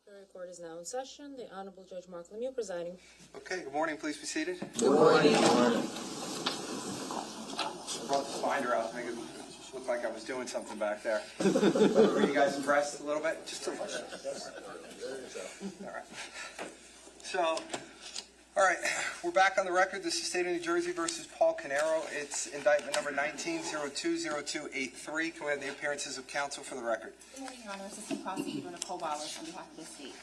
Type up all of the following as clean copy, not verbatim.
The court is now in session. The Honorable Judge Mark Lemieux presiding. Okay, good morning. Please be seated. Good morning. I brought the binder out to make it look like I was doing something back there. Were you guys impressed a little bit? Just a little bit. All right. So, all right, we're back on the record. This is State of New Jersey versus Paul Caneiro. It's indictment number 19-020283. Can we have the appearances of counsel for the record? Good morning, Your Honor. Assistant Prosecutor Nicole Wallace on behalf of the state.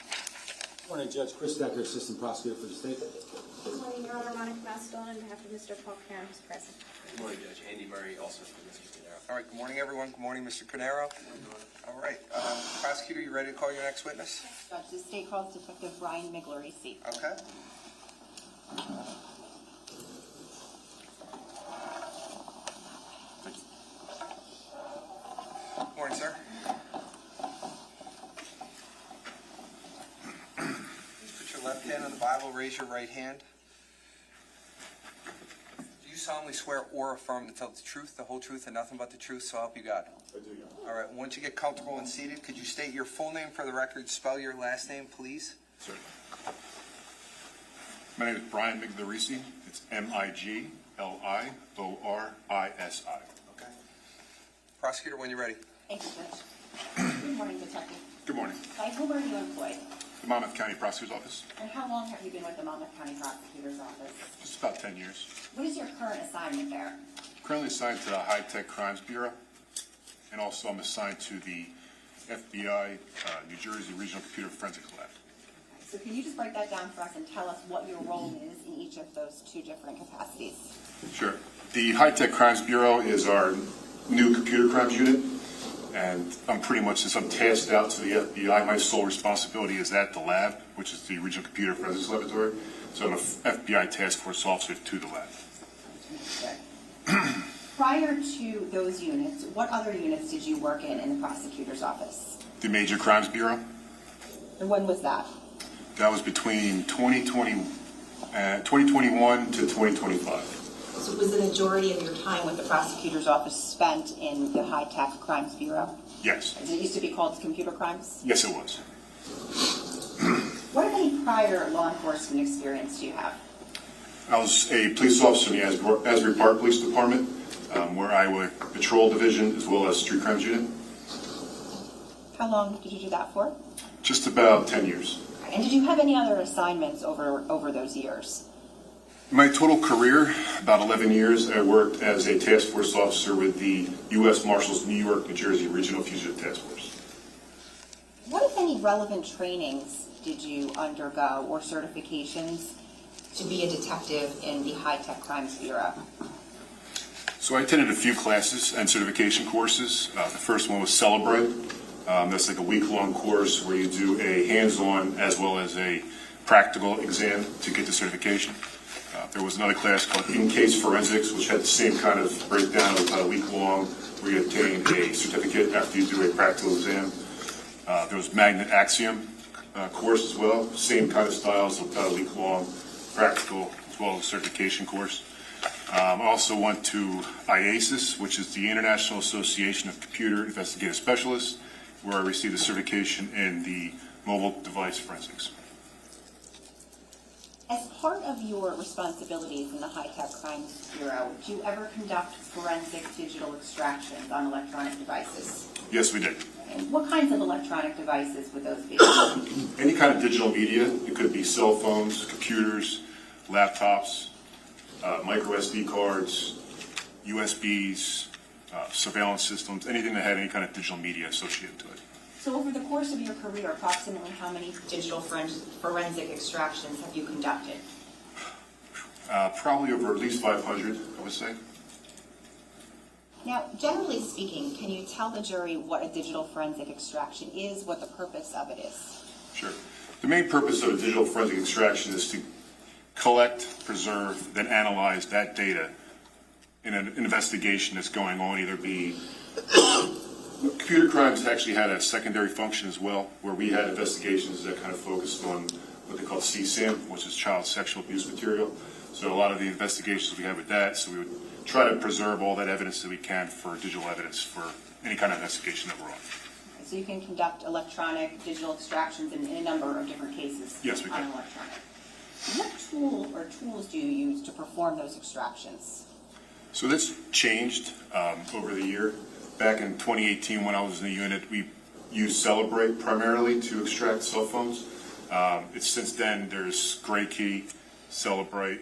Good morning, Judge Chris Decker, Assistant Prosecutor for the state. Good morning, Your Honor. Monica Mastone on behalf of Mr. Paul Caneiro, who's present. Good morning, Judge. Andy Murray, also from Mr. Caneiro. All right, good morning, everyone. Good morning, Mr. Caneiro. All right, prosecutor, you ready to call your next witness? Yes, Judge. The state calls Detective Brian Miglerisi. Okay. Morning, sir. Put your left hand on the Bible, raise your right hand. Do you solemnly swear or affirm to tell the truth, the whole truth, and nothing but the truth, so help you God? I do, Your Honor. All right, once you get comfortable and seated, could you state your full name for the record, spell your last name, please? Certainly. My name is Brian Miglerisi. It's Migliorisi. Okay. Prosecutor, when you're ready. Thank you, Judge. Good morning, Detective. Good morning. By whom are you employed? The Monmouth County Prosecutor's Office. And how long have you been with the Monmouth County Prosecutor's Office? Just about 10 years. What is your current assignment there? Currently assigned to the High Tech Crimes Bureau, and also I'm assigned to the FBI New Jersey Regional Computer Forensics Lab. So can you just break that down for us and tell us what your role is in each of those two different capacities? Sure. The High Tech Crimes Bureau is our new computer crimes unit, and I'm pretty much, since I'm tasked out to the FBI, my sole responsibility is at the lab, which is the Regional Computer Forensics Laboratory. So I'm an FBI task force officer to the lab. Prior to those units, what other units did you work in the prosecutor's office? The Major Crimes Bureau. And when was that? That was between 2021 to 2025. So was the majority of your time with the prosecutor's office spent in the High Tech Crimes Bureau? Yes. As it used to be called computer crimes? Yes, it was. What, if any, prior law enforcement experience do you have? I was a police officer in the Asbury Park Police Department, where I would patrol division as well as street crimes unit. How long did you do that for? Just about 10 years. And did you have any other assignments over those years? My total career, about 11 years, I worked as a task force officer with the U.S. Marshals New York, New Jersey Regional Fugitive Task Force. What, if any, relevant trainings did you undergo or certifications to be a detective in the High Tech Crimes Bureau? So I attended a few classes and certification courses. The first one was Celebrate. That's like a week-long course where you do a hands-on as well as a practical exam to get the certification. There was another class called In-Case Forensics, which had the same kind of breakdown. It was about a week-long where you obtain a certificate after you do a practical exam. There was Magnet Axiom course as well, same kind of style, so about a week-long practical as well as certification course. I also went to IASIS, which is the International Association of Computer Investigative Specialists, where I received a certification in the mobile device forensics. As part of your responsibilities in the High Tech Crimes Bureau, do you ever conduct forensic digital extractions on electronic devices? Yes, we did. And what kinds of electronic devices would those be? Any kind of digital media. It could be cell phones, computers, laptops, micro SD cards, USBs, surveillance systems, anything that had any kind of digital media associated to it. So over the course of your career, approximately how many digital forensic extractions have you conducted? Probably over at least 500, I would say. Now, generally speaking, can you tell the jury what a digital forensic extraction is, what the purpose of it is? Sure. The main purpose of a digital forensic extraction is to collect, preserve, then analyze that data in an investigation that's going on, either be computer crimes actually had a secondary function as well, where we had investigations that kind of focused on what they call CSAM, which is child sexual abuse material. So a lot of the investigations we had with that, so we would try to preserve all that evidence that we can for digital evidence for any kind of investigation that we're on. So you can conduct electronic digital extractions in a number of different cases. Yes, we can. On electronic. What tool or tools do you use to perform those extractions? So this changed over the year. Back in 2018, when I was in the unit, we used Celebrate primarily to extract cell phones. It's since then, there's Gray Key, Celebrate,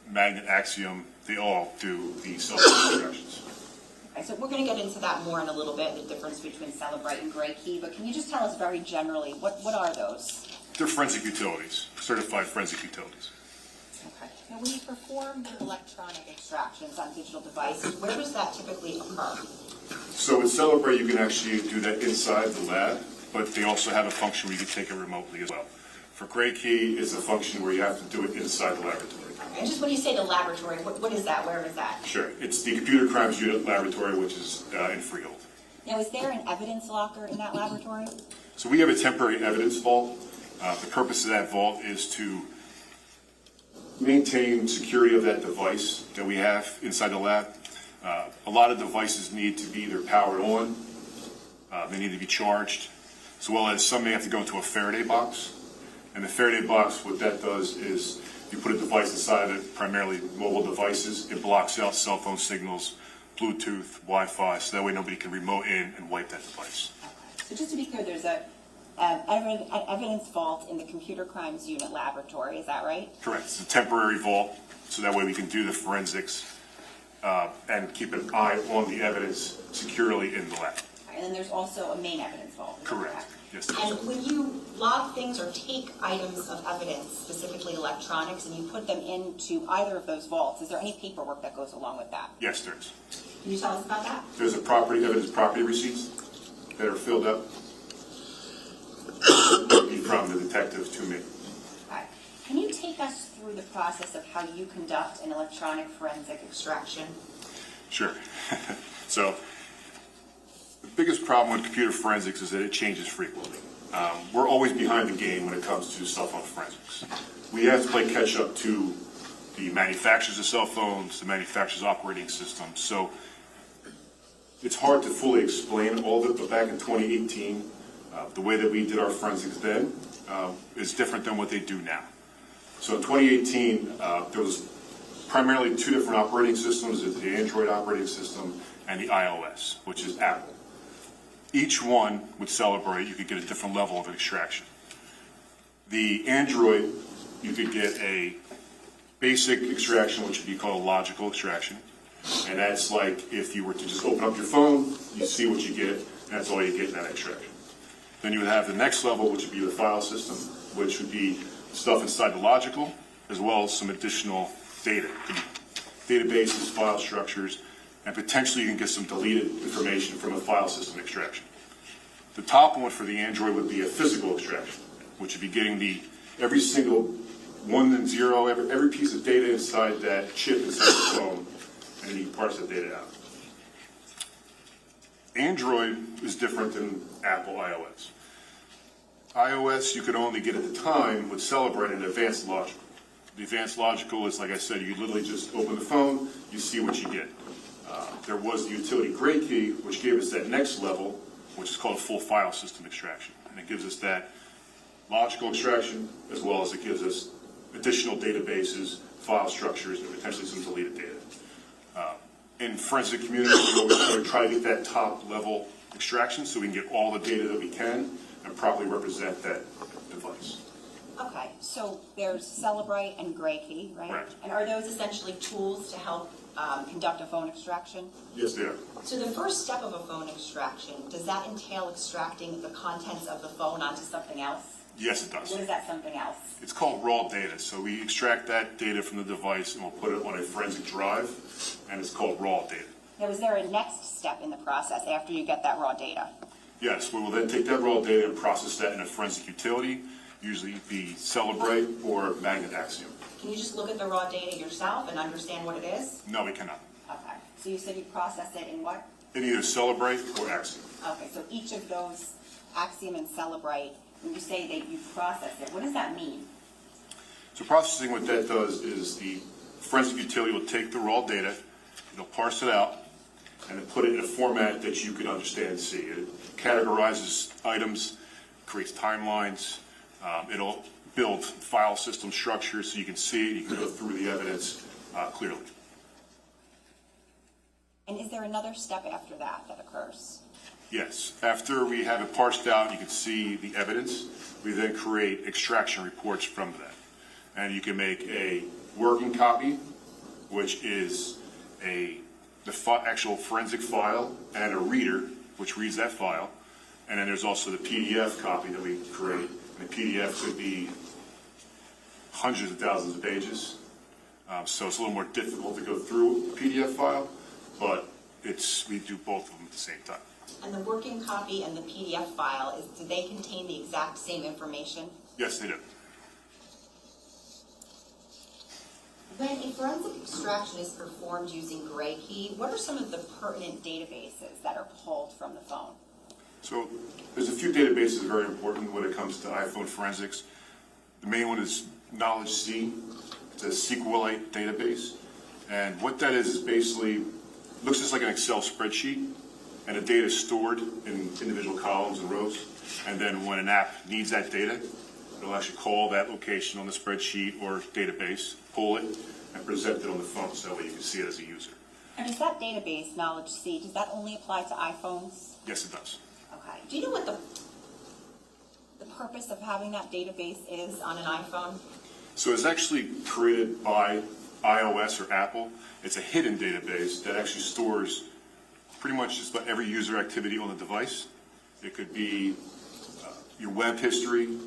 Magnet Axiom. They all do the cell phone extractions. Okay, so we're going to get into that more in a little bit, the difference between Celebrate and Gray Key, but can you just tell us very generally, what are those? They're forensic utilities, certified forensic utilities. Okay. Now, when you perform electronic extractions on digital devices, where does that typically occur? So with Celebrate, you can actually do that inside the lab, but they also have a function where you can take it remotely as well. For Gray Key, it's a function where you have to do it inside the laboratory. And just when you say the laboratory, what is that? Where is that? Sure. It's the Computer Crimes Unit Laboratory, which is in Freehold. Now, is there an evidence locker in that laboratory? So we have a temporary evidence vault. The purpose of that vault is to maintain security of that device that we have inside the lab. A lot of devices need to be either powered on, they need to be charged, as well as some may have to go into a Faraday box. And the Faraday box, what that does is you put a device inside of it, primarily mobile devices. It blocks out cell phone signals, Bluetooth, Wi-Fi, so that way nobody can remote in and wipe that device. So just to be clear, there's an evidence vault in the Computer Crimes Unit laboratory, is that right? Correct. It's a temporary vault, so that way we can do the forensics and keep an eye on the evidence securely in the lab. And then there's also a main evidence vault. is that Correct. Yes. And when you log things or take items of evidence, specifically electronics, and you put them into either of those vaults, is there any paperwork that goes along with that? Yes, there is. Can you tell us about that? There's a property receipts that are filled up from the detective to me. Okay. Can you take us through the process of how you conduct an electronic forensic extraction? Sure. So the biggest problem with computer forensics is that it changes frequently. We're always behind the game when it comes to cell phone forensics. We have to play catch up to the manufacturers of cell phones, the manufacturer's operating systems. So it's hard to fully explain all of it, but back in 2018, the way that we did our forensics then is different than what they do now. So in 2018, there was primarily two different operating systems. There's the Android operating system and the iOS, which is Apple. Each one would Celebrate, you could get a different level of extraction. The Android, you could get a basic extraction, which would be called a logical extraction. And that's like if you were to just open up your phone, you see what you get, and that's all you get in that extraction. Then you would have the next level, which would be the file system, which would be stuff inside the logical, as well as some additional data. Databases, file structures, and potentially you can get some deleted information from a file system extraction. The top one for the Android would be a physical extraction, which would be getting every single 1 and 0, every piece of data inside that chip inside the phone, and then you parse that data out. Android is different than Apple iOS. iOS you could only get at the time with Celebrate an advanced logical. The advanced logical is, like I said, you literally just open the phone, you see what you get. There was the utility Gray Key, which gave us that next level, which is called full file system extraction. And it gives us that logical extraction, as well as it gives us additional databases, file structures, and potentially some deleted data. In forensic community, we always try to get that top level extraction so we can get all the data that we can and properly represent that device. Okay, so there's Celebrate and Gray Key, right? Right. And are those essentially tools to help conduct a phone extraction? Yes, they are. So the first step of a phone extraction, does that entail extracting the contents of the phone onto something else? Yes, it does. What is that something else? It's called raw data. So we extract that data from the device and we'll put it on a forensic drive, and it's called raw data. Now, is there a next step in the process after you get that raw data? Yes, we will then take that raw data and process that in a forensic utility, usually be Celebrate or Magnet Axiom. Can you just look at the raw data yourself and understand what it is? No, we cannot. Okay, so you said you process it in what? In either Celebrate or Axiom. Okay, so each of those, Axiom and Celebrate, when you say that you process it, what does that mean? So processing, what that does is the forensic utility will take the raw data, it'll parse it out, and then put it in a format that you can understand and see. It categorizes items, creates timelines, it'll build file system structures so you can see it, you can go through the evidence clearly. And is there another step after that that occurs? Yes. After we have it parsed out, you can see the evidence. We then create extraction reports from that. And you can make a working copy, which is the actual forensic file, and a reader, which reads that file. And then there's also the PDF copy that we create. And the PDF could be hundreds of thousands of pages. So it's a little more difficult to go through a PDF file, but we do both of them at the same time. And the working copy and the PDF file, do they contain the exact same information? Yes, they do. When a forensic extraction is performed using Gray Key, what are some of the pertinent databases that are pulled from the phone? So there's a few databases that are very important when it comes to iPhone forensics. The main one is Knowledge C. It's a SQLite database. And what that is basically, looks just like an Excel spreadsheet, and the data is stored in individual columns and rows. And then when an app needs that data, it'll actually call that location on the spreadsheet or database, pull it, and present it on the phone so that way you can see it as a user. And does that database, Knowledge C, does that only apply to iPhones? Yes, it does. Okay. Do you know what the purpose of having that database is on an iPhone? So it's actually created by iOS or Apple. It's a hidden database that actually stores pretty much just about every user activity on the device. It could be your web history,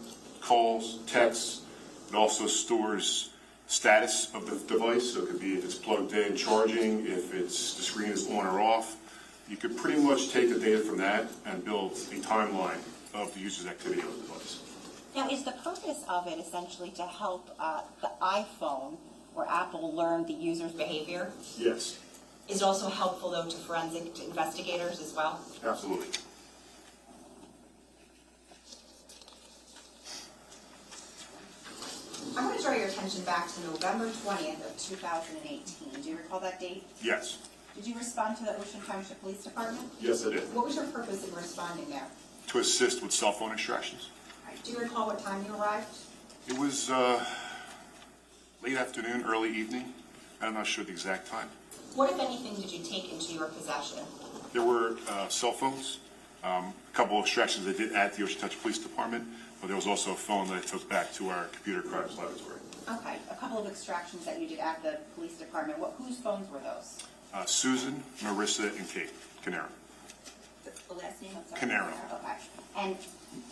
calls, texts. It also stores status of the device. So it could be if it's plugged in, charging, if the screen is on or off. You could pretty much take the data from that and build a timeline of the user's activity on the device. Now, is the purpose of it essentially to help the iPhone or Apple learn the user's behavior? Yes, Is it also helpful, though, to forensic investigators as well? absolutely. I want to draw your attention back to November 20th of 2018. Do you recall that date? Yes. Did you respond to the Ocean Township Police Department? Yes, I did. What was your purpose in responding there? To assist with cell phone extractions. All right. Do you recall what time you arrived? It was late afternoon, early evening. I'm not sure the exact time. What, if anything, did you take into your possession? There were cell phones, a couple of extractions I did at the Ocean Township Police Department, but there was also a phone that I took back to our computer crimes laboratory. Okay, a couple of extractions that you did at the police department. Whose phones were those? Susan, Marissa, and Kate Caneiro. The last name? I'm sorry. Caneiro. Okay. And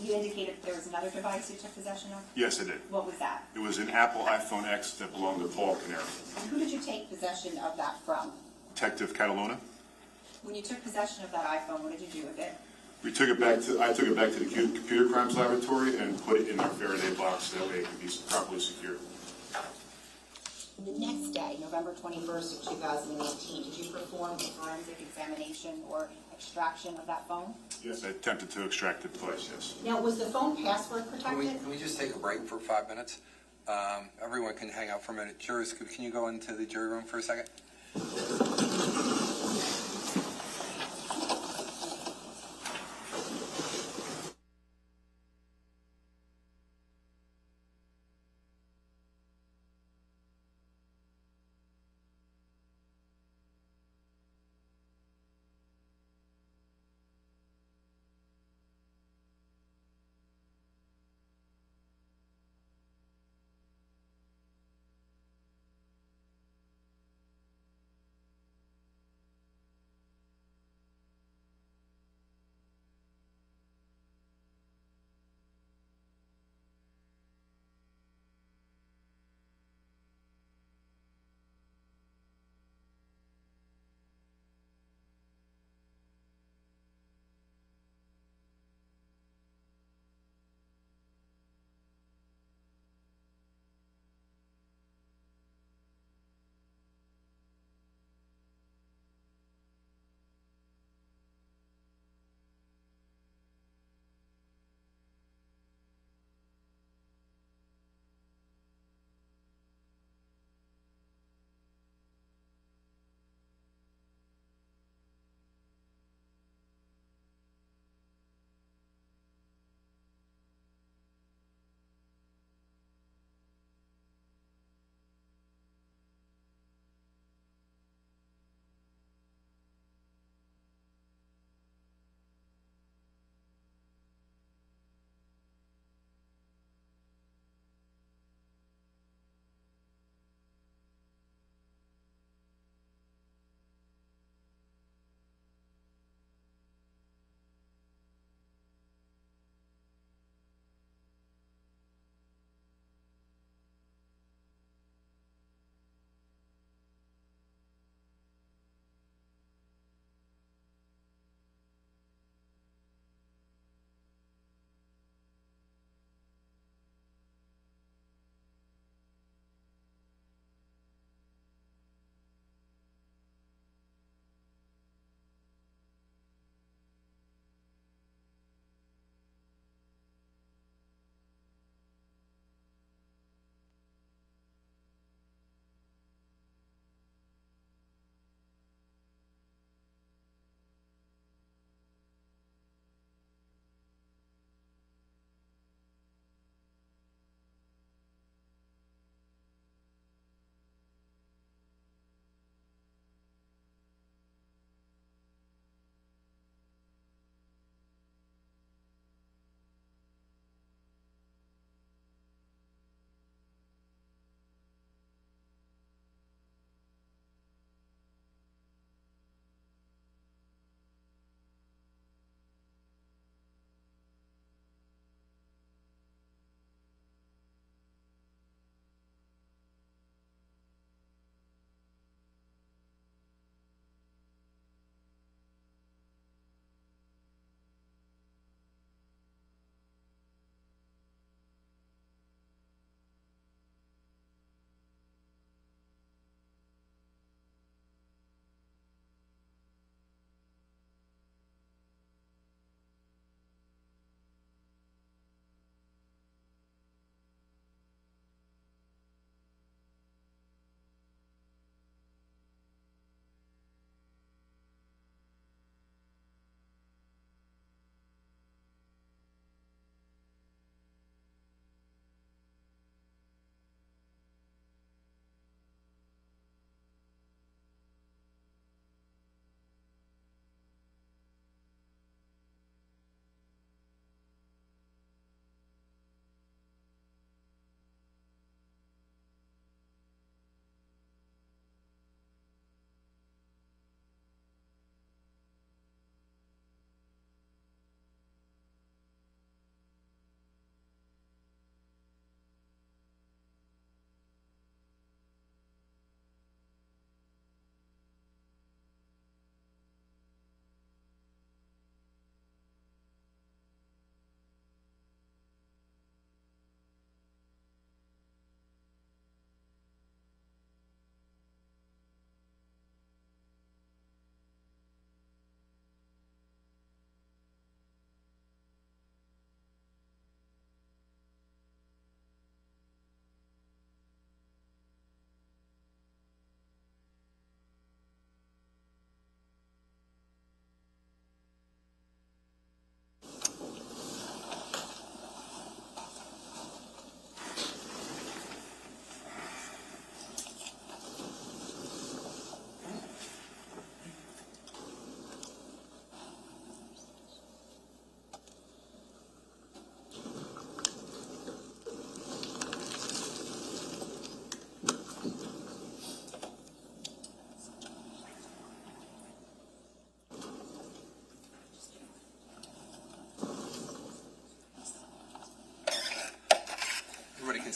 you indicated there was another device you took possession of? Yes, I did. What was that? It was an Apple iPhone X that belonged to Paul Caneiro. And who did you take possession of that from? Detective Catalona. When you took possession of that iPhone, what did you do with it? I took it back to the computer crimes laboratory and put it in our Faraday box so that way it could be properly secured. The next day, November 21st of 2018, did you perform a forensic examination or extraction of that phone? Yes, I attempted to extract the device, yes. Now, was the phone password protected? Can we just take a break for 5 minutes? Everyone can hang out for a minute. Jurors, can you go into the jury room for a second?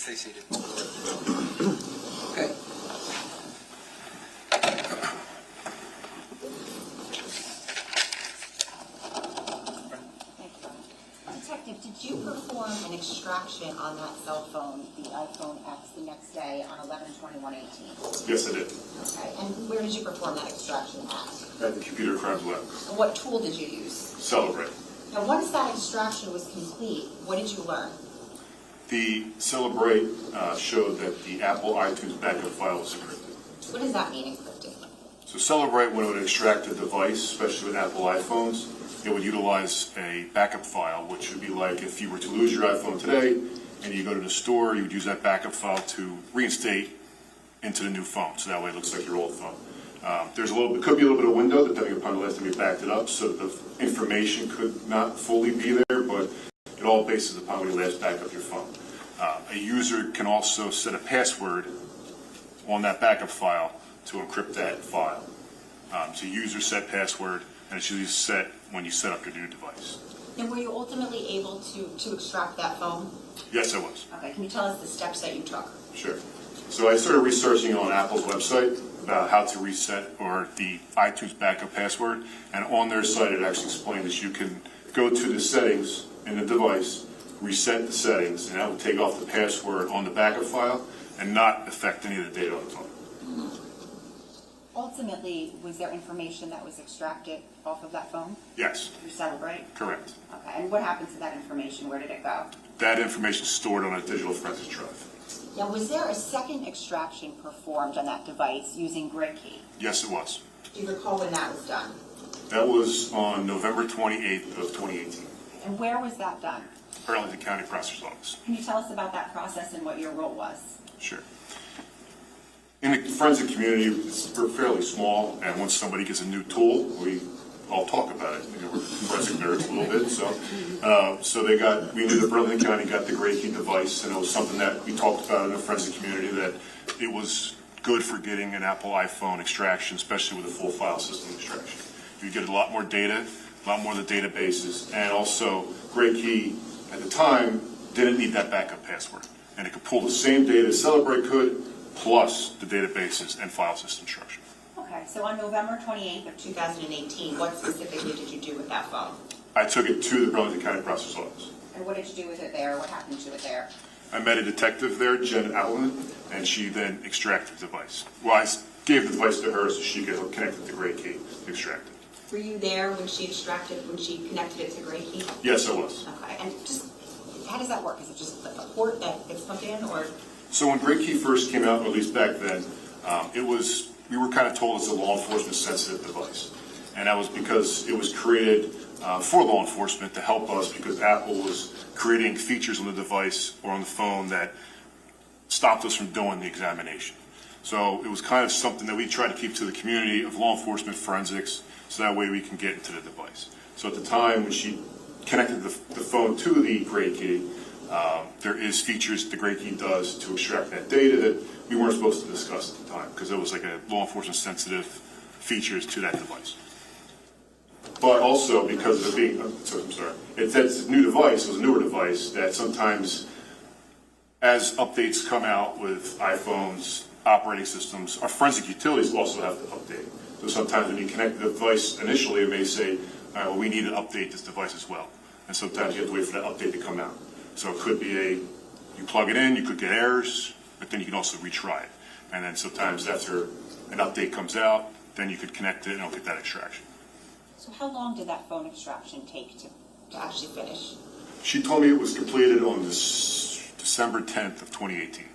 Stay seated. Okay. Detective, did you perform an extraction on that cell phone, the iPhone X, the next day on 11/21/18? Yes, I did. Okay, and where did you perform that extraction at? At the computer crimes lab. And what tool did you use? Celebrate. Now, once that extraction was complete, what did you learn? The Celebrate showed that the Apple iTunes backup file was encrypted. What does that mean, encrypted? So Celebrate, when it would extract a device, especially with Apple iPhones, it would utilize a backup file, which would be like if you were to lose your iPhone today and you go to the store, you would use that backup file to reinstate into the new phone. So that way it looks like your old phone. It could be a little bit of window depending upon the last time you backed it up, so the information could not fully be there, but it all bases upon when you last backed up your phone. A user can also set a password on that backup file to encrypt that file. So user set password, and it's usually set when you set up your new device. And were you ultimately able to extract that phone? Yes, I was. Okay, can you tell us the steps that you took? Sure. So I started researching on Apple's website about how to reset or the iTunes backup password, and on their site it actually explained that you can go to the settings in the device, reset the settings, and that will take off the password on the backup file and not affect any of the data on the phone. Ultimately, was there information that was extracted off of that phone Yes, through Celebrate? correct. Okay, and what happened to that information? Where did it go? That information is stored on a digital forensics drive. Now, was there a second extraction performed on that device using Gray Key? Yes, it was. Do you recall when that was done? That was on November 28th of 2018, And where was that done? Burlington County Prosecutor's Office. Can you tell us about that process and what your role was? Sure. In the forensic community, we're fairly small, and once somebody gets a new tool, we all talk about it. You know, we're forensic nerds a little bit, so we knew that Burlington County got the Gray Key device, and it was something that we talked about in the forensic community, that it was good for getting an Apple iPhone extraction, especially with a full file system extraction. You get a lot more data, a lot more of the databases, and also Gray Key at the time didn't need that backup password, and it could pull the same data Celebrate could, plus the databases and file system structure. Okay, so on November 28th of 2018, what specifically did you do with that phone? I took it to the Burlington County Prosecutor's Office. And what did you do with it there? What happened to it there? I met a detective there, Jen Outland, and she then extracted the device. Well, I gave the device to her so she could connect it to Gray Key to extract it. Were you there when she connected it to Gray Key? Yes, I was. Okay, and just, how does that work? Is it just a port that gets plugged in, or? So when Gray Key first came out, or at least back then, we were kind of told it's a law enforcement sensitive device. And that was because it was created for law enforcement to help us, because Apple was creating features on the device or on the phone that stopped us from doing the examination. So it was kind of something that we tried to keep to the community of law enforcement forensics, so that way we can get into the device. So at the time when she connected the phone to the Gray Key, there is features the Gray Key does to extract that data that we weren't supposed to discuss at the time, because it was like a law enforcement sensitive features to that device. But also because of it being, it's a new device, it was a newer device, that sometimes as updates come out with iPhones, operating systems, our forensic utilities also have to update. So sometimes when you connect the device initially, it may say, all right, well, we need to update this device as well. And sometimes you have to wait for that update to come out. So it could be you plug it in, you could get errors, but then you can also retry it. And then sometimes after an update comes out, then you could connect it and it'll get that extraction. So how long did that phone extraction take to actually finish? She told me it was completed on December 10th of 2018.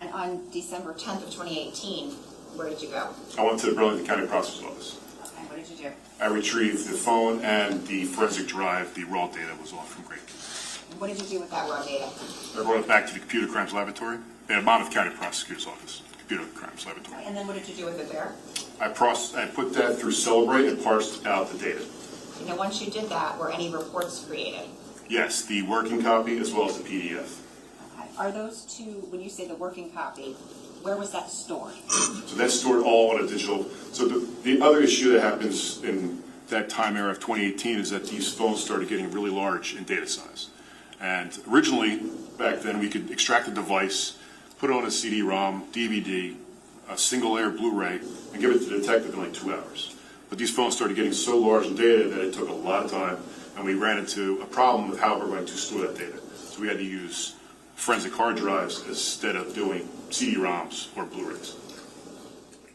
And on December 10th of 2018, where did you go? I went to the Burlington County Prosecutor's Office. Okay, what did you do? I retrieved the phone and the forensic drive, the raw data was all from Gray Key. And what did you do with that raw data? I brought it back to the Computer Crimes Laboratory at Monmouth County Prosecutor's Office, Computer Crimes Laboratory. And then what did you do with it there? I put that through Celebrate and parsed out the data. You know, once you did that, were any reports created? Yes, the working copy as well as the PDF. Okay. Are those two, when you say the working copy, where was that stored? So that's stored all on a digital. So the other issue that happens in that time era of 2018 is that these phones started getting really large in data size. And originally, back then, we could extract the device, put it on a CD-ROM, DVD, a single-layer Blu-ray, and give it to the detective in like 2 hours. But these phones started getting so large in data that it took a lot of time, and we ran into a problem with how we're going to store that data. So we had to use forensic hard drives instead of doing CD-ROMs or Blu-rays.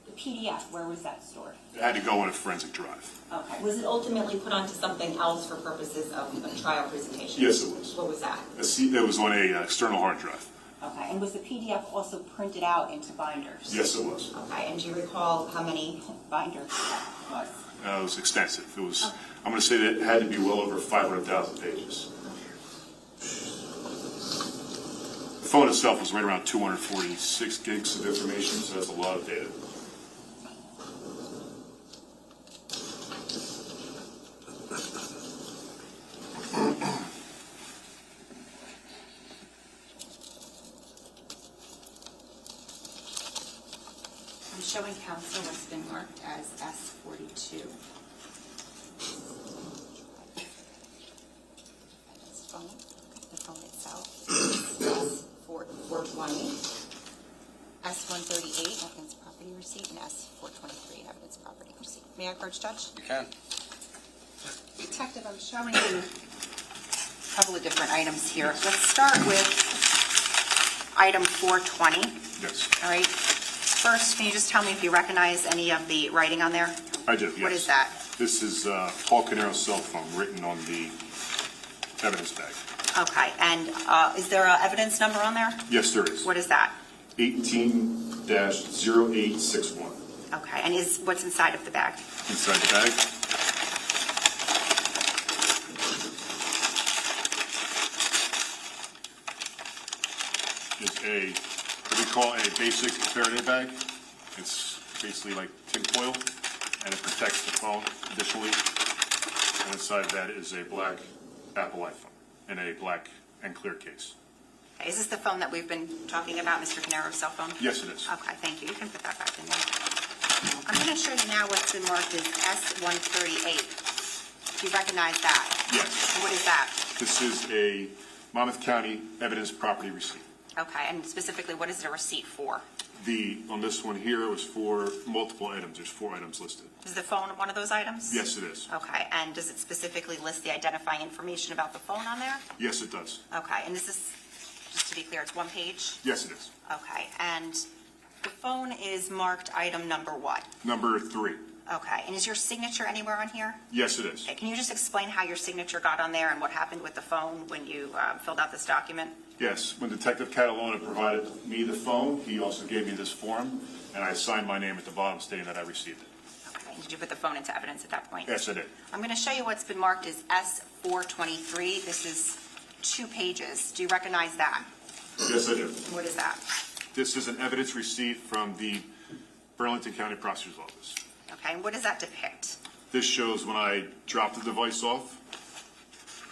The PDF, where was that stored? It had to go on a forensic drive. Okay. Was it ultimately put onto something else for purposes of a trial presentation? Yes, it was. What was that? It was on a external hard drive. Okay. And was the PDF also printed out into binders? Yes, it was. Okay. And do you recall how many binders that was? It was extensive. It was, I'm going to say that it had to be well over 500,000 pages. The phone itself was right around 246 gigs of information, so that's a lot of data. I'm showing counsel what's been marked as S42. The phone itself, S420, S138, evidence property receipt, and S423, evidence property receipt. May I approach, Judge? You can. Detective, I'm showing you a couple of different items here. Let's start with item 420. Yes, All right. First, can you just tell me if you recognize any of the writing on there? I do, yes. What is that? This is Paul Caneiro's cell phone written on the evidence bag. Okay, and is there an evidence number on there? Yes, there is. What is that? 18-0861. Okay, and is what's inside of the bag? Inside the bag. Is what we call a basic Faraday bag. It's basically like tinfoil, and it protects the phone additionally. And inside that is a black Apple iPhone in a black and clear case. Okay, is this the phone that we've been talking about, Mr. Caneiro's cell phone? Yes, it is. Okay, thank you. You can put that back in there. I'm going to show you now what's been marked as S138. Do you recognize that? Yes. And what is that? This is a Monmouth County evidence property receipt. Okay, and specifically, what is it a receipt for? On this one here, it was for multiple items. There's 4 items listed. Is the phone one of those items? Yes, it is. Okay, and does it specifically list the identifying information about the phone on there? Yes, it does. Okay, and this is, just to be clear, it's one page? Yes, it is. Okay, and the phone is marked item number what? Number 3. Okay, and is your signature anywhere on here? Yes, it is. Okay, can you just explain how your signature got on there and what happened with the phone when you filled out this document? Yes, when Detective Catalona provided me the phone, he also gave me this form, and I signed my name at the bottom stating that I received it. Okay, did you put the phone into evidence at that point? Yes, I did. I'm going to show you what's been marked as S423. This is 2 pages. Do you recognize that? Yes, I do. What is that? This is an evidence receipt from the Burlington County Prosecutor's Office. Okay, and what does that depict? This shows when I dropped the device off.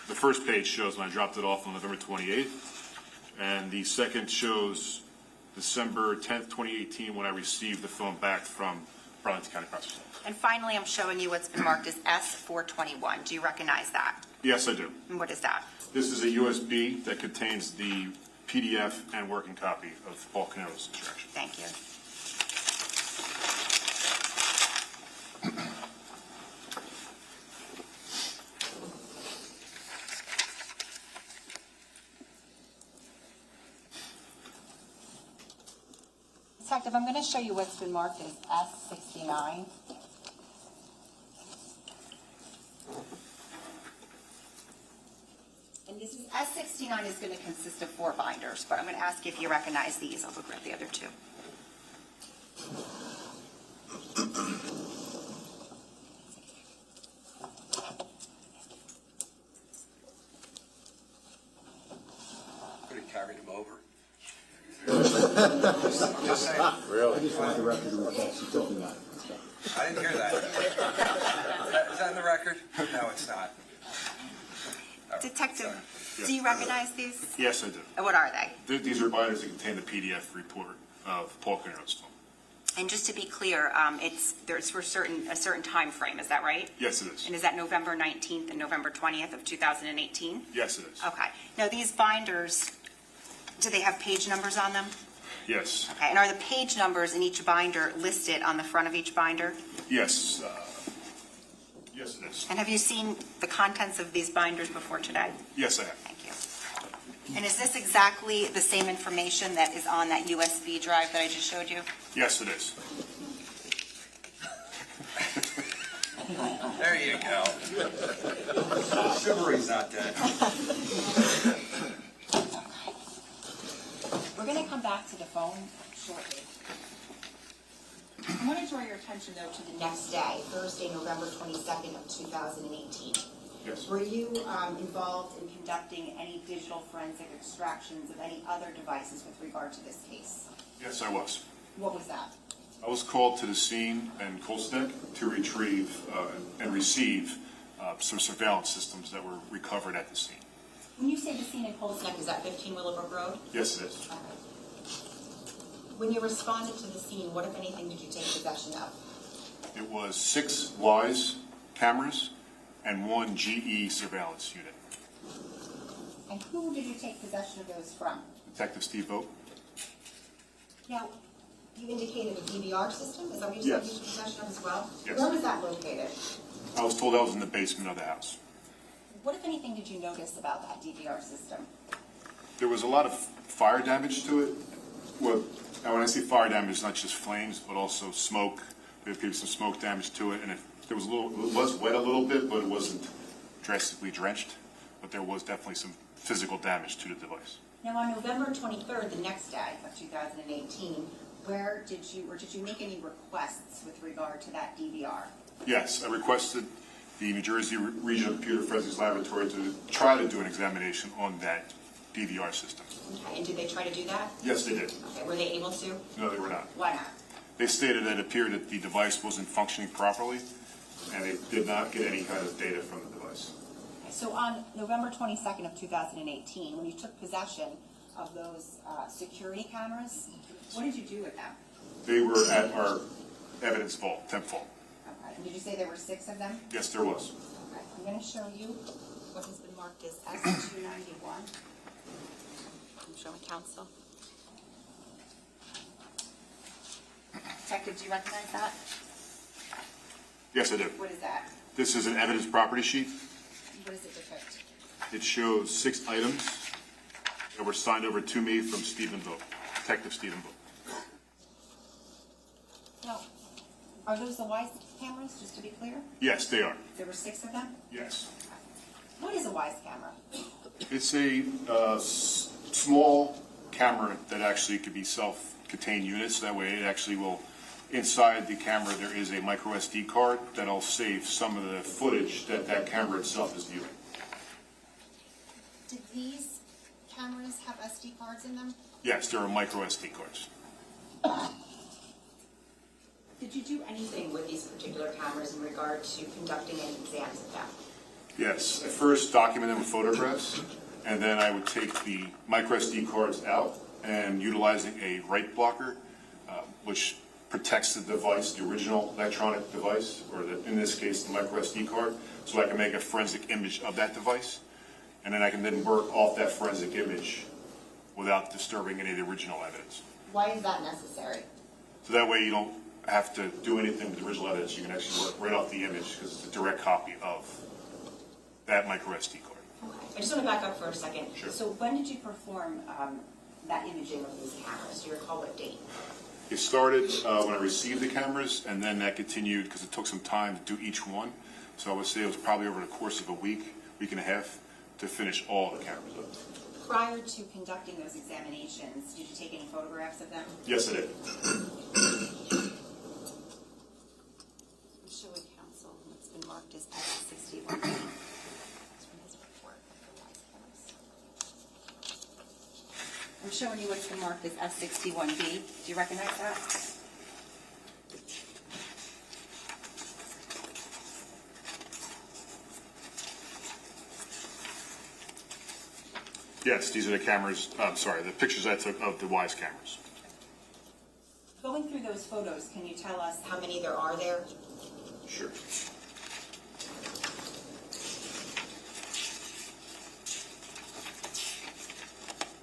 The first page shows when I dropped it off on November 28th. And the second shows December 10th, 2018, when I received the phone back from Burlington County Prosecutor's Office. And finally, I'm showing you what's been marked as S421. Do you recognize that? Yes, I do. And what is that? This is a USB that contains the PDF and working copy of Paul Caneiro's instruction. Thank you. Detective, I'm going to show you what's been marked as S69. And this is S69 is going to consist of 4 binders, but I'm going to ask you if you recognize these. I'll go grab the other 2. Could have carried him over. I just want the record to reflect she took me that. I didn't hear that. Is that in the record? No, it's not. Detective, Yes. do you recognize these? Yes, I do. And what are they? These are binders that contain the PDF report of Paul Caneiro's phone. And just to be clear, there's for a certain time frame, is that right? Yes, it is. And is that November 19th and November 20th of 2018? Yes, it is. Okay. Now, these binders, do they have page numbers on them? Yes. Okay. And are the page numbers in each binder listed on the front of each binder? Yes. Yes, it is. And have you seen the contents of these binders before today? Yes, I have. Thank you. And is this exactly the same information that is on that USB drive that I just showed you? Yes, it is. There you go. Chivalry's not dead. We're going to come back to the phone shortly. I want to draw your attention, though, to the next day, Thursday, November 22nd of 2018. Yes. Were you involved in conducting any digital forensic extractions of any other devices with regard to this case? Yes, I was. What was that? I was called to the scene in Colts Neck to retrieve and receive some surveillance systems that were recovered at the scene. When you say the scene in Colts Neck, is that 15 Willowbrook Road? Yes, it is. Okay. When you responded to the scene, what, if anything, did you take possession of? It was 6 WISE cameras and 1 GE surveillance unit. And who did you take possession of those from? Detective Steve Vogt? Now, you indicated a DVR system? Is that what you said Yes. you took possession of as well? Yes. Where was that located? I was told that was in the basement of the house. What, if anything, did you notice about that DVR system? There was a lot of fire damage to it. Well, and when I say fire damage, it's not just flames, but also smoke. There appeared some smoke damage to it, and it was wet a little bit, but it wasn't drastically drenched. But there was definitely some physical damage to the device. Now, on November 23rd, the next day of 2018, where did you make any requests with regard to that DVR? Yes, I requested the New Jersey Regional Computer Forensics Laboratory to try to do an examination on that DVR system. Okay, and did they try to do that? Yes, they did. Okay, were they able to? No, they were not. Why not? They stated that it appeared that the device wasn't functioning properly, and they did not get any kind of data from the device. So on November 22nd of 2018, when you took possession of those security cameras, what did you do with them? They were at our evidence vault, temp vault. Okay, and did you say there were 6 of them? Yes, there was. Okay, I'm going to show you what has been marked as S291. I'm showing counsel. Detective, do you recognize that? Yes, I do. What is that? This is an evidence property sheet. What does it depict? It shows 6 items that were signed over to me from Stephen Vogt, Detective Stephen Vogt. Now, are those the WISE cameras, just to be clear? Yes, they are. There were 6 of them? Yes. What is a WISE camera? It's a small camera that actually could be self-contained units. That way it actually will, inside the camera there is a micro SD card that'll save some of the footage that that camera itself is viewing. Did these cameras have SD cards in them? Yes, there are micro SD cards. Did you do anything with these particular cameras in regard to conducting any exams of them? Yes, I first document them with photographs, and then I would take the micro SD cards out and utilizing a write blocker, which protects the device, the original electronic device, or in this case, the micro SD card, so I can make a forensic image of that device, and then I can then work off that forensic image without disturbing any of the original evidence. Why is that necessary? So that way you don't have to do anything with the original evidence. You can actually work right off the image because it's a direct copy of that micro SD card. Okay. I just want to back up for a second. Sure. So when did you perform that imaging of these cameras? Do you recall what date? It started when I received the cameras, and then that continued because it took some time to do each one. So I would say it was probably over the course of a week, week and a half, to finish all the cameras up. Prior to conducting those examinations, did you take any photographs of them? Yes, I did. I'm showing counsel what's been marked as S61. It's from his report for WISE cameras. I'm showing you what's been marked as S61B. Do you recognize that? Yes, these are the cameras, the pictures I took of the WISE cameras. Going through those photos, can you tell us how many there are there? Sure.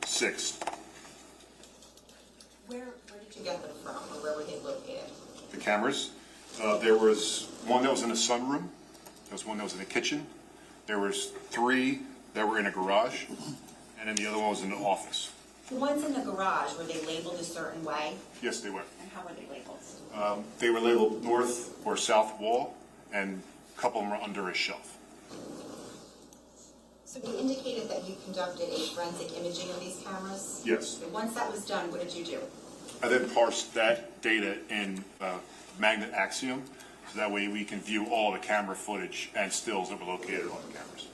Six. Where did you get them from, or where were they located? The cameras. There was one that was in the sunroom. There was one that was in the kitchen. There was 3 that were in a garage, and then the other one was in the office. The ones in the garage, were they labeled a certain way? Yes, they were. And how were they labeled? They were labeled north or south wall, and a couple of them were under a shelf. So you indicated that you conducted a forensic imaging of these cameras? Yes. And once that was done, what did you do? I then parsed that data in magnet axiom, so that way we can view all the camera footage and stills that were located on the cameras.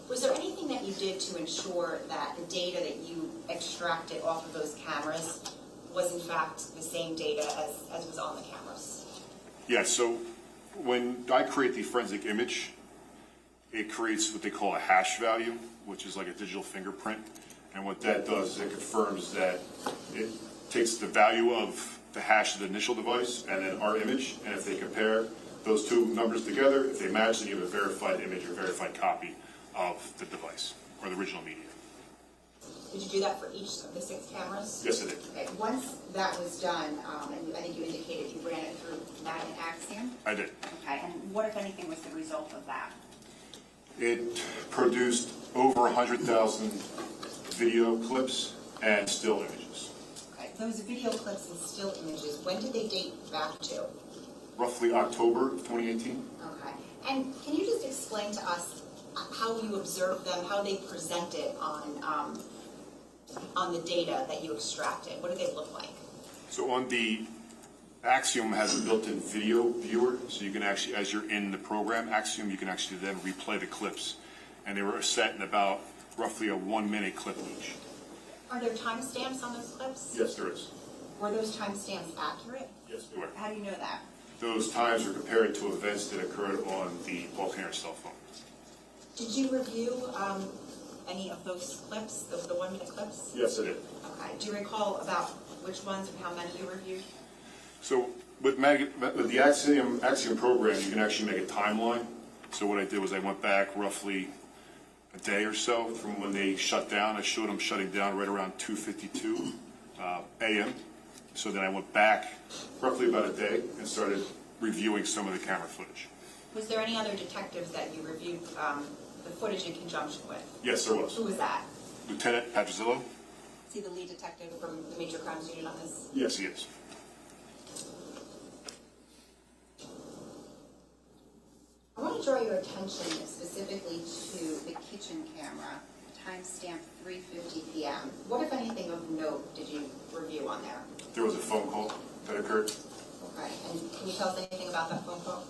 Was there anything that you did to ensure that the data that you extracted off of those cameras was in fact the same data as was on the cameras? Yeah, so when I create the forensic image, it creates what they call a hash value, which is like a digital fingerprint. And what that does is it confirms that it takes the value of the hash of the initial device and then our image, and if they compare those two numbers together, if they match, then you have a verified image or verified copy of the device or the original media. Did you do that for each of the 6 cameras? Yes, I did. Okay. Once that was done, and I think you indicated you ran it through magnet axiom? I did. Okay, and what, if anything, was the result of that? It produced over 100,000 video clips and still images. Okay, those video clips and still images, when did they date back to? Roughly October of 2018. Okay, and can you just explain to us how you observed them, how they presented on the data that you extracted? What do they look like? So on the Axiom has a built-in video viewer, so you can actually, as you're in the program Axiom, you can actually then replay the clips. And they were set in about roughly a 1-minute clip each. Are there timestamps on those clips? Yes, there is. Were those timestamps accurate? Yes, they were. How do you know that? Those times were compared to events that occurred on the Caneiro cell phone. Did you review any of those clips, the 1-minute clips? Yes, I did. Okay. Do you recall about which ones and how many you reviewed? So with the Axiom program, you can actually make a timeline. So what I did was I went back roughly a day or so from when they shut down. I showed them shutting down right around 2:52 a.m. So then I went back roughly about a day and started reviewing some of the camera footage. Was there any other detectives that you reviewed the footage in conjunction with? Yes, there was. Who was that? Lieutenant Patrizillo? Is he the lead detective from the Major Crimes Unit on this? Yes, he is. I want to draw your attention specifically to the kitchen camera, timestamp 3:50 p.m. What, if anything, of note did you review on there? There was a phone call that occurred. Okay, and can you tell us anything about that phone call?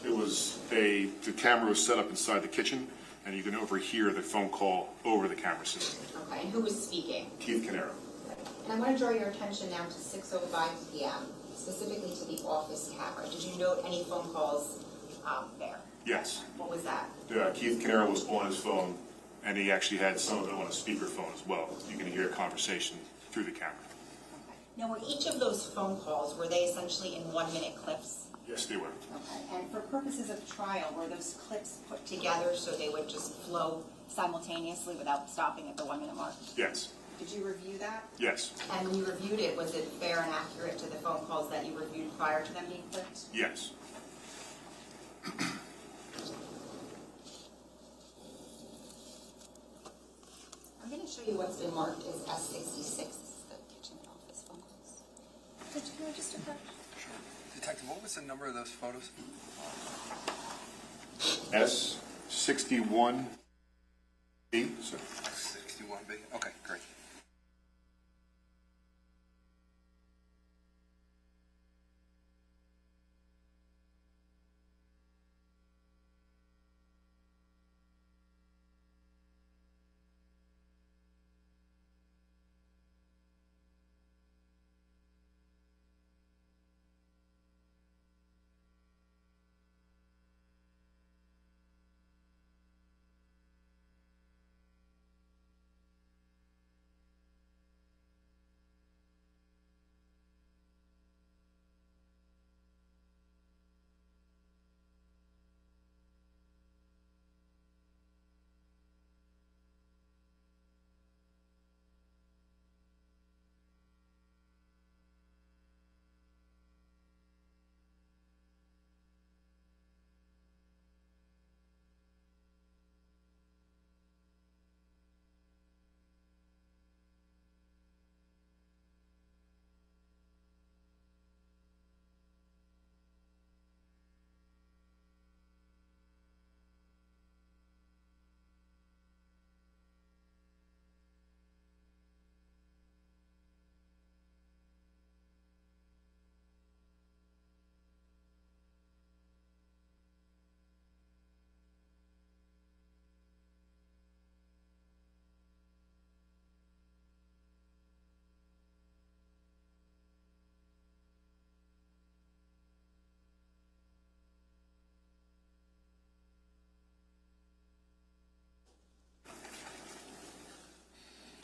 It was the camera was set up inside the kitchen, and you can overhear the phone call over the camera system. Okay, and who was speaking? Keith Caneiro. And I want to draw your attention now to 6:05 p.m., specifically to the office camera. Did you note any phone calls there? Yes. What was that? Keith Caneiro was on his phone, and he actually had some of it on a speakerphone as well. You can hear a conversation through the camera. Okay. Now, were each of those phone calls, were they essentially in 1-minute clips? Yes, they were. Okay. And for purposes of trial, were those clips put together so they would just flow simultaneously without stopping at the 1-minute mark? Yes. Did you review that? Yes. And when you reviewed it, was it fair and accurate to the phone calls that you reviewed prior to them being clipped? Yes. I'm going to show you what's been marked as S66. This is the kitchen and office phone calls. Did you register that? Sure. Detective, what was the number of those photos? S61B. So 61B. Okay, great.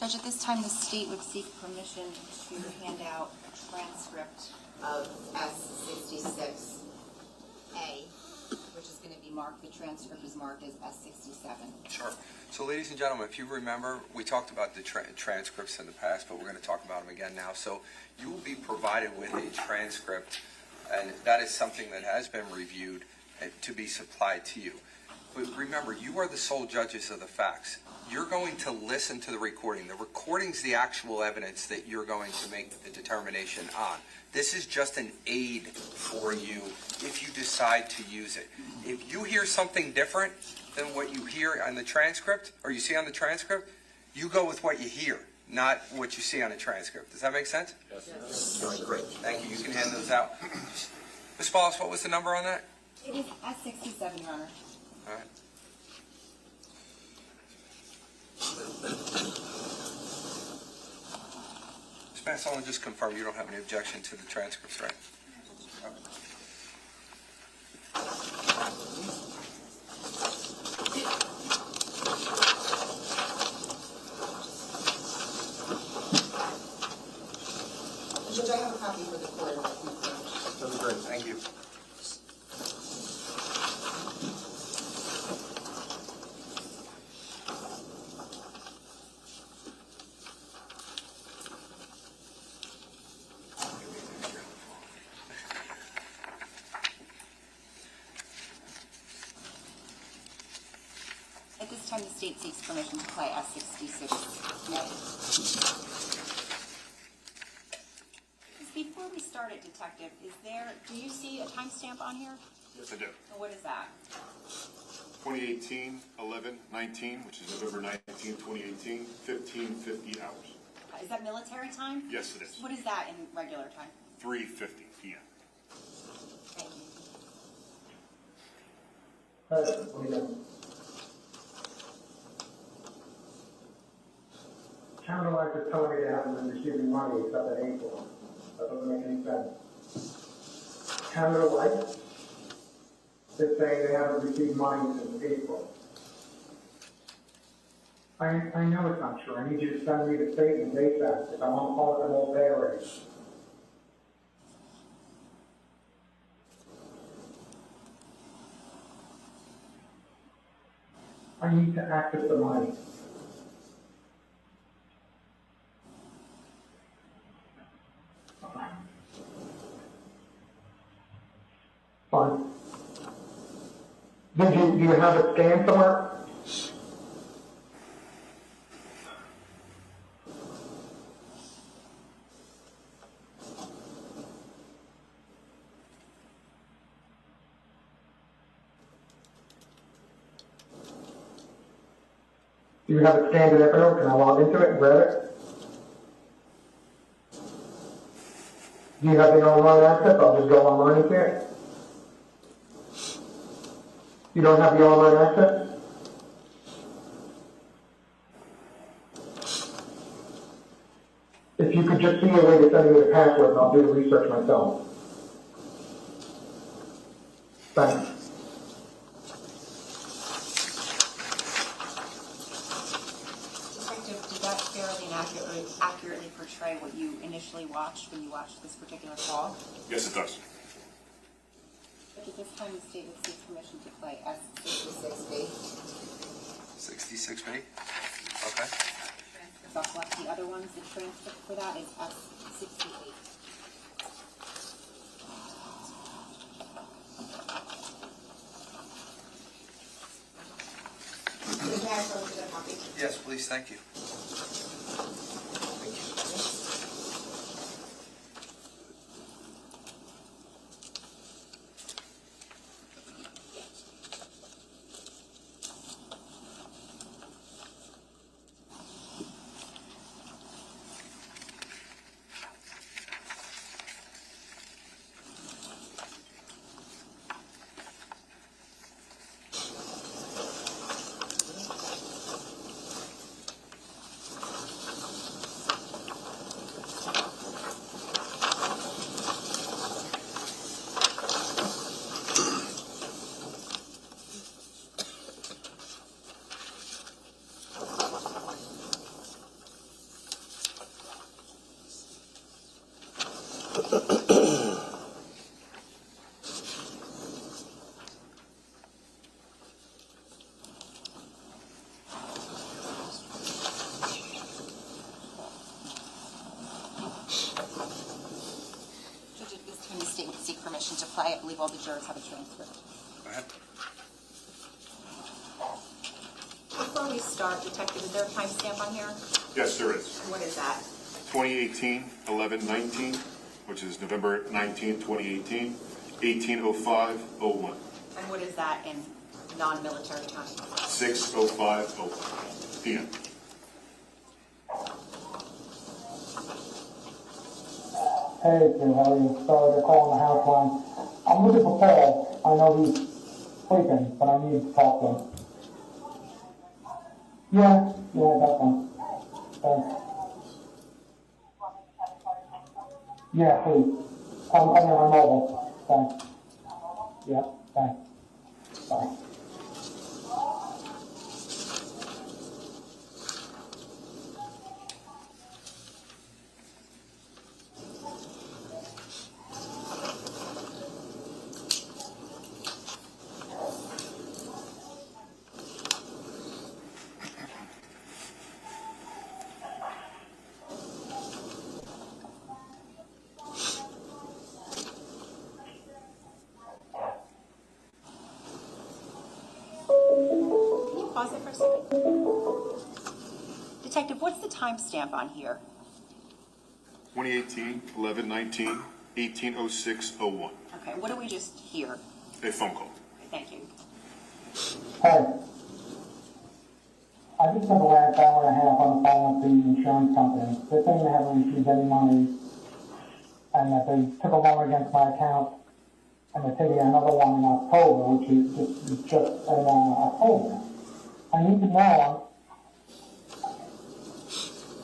Judge, at this time, the state would seek permission to hand out a transcript of S66A, which is going to be marked, the transcript is marked as S67. Sure. So, ladies and gentlemen, if you remember, we talked about the transcripts in the past, but we're going to talk about them again now. So, you will be provided with a transcript, and that is something that has been reviewed to be supplied to you. But remember, you are the sole judges of the facts. You're going to listen to the recording. The recording's the actual evidence that you're going to make the determination on. This is just an aid for you if you decide to use it. If you hear something different than what you hear on the transcript, or you see on the transcript, you go with what you hear, not what you see on the transcript. Does that make sense? Yes. Great. Thank you. You can hand those out. Ms. Paulus, what was the number on that? It is S67, Your Honor. All right. Ms. Massillon, just confirm you don't have any objection to the transcripts, right? Judge, I have a copy for the court. That's great. Thank you. At this time, the state seeks permission to play S66. Before we start it, Detective, do you see a timestamp on here? Yes, I do. And what is that? 2018-11-19, which is November 19, 2018, 15:50 hours. Is that military time? Yes, it is. What is that in regular time? 3:50 p.m. Thank you. Counter Life is telling me they haven't been receiving money except in April. That doesn't make any sense. Counter Life is saying they haven't received money since April. I know it's not true. I need you to send me the statement ASAP if I'm on call with them all day already. I need to access the money. Fine. Do you have it scanned somewhere? Do you have it scanned in Evernote? Can I log into it and grab it? Do you have the online access? I'll just go online and see it. You don't have the online access? If you could just see a way to send me the password, I'll do the research myself. Thanks. Detective, did that fairly and accurately portray what you initially watched when you watched this particular call? Yes, it does. At this time, the state would seek permission to play S66B. 66B? Okay. That's left. The other ones, the transcript for that is S68. Yes, please. Thank you. Judge, at this time, the state would seek permission to play. I believe all the jurors have a transcript. Go ahead. Before we start, Detective, is there a timestamp on here? Yes, there is. What is that? 2018-11-19, which is November 19, 2018, 18:05:01. And what is that in non-military time? 6:05:01 p.m. Hey, Tim, how are you? Sorry, they're calling the house line. I'm looking for Paul. I know he's sleeping, but I need to talk to him. Yeah, that's fine. Thanks. Yeah, please. I'm on mobile. Thanks. Yeah, thanks. Bye. Can you pause it for a second? Detective, what's the timestamp on here? 2018-11-19, 18:06:01. Okay, what do we just hear? A phone call. Thank you. Hey. I just spent the last hour and a half on the phone with the insurance company. They're saying they haven't received any money and that they took a loan against my account and they're taking another one in October, which is just in October. I need to know,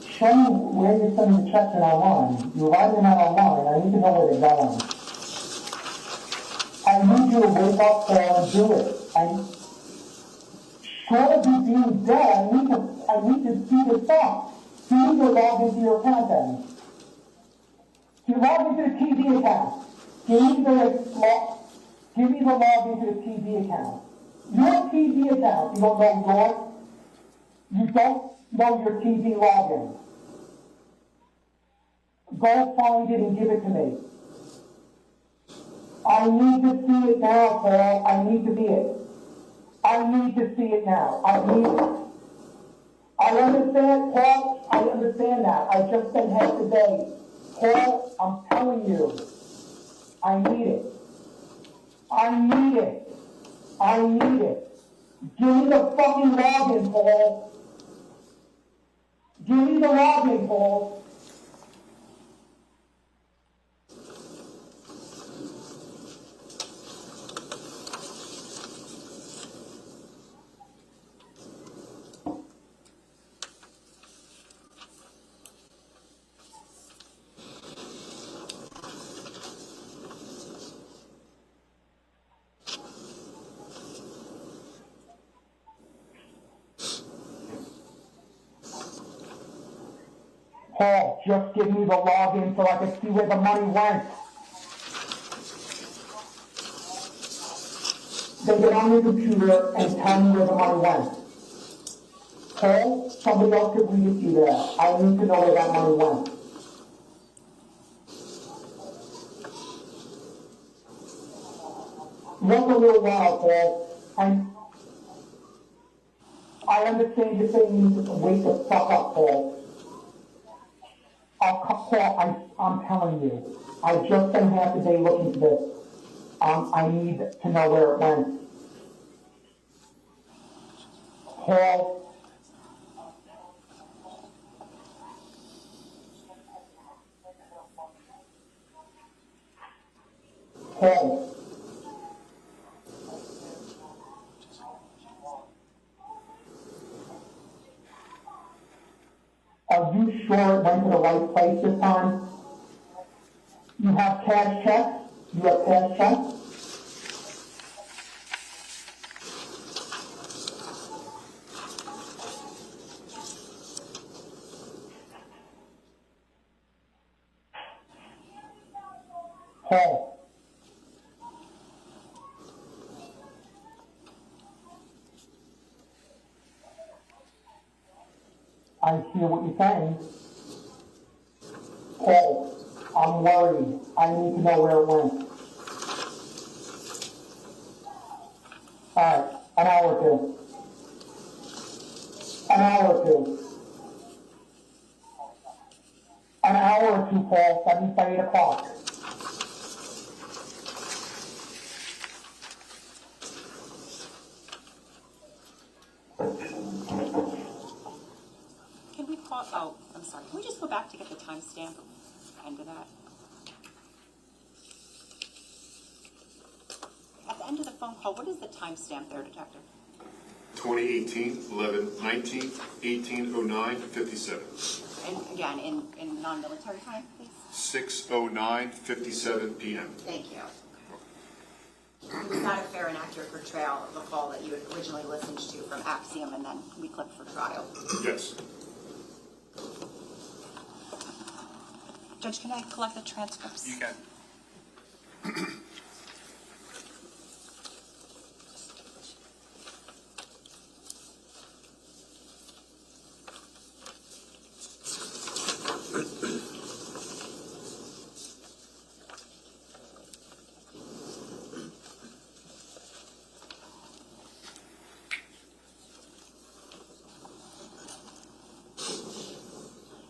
show me where you're sending the checks in online. You're writing them out online. I need to know where they're going. I need you to wake up there and do it. Short of you being dead, I need to see this up. You need to log into your account then. You log into the TV account. Give me the log into the TV account. Your TV account, you don't know yours? You don't know your TV login. Go find it and give it to me. I need to see it now, Paul. I need to see it. I need to see it now. I understand, Paul. I understand that. I just been here today. Paul, I'm telling you. I need it. I need it. I need it. Give me the fucking login, Paul. Give me the login, Paul. Paul, just give me the login so I can see where the money went. Then get on your computer and tell me where the money went. Paul, somebody else could read it to you there. I need to know where that money went. Look a little while, Paul. I understand you're saying you need to wake the fuck up, Paul. Paul, I'm telling you, I've just been half the day looking for this. I need to know where it went. Paul. Paul. Are you sure it went to the right place this time? You have cash checks? You have cash checks? Paul. I hear what you're saying. Paul, I'm worried. I need to know where it went. Alright, an hour or two. An hour or two. An hour or two, Paul. That means by 8 o'clock. Can we pause, oh, I'm sorry, can we just go back to get the timestamp end of that? At the end of the phone call, what is the timestamp there, Detective? 2018, 11/19, 1809, 57. And again, in non-military time, please? 6:09, 57 p.m. Thank you. It was not a fair and accurate portrayal of the call that you had originally listened to from Axiom and then we clipped for trial. Yes. Judge, can I collect the transcripts? You can.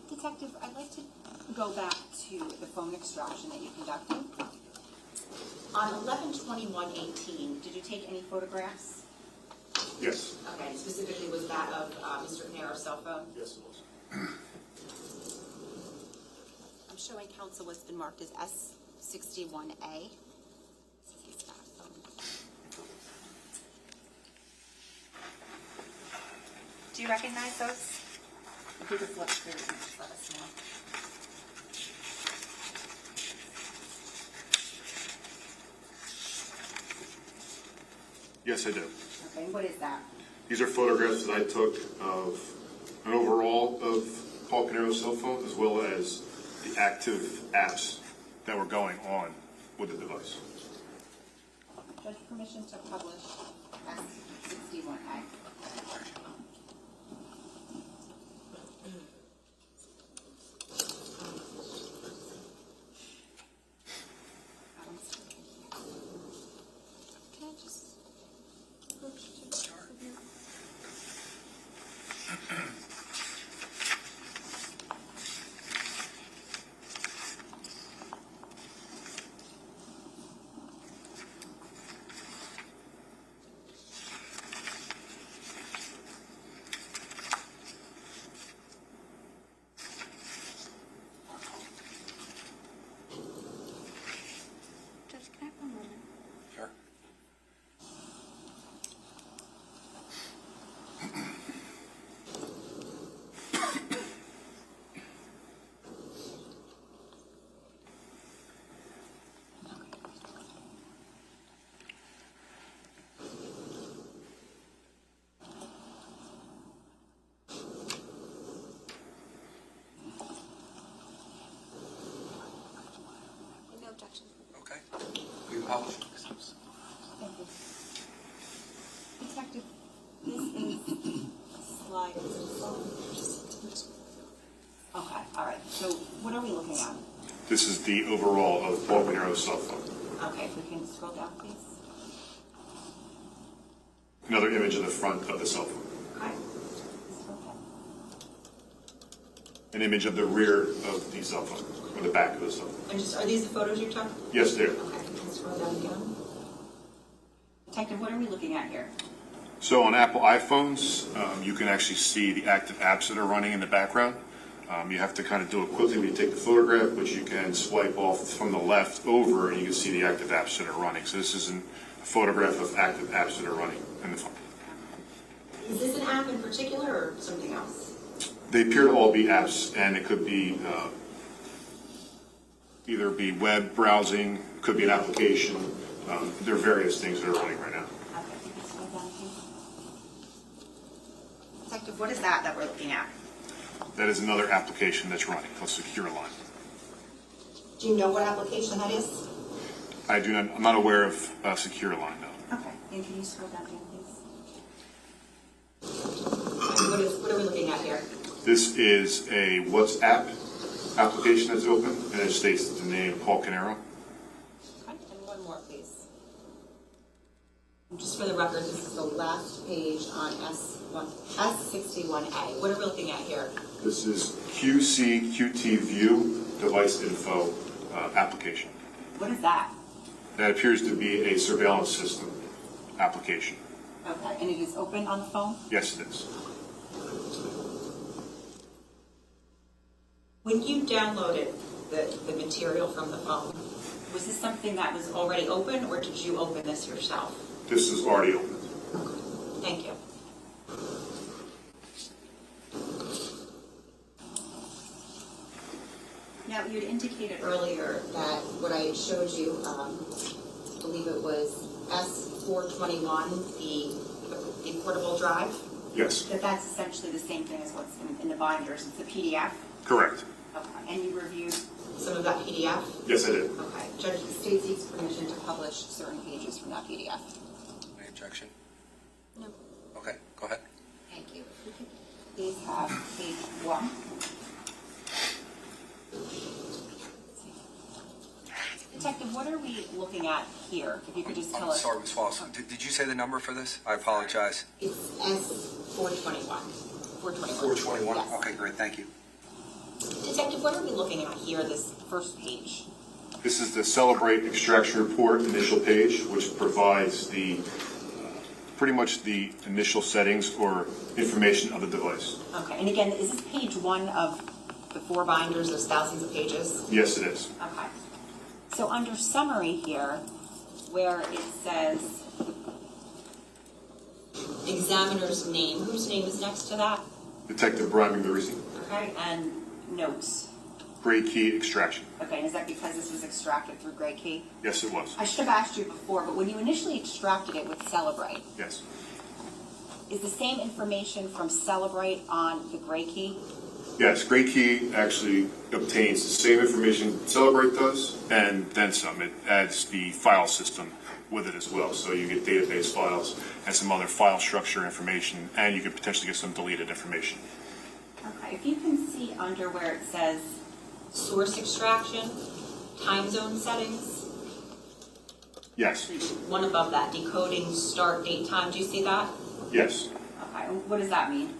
Detective, I'd like to go back to the phone extraction that you conducted. On 11/21/18, did you take any photographs? Yes. Okay, specifically was that of Mr. Caneiro's cell phone? Yes, it was. I'm showing counsel what's been marked as S61A. Do you recognize those? If you could flip through and just let us know. Yes, I do. Okay, and what is that? These are photographs that I took of an overall of Paul Caneiro's cell phone, as well as the active apps that were going on with the device. Judge, permission to publish S61A. Can I just approach to the review? Judge, can I have one moment? Sure. No objection. Okay. We publish. Thank you. Detective, this is a slide. Okay, all right. So what are we looking at? This is the overall of Paul Caneiro's cell phone. Okay, if we can scroll down, please. Another image of the front of the cell phone. Okay. An image of the rear of the cell phone, or the back of the cell phone. And just, are these the photos you're talking? Yes, there. Okay, we can scroll down again. Detective, what are we looking at here? So on Apple iPhones, you can actually see the active apps that are running in the background. You have to kind of do it quickly when you take the photograph, but you can swipe off from the left over and you can see the active apps that are running. So this is a photograph of active apps that are running in the phone. Is this an app in particular or something else? They appear to all be apps, and it could be either be web browsing, could be an application. There are various things that are running right now. Okay, we can scroll down, please. Detective, what is that we're looking at? That is another application that's running, called Secure Line. Do you know what application that is? I do not, I'm not aware of a secure line, no. Okay, and can you scroll down again, please? What are we looking at here? This is a WhatsApp application that's open, and it states the name Paul Caneiro. Okay, and one more, please. And just for the record, this is the last page on S61A. What are we looking at here? This is QT View Device Info application. What is that? That appears to be a surveillance system application. Okay, and it is open on the phone? Yes, it is. When you downloaded the material from the phone, was this something that was already open, or did you open this yourself? This is already open. Thank you. Now, you had indicated earlier that what I had showed you, I believe it was S421, the portable drive, Yes, That's essentially the same thing as what's in the binders. It's a PDF. correct. Okay, and you reviewed? some of that PDF. Yes, I did. Okay, Judge, the state seeks permission to publish certain pages from that PDF. Any objection? No. Okay, go ahead. Thank you. These have page 1. Detective, what are we looking at here? If you could just tell I'm us. sorry, Ms. Wallace. Did you say the number for this? I apologize. It's S421. 421? Yes. Okay, great, thank you. Detective, what are we looking at here, this first page? This is the Celebrate Extraction Report initial page, which provides the pretty much the initial settings or information of the device. Okay, and again, is this page 1 of The 4 binders, there's thousands of pages. Yes, it is. Okay. So under summary here, where it says, Examiner's name, whose name is next to that? Detective Brian McDorsey. okay, and notes. Gray key extraction. Okay, and is that because this was extracted through Gray Key? Yes, it was. I should have asked you before, but when you initially extracted it with Celebrate, Yes. is the same information from Celebrate on the Gray Key? Yes, Gray key actually obtains the same information Celebrate does, and then some. It adds the file system with it as well. So you get database files and some other file structure information, and you could potentially get some deleted information. Okay, if you can see under where it says, Source extraction, time zone settings, Yes, one above that, decoding start date time, do you see that? yes. okay, what does that mean?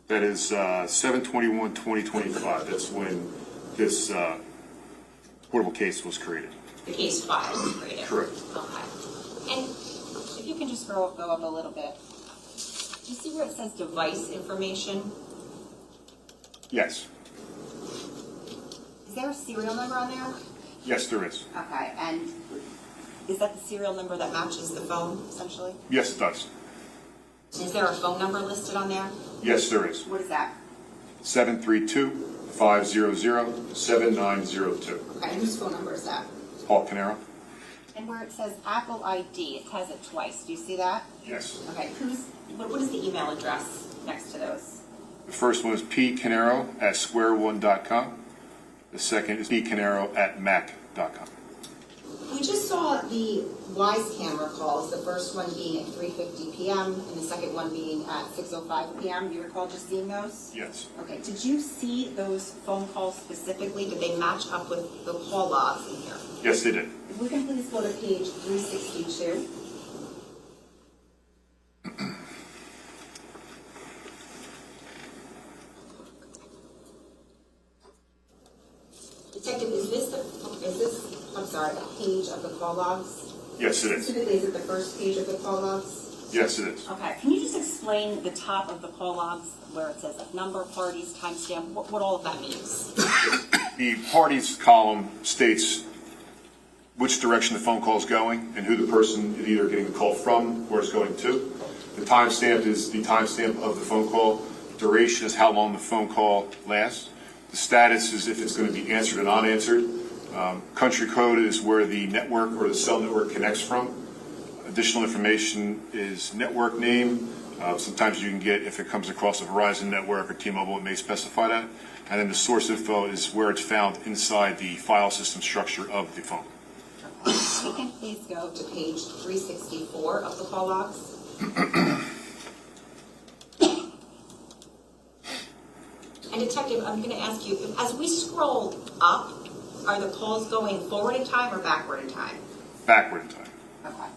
That is 7/21/2025. That's when this portable case was created. The case file was created? Correct. Okay. And If you can just go up a little bit. do you see where it says device information? Yes, Is there a serial number on there? yes, there is. Okay, and is that the serial number that matches the phone, essentially? Yes, it does. Is there a phone number listed on there? Yes, there is. What is that? 732-500-7902. Okay, and whose phone number is that? Paul Caneiro? And where it says Apple ID, it has it twice. Do you see that? Yes. Okay, What is the email address next to those? The first one is pcanero@squareone.com. The second is pcanero@mac.com. We just saw the Wise camera calls, the first one being at 3:50 p.m. and the second one being at 6:05 p.m. Do you recall just seeing those? Yes. Okay, did you see those phone calls specifically? Did they match up with the call logs in here? Yes, they did. If we can please go to page 362. Detective, is this a page of the call logs? Yes, it is. Specifically, is it the first page of the call logs? Yes, it is. Okay, can you just explain the top of the call logs where it says number, parties, timestamp, what all of that means? The parties column states which direction the phone call is going and who the person is either getting the call from or is going to. The timestamp is the timestamp of the phone call. Duration is how long the phone call lasts. The status is if it's going to be answered or unanswered. Country code is where the network or the cell network connects from. Additional information is network name. Sometimes you can get, if it comes across a Verizon network or T-Mobile, it may specify that. And then the source info is where it's found inside the file system structure of the phone. If we can please go to page 364 of the call logs. And Detective, I'm going to ask you, as we scroll up, are the calls going forward in time or backward in time? Backward in time. Okay.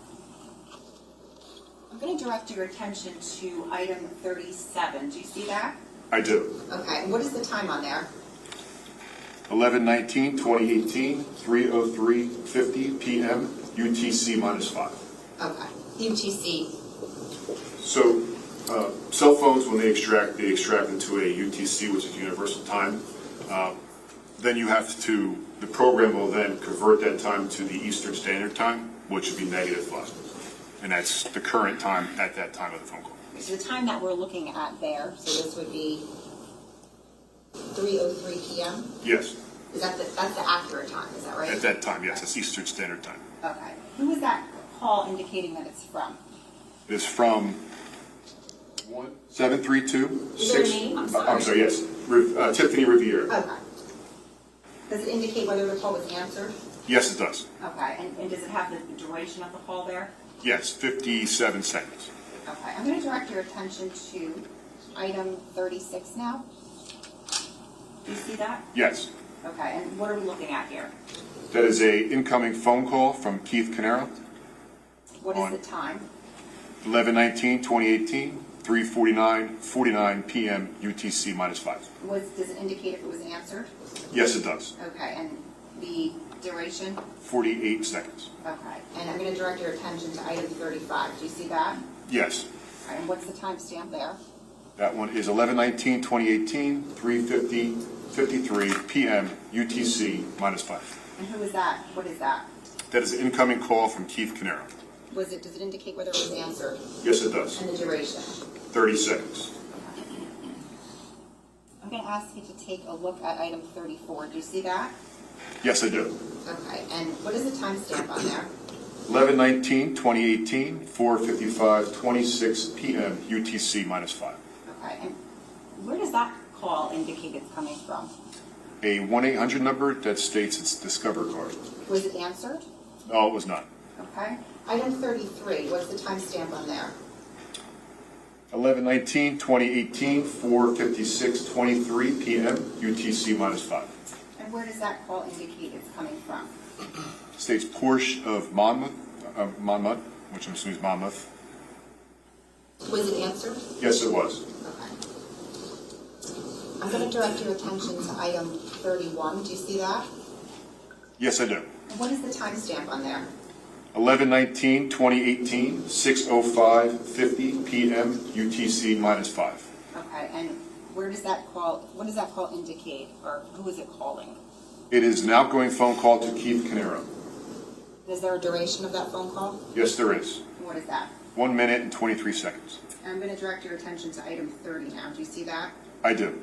I'm going to direct your attention to item 37. Do you see that? I do. Okay, and what is the time on there? 11/19/2018, 3:03:50 p.m. UTC -5. Okay, UTC. So, cell phones, when they extract into a UTC, which is Universal Time. Then you have to, the program will then convert that time to the Eastern Standard Time, which would be -5. And that's the current time at that time of the phone call. So the time that we're looking at there, so this would be 3:03 p.m.? Yes, That's the accurate time, is that right? at that time, yes, that's Eastern Standard Time. Okay. Who is that call indicating that it's from? It's from 732. Is there a name? I'm sorry. I'm sorry, yes. Tiffany Riviere. Okay. Does it indicate whether the call was answered? Yes, it does. Okay, and does it have the duration of the call there? Yes, 57 seconds. Okay, I'm going to direct your attention to item 36 now. Do you see that? Yes. Okay, and what are we looking at here? That is a incoming phone call from Keith Caneiro. What is the time? 11/19/2018, 3:49:49 p.m. UTC -5. Does it indicate if it was answered? Yes, it does. Okay, and the duration? 48 seconds. Okay, and I'm going to direct your attention to item 35. Do you see that? Yes. All right, and what's the timestamp there? That one is 11/19/2018, 3:53 p.m. UTC -5. And who is that? What is that? That is an incoming call from Keith Caneiro. Does it indicate whether it was answered? Yes, it does. And the duration? 30 seconds. I'm going to ask you to take a look at item 34. Do you see that? Yes, I do. Okay, and what is the timestamp on there? 11/19/2018, 4:55:26 p.m. UTC -5. Okay, and where does that call indicate it's coming from? A 1-800 number that states it's Discover card. Was it answered? No, it was not. Okay. Item 33, what's the timestamp on there? 11/19/2018, 4:56:23 p.m. UTC -5. And where does that call indicate it's coming from? States Porsche of Monmouth, which I'm assuming is Monmouth. Was it answered? Yes, it was. Okay. I'm going to direct your attention to item 31. Do you see that? Yes, I do. And what is the timestamp on there? 11/19/2018, 6:05:50 p.m. UTC -5. Okay, and what does that call indicate, or who is it calling? It is an outgoing phone call to Keith Caneiro. Is there a duration of that phone call? Yes, there is. What is that? 1 minute and 23 seconds. And I'm going to direct your attention to item 30 now. Do you see that? I do.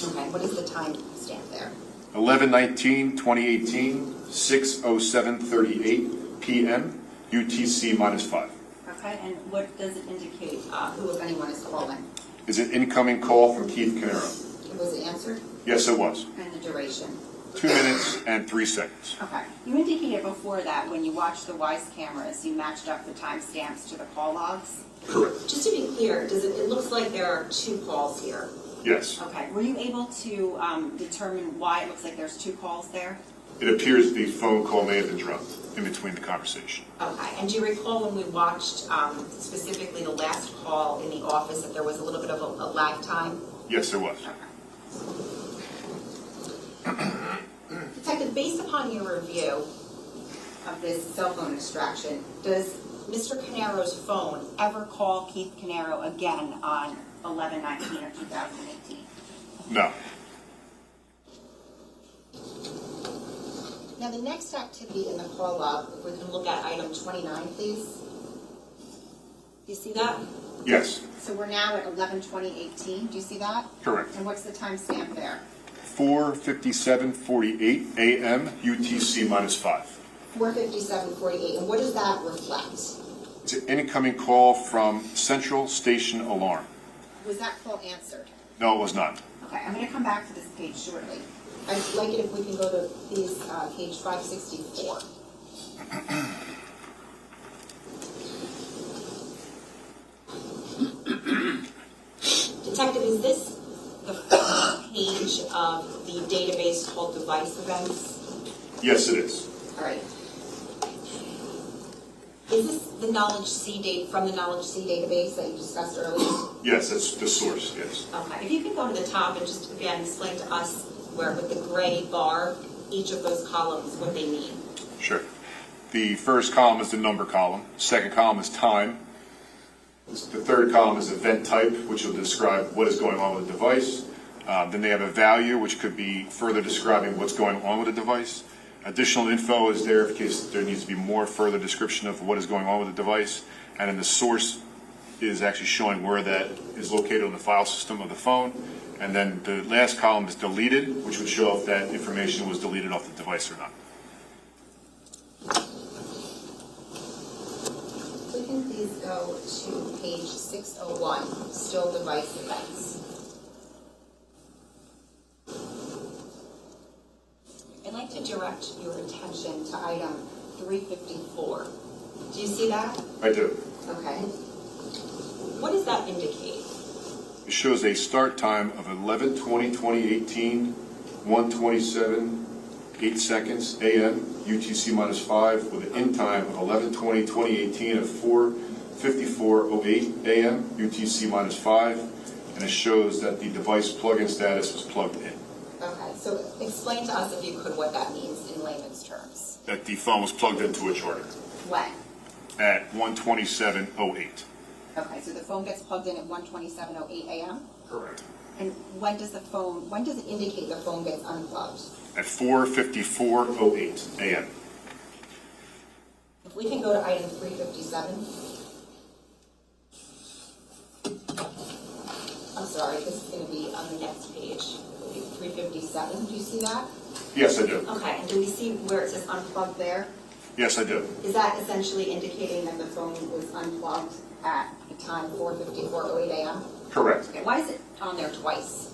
Okay, what is the timestamp there? 11/19/2018, 6:07:38 p.m. UTC -5. Okay, and what does it indicate, who, if anyone, is calling? Is an incoming call from Keith Caneiro. Was it answered? Yes, it was. And the duration? 2 minutes and 3 seconds. Okay. You indicated before that when you watched the WISE cameras, you matched up the timestamps to the call logs. Correct. Just to be clear, it looks like there are 2 calls here. Yes. Okay. Were you able to determine why it looks like there's 2 calls there? It appears the phone call may have been dropped in between the conversation. Okay. And do you recall when we watched specifically the last call in the office that there was a little bit of a lag time? Yes, there was. Detective, based upon your review of this cell phone extraction, does Mr. Caneiro's phone ever call Keith Caneiro again on 11/19 of 2018? No. Now, the next activity in the call log, if we can look at item 29, please. Do you see that? Yes. So we're now at 11/20/18. Do you see that? Correct. And what's the timestamp there? 4:57:48 a.m. UTC -5. 4:57:48. And what does that reflect? It's an incoming call from Central Station Alarm. Was that call answered? No, it was not. Okay, I'm going to come back to this page shortly. I'd like it if we can go to please page 564. Detective, is this the first page of the database called device events? Yes, it is. All right. Is this the Knowledge C date from the Knowledge C database that you discussed earlier? Yes, that's the source, yes. Okay. If you can go to the top and just again explain to us where with the gray bar, each of those columns, what they mean. Sure. The first column is the number column. Second column is time. The third column is event type, which will describe what is going on with the device. Then they have a value, which could be further describing what's going on with the device. Additional info is there in case there needs to be more further description of what is going on with the device. And then the source is actually showing where that is located on the file system of the phone. And then the last column is deleted, which would show if that information was deleted off the device or not. If we can please go to page 601, still device events. I'd like to direct your attention to item 354. Do you see that? I do. Okay. What does that indicate? It shows a start time of 11/20/2018, 1:27, 8 seconds a.m. UTC -5 with an end time of 11/20/2018 of 4:54:08 a.m. UTC -5, and it shows that the device plug-in status was plugged in. Okay, so explain to us, if you could, what that means in layman's terms. That the phone was plugged into a charger When? at 1:27:08. Okay, so the phone gets plugged in at 1:27:08 a.m.? Correct. And when does it indicate the phone gets unplugged? At 4:54:08 a.m. If we can go to item 357. I'm sorry, this is going to be on the next page. 357, do you see that? Yes, I do. Okay, and do we see where it says unplugged there? Yes, I do. Is that essentially indicating that the phone was unplugged at the time 4:54:08 a.m.? Correct. Okay, why is it on there twice?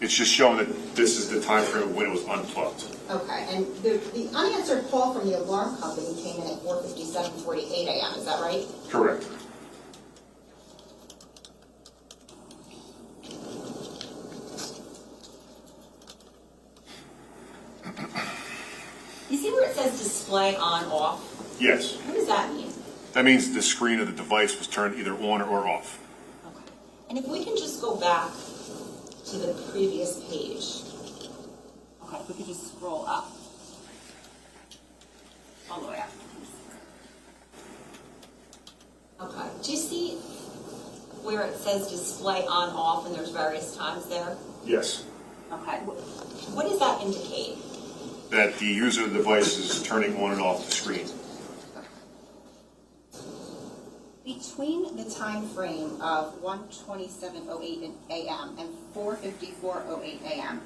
It's just showing that this is the time frame when it was unplugged. Okay, and the unanswered call from the alarm company came in at 4:57:48 a.m., is that right? Correct. You see where it says display on off? Yes. What does that mean? That means the screen of the device was turned either on or off. Okay. And if we can just go back to the previous page. Okay, if we could just scroll up. All the way up. Okay. Do you see where it says display on off and there's various times there? Yes. Okay. What does that indicate? That the user of the device is turning on and off the screen. Between the time frame of 1:27:08 a.m. and 4:54:08 a.m.,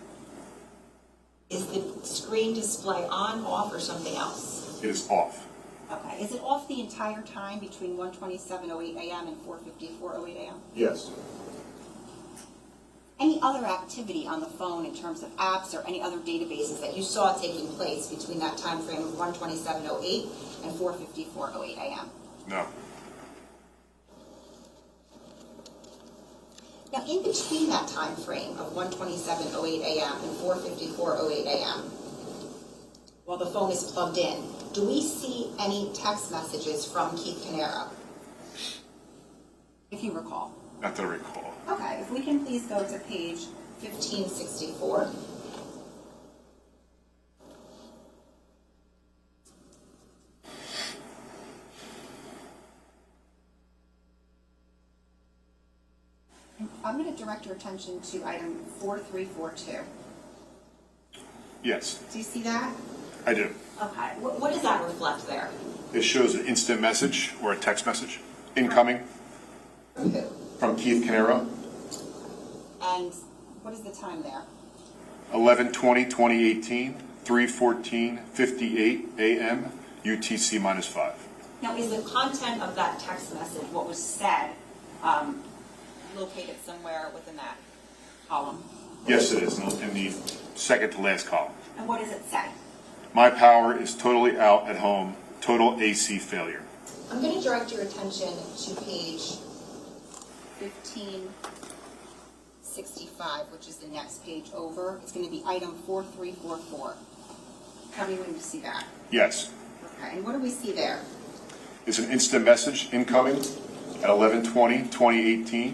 is the screen display on, off, or something else? It is off. Okay. Is it off the entire time between 1:27:08 a.m. and 4:54:08 a.m.? Yes. Any other activity on the phone in terms of apps or any other databases that you saw taking place between that time frame of 1:27:08 and 4:54:08 a.m.? No. Now, in between that time frame of 1:27:08 a.m. and 4:54:08 a.m., while the phone is plugged in, do we see any text messages from Keith Caneiro? If you recall. Not that I recall. Okay, if we can please go to page 1564. I'm going to direct your attention to item 4342. Yes, Do you see that? I do. Okay, what does that reflect there? It shows an instant message or a text message incoming From who? from Keith Caneiro. And what is the time there? 11/20/2018, 3:14:58 a.m. UTC -5. Now, is the content of that text message, what was said, located somewhere within that column? Yes, it is in the second to last column. And what does it say? My power is totally out at home, total AC failure. I'm going to direct your attention to page 1565, which is the next page over. It's going to be item 4344. Tell me when you see that. Yes. Okay, and what do we see there? It's an instant message incoming at 11:20/2018,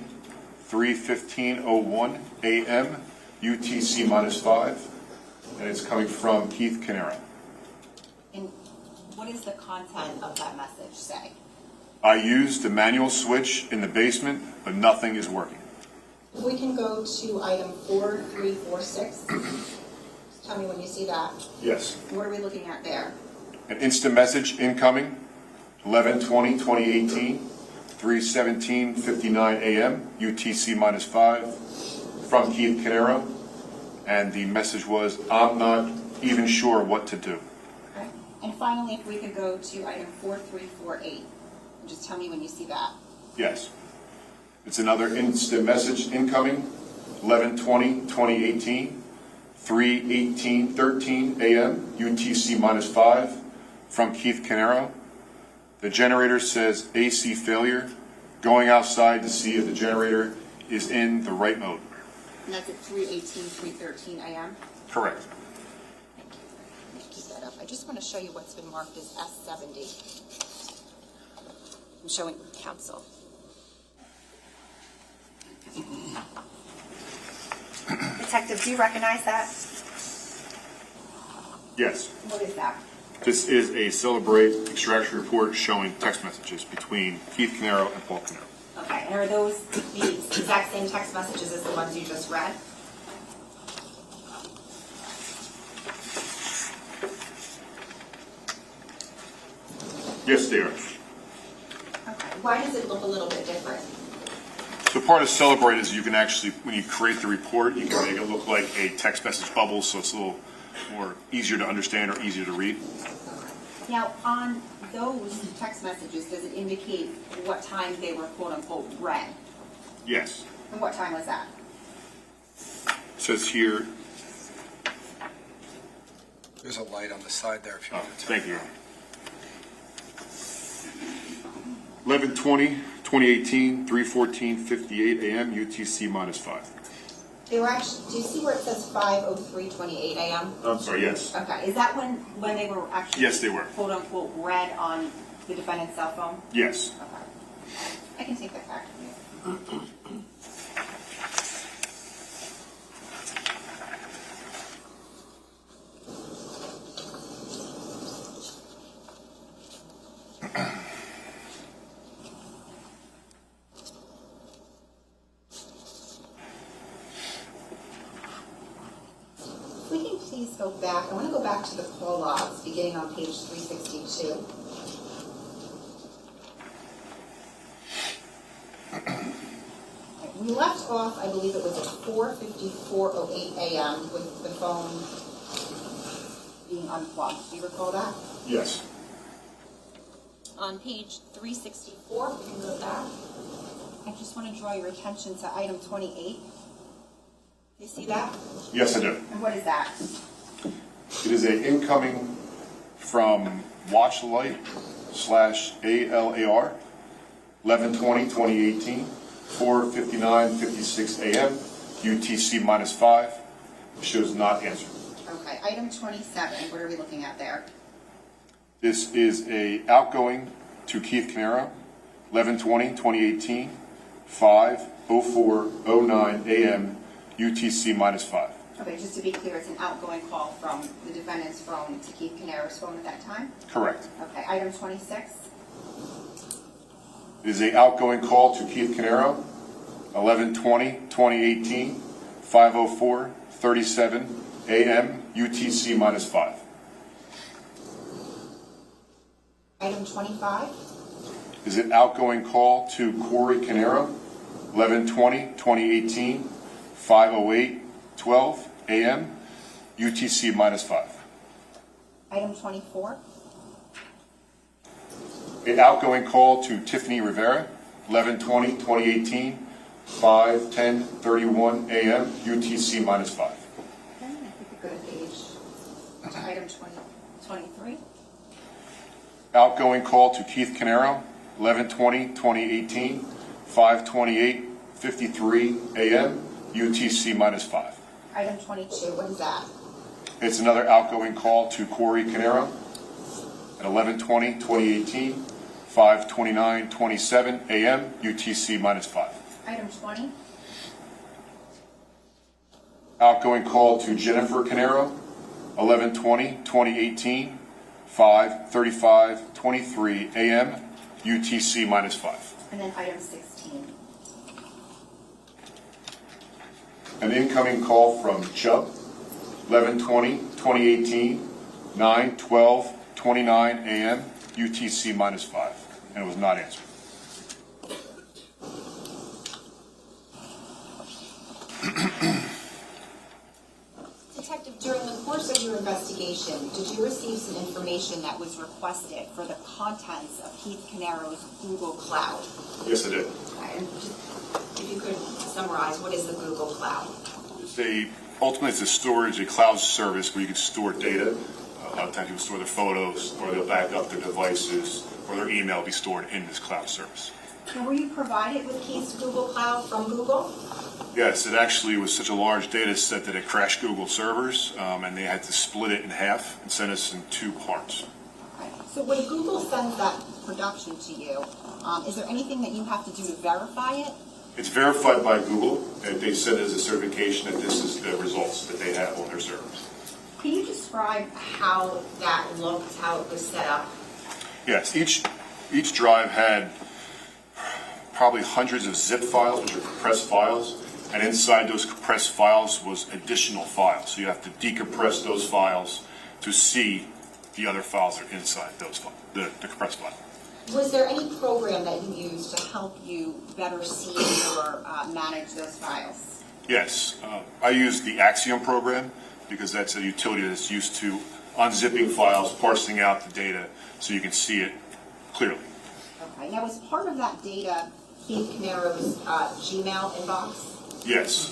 3:15:01 a.m. UTC -5, and it's coming from Keith Caneiro. And what does the content of that message say? I used the manual switch in the basement, but nothing is working. If we can go to item 4346. Tell me when you see that. Yes. What are we looking at there? An instant message incoming, 11:20/2018, 3:17:59 a.m. UTC -5, from Keith Caneiro, and the message was, I'm not even sure what to do. Okay. And finally, if we could go to item 4348, and just tell me when you see that. Yes. It's another instant message incoming, 11:20/2018, 3:18:13 a.m. UTC -5, from Keith Caneiro. The generator says AC failure, going outside to see if the generator is in the right mode. And that's at 3:13 a.m.? Correct. Keep that up. I just want to show you what's been marked as S70. I'm showing council. Detective, do you recognize that? Yes. What is that? This is a Celebrate extraction report showing text messages between Keith Caneiro and Paul Caneiro. Okay, and are those the exact same text messages as the ones you just read? Yes, they are. Okay. Why does it look a little bit different? So part of Celebrate is you can actually, when you create the report, you can make it look like a text message bubble, so it's a little more easier to understand or easier to read. Now, on those text messages, does it indicate what time they were quote-unquote read? Yes. And what time was that? It says here, There's a light on the side there if you oh, want to. thank you. 11:20/2018, 3:14:58 a.m. UTC -5. They were actually, do you see where it says 5:03:28 a.m.? I'm sorry, yes. Okay, is that when they were actually? Yes, they were. Quote-unquote read on the defendant's cell phone? Yes. Okay. I can take that back from you. If we can please go back, I want to go back to the call logs beginning on page 362. We left off, I believe it was at 4:54:08 a.m. with the phone being unplugged. Do you recall that? Yes. On page 364, if we can go back, I just want to draw your attention to item 28. You see that? Yes, I do. And what is that? It is a incoming from Watchlight/ALAR, 11:20/2018, 4:59:56 a.m. UTC -5. Shows not answered. Okay, item 27, what are we looking at there? This is a outgoing to Keith Caneiro, 11:20/2018, 5:04:09 a.m. UTC -5. Okay, just to be clear, it's an outgoing call from the defendant's phone to Keith Caneiro's phone at that time? Correct. Okay, item 26? It is a outgoing call to Keith Caneiro, 11:20/2018, 5:04:37 a.m. UTC -5. Item 25? Is an outgoing call to Corey Caneiro, 11:20/2018, 5:08:12 a.m. UTC -5. Item 24? An outgoing call to Tiffany Rivera, 11:20/2018, 5:10:31 a.m. UTC -5. Okay, I think we go to page, to item 20. 23. Outgoing call to Keith Caneiro, 11/20/2018, 5:28:53 a.m., UTC -5. Item 22, what is that? It's another outgoing call to Corey Caneiro at 11/20/2018, 5:29:27 a.m., UTC -5. Item 20. Outgoing call to Jennifer Caneiro, 11/20/2018, 5:35:23 a.m., UTC -5. And then item 16. An incoming call from Chubb, 11/20/2018, 9:12:29 a.m., UTC -5, and it was not answered. Detective, during the course of your investigation, did you receive some information that was requested for the contents of Keith Caneiro's Google Cloud? Yes, I did. Okay, and just, if you could summarize, what is the Google Cloud? Ultimately, it's a cloud service where you can store data. A lot of times people store their photos, or they'll back up their devices, or their email will be stored in this cloud service. Now, were you provided with Keith's Google Cloud from Google? Yes, it actually was such a large data set that it crashed Google servers, and they had to split it in half and send us in 2 parts. Okay. So when Google sends that production to you, is there anything that you have to do to verify it? It's verified by Google, and they send us a certification that this is the results that they have on their servers. Can you describe how that looked, how it was set up? Yes, each drive had probably hundreds of zip files, which are compressed files, and inside those compressed files was additional files. So you have to decompress those files to see the other files that are inside those files, the compressed file. Was there any program that you used to help you better see or manage those files? Yes, I use the Axiom program because that's a utility that's used to unzipping files, parsing out the data so you can see it clearly. Okay, now was part of that data Keith Caneiro's Gmail inbox? Yes,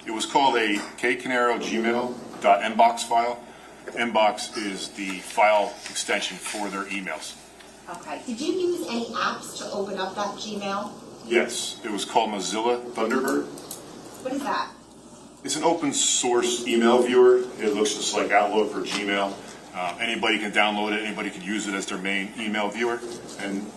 it was called a kcanero.gmail.inbox file. Inbox is the file extension for their emails. Okay, did you use any apps to open up that Gmail? Yes, it was called Mozilla Thunderbird. What is that? It's an open source email viewer. It looks just like Outlook or Gmail. Anybody can download it. Anybody can use it as their main email viewer. And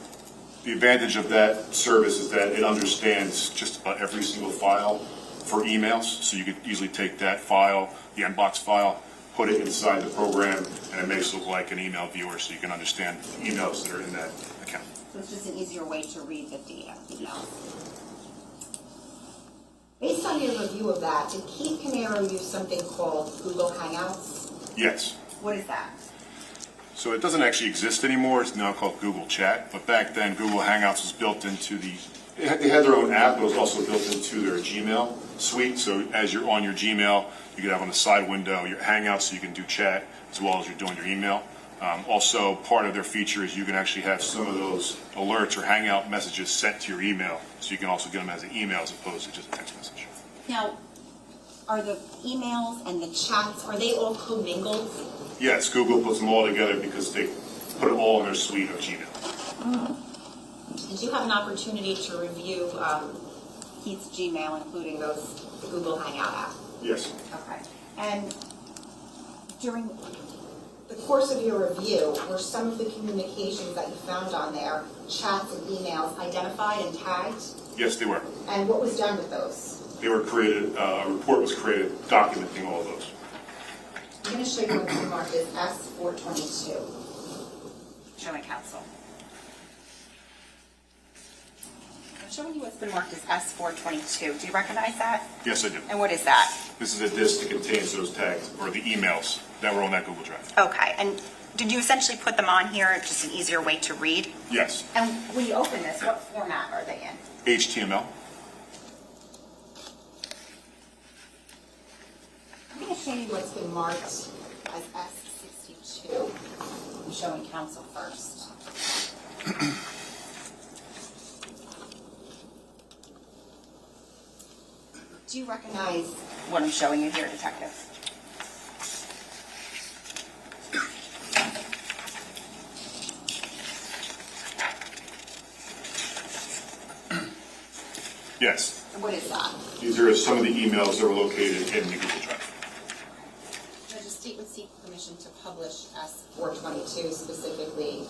the advantage of that service is that it understands just about every single file for emails. So you could easily take that file, the inbox file, put it inside the program, and it makes it look like an email viewer so you can understand the emails that are in that account. So it's just an easier way to read the data, Based on your review of that, did Keith Caneiro use something called Google Hangouts? Yes. What is that? So it doesn't actually exist anymore. It's now called Google Chat. But back then, Google Hangouts was built into they had their own app, but it was also built into their Gmail suite. So as you're on your Gmail, you could have on the side window your Hangouts so you can do chat as well as you're doing your email. Also, part of their feature is you can actually have some of those alerts or Hangout messages sent to your email. So you can also get them as an email as opposed to just a text message. Now, are the emails and the chats, are they all commingled? Yes, Google puts them all together because they put it all in their suite of Gmail. Did you have an opportunity to review Keith's Gmail, including the Google Hangout app? Yes. Okay. And during the course of your review, were some of the communications that you found on there, chats and emails, identified and tagged? Yes, they were. And what was done with those? They were created, a report was created documenting all of those. I'm going to show you what's been marked as S422. Showing counsel. I'm showing you what's been marked as S422. Do you recognize that? Yes, I do. And what is that? This is a disk that contains those tags, or the emails that were on that Google Drive. Okay. And did you essentially put them on here, just an easier way to read? Yes. And when you open this, what format are they in? HTML. I'm going to show you what's been marked as S62. I'm showing counsel first. Do you recognize what I'm showing you here, Detective? Yes. And what is that? These are some of the emails that were located in the Google Drive. Judge, the state would seek permission to publish S422, specifically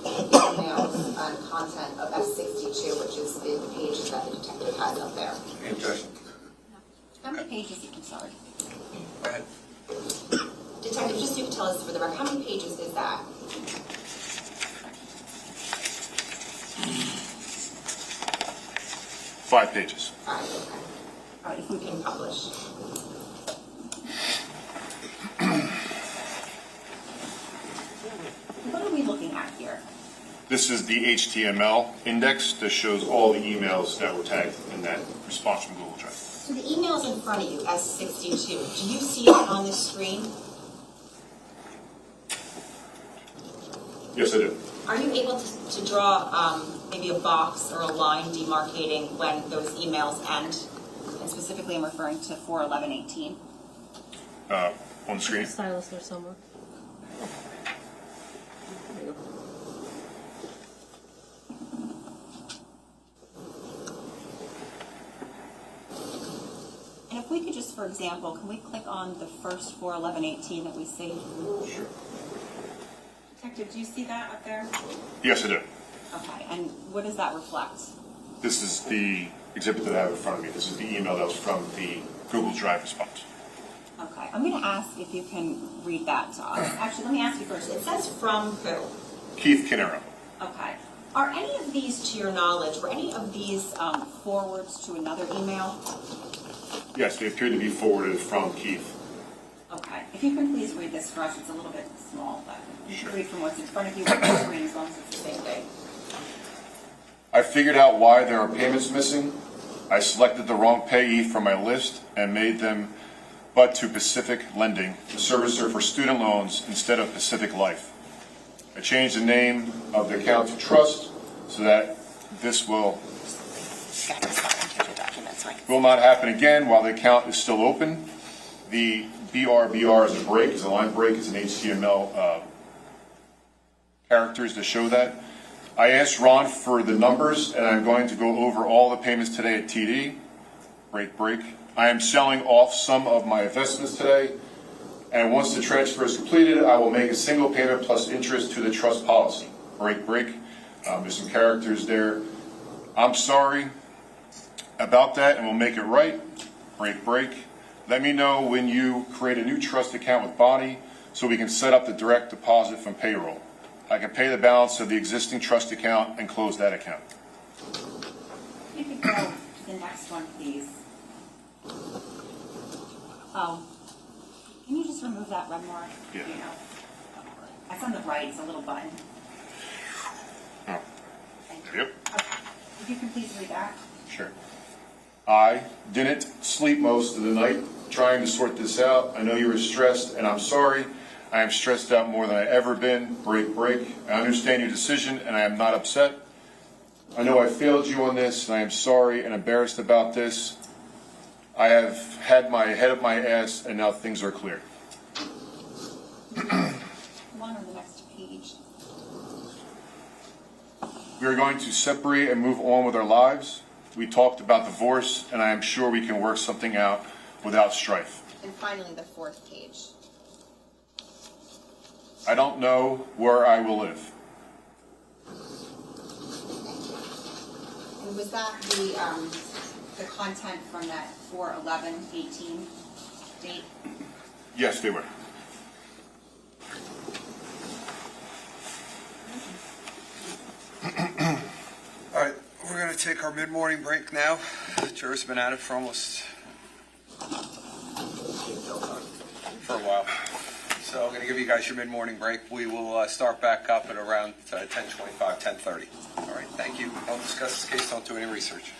emails and content of S62, which is the pages that the detective has up there. Any objection? How many pages, I'm sorry. Go ahead. Detective, just so you can tell us for the record, how many pages is that? Five pages. All right, okay. All right, if we can publish. What are we looking at here? This is the HTML index that shows all the emails that were tagged in that response from Google Drive. So the email's in front of you, S62. Do you see it on the screen? Yes, I do. Are you able to draw maybe a box or a line demarcating when those emails end? And specifically, I'm referring to 4/11/18. On the screen. Stylus there somewhere. There you go. And if we could just, for example, can we click on the first 4/11/18 that we saved? Sure. Detective, do you see that up there? Yes, I do. Okay, and what does that reflect? This is the exhibit that I have in front of me. This is the email that was from the Google Drive response. Okay, I'm going to ask if you can read that to us. Actually, let me ask you first. It says from who? Keith Caneiro. Okay. Are any of these, to your knowledge, were any of these forwards to another email? Yes, they appear to be forwarded from Keith. Okay. If you can please read this for us, it's a little bit small, but you Sure. can read from what's in front of you on the screen as long as it's the same thing. I figured out why there are payments missing. I selected the wrong payee from my list and made them but to Pacific Lending, the servicer for student loans, instead of Pacific Life. I changed the name of the account to Trust so that this will not happen again while the account is still open. The BRBR is a break, is a line break, is an HTML characters to show that. I asked Ron for the numbers, and I'm going to go over all the payments today at TD. Break. I am selling off some of my investments today, and once the transfer is completed, I will make a single payment plus interest to the trust policy. Break. There's some characters there. I'm sorry about that, and we'll make it right. Break. Let me know when you create a new trust account with Bonnie so we can set up the direct deposit from payroll. I can pay the balance of the existing trust account and close that account. You could go to the next one, please. Oh, can you just remove that red mark? Yeah. You know, that's on the right. It's a little button. Oh, Thank you. yep, Okay. If you can please read that. sure. I didn't sleep most of the night trying to sort this out. I know you were stressed, and I'm sorry. I am stressed out more than I've ever been. Break. I understand your decision, and I am not upset. I know I failed you on this, and I am sorry and embarrassed about this. I have had my head up my ass, and now things are clear. One on the next page. We are going to separate and move on with our lives. We talked about divorce, and I am sure we can work something out without strife. And finally, the fourth page. I don't know where I will live. And was that the content from that 4/11/18 date? Yes, they were. All right, we're going to take our mid-morning break now. The jury's been at it for almost for a while. So I'm going to give you guys your mid-morning break. We will start back up at around 10:25, 10:30. All right, thank you. Don't discuss this case. Don't do any research.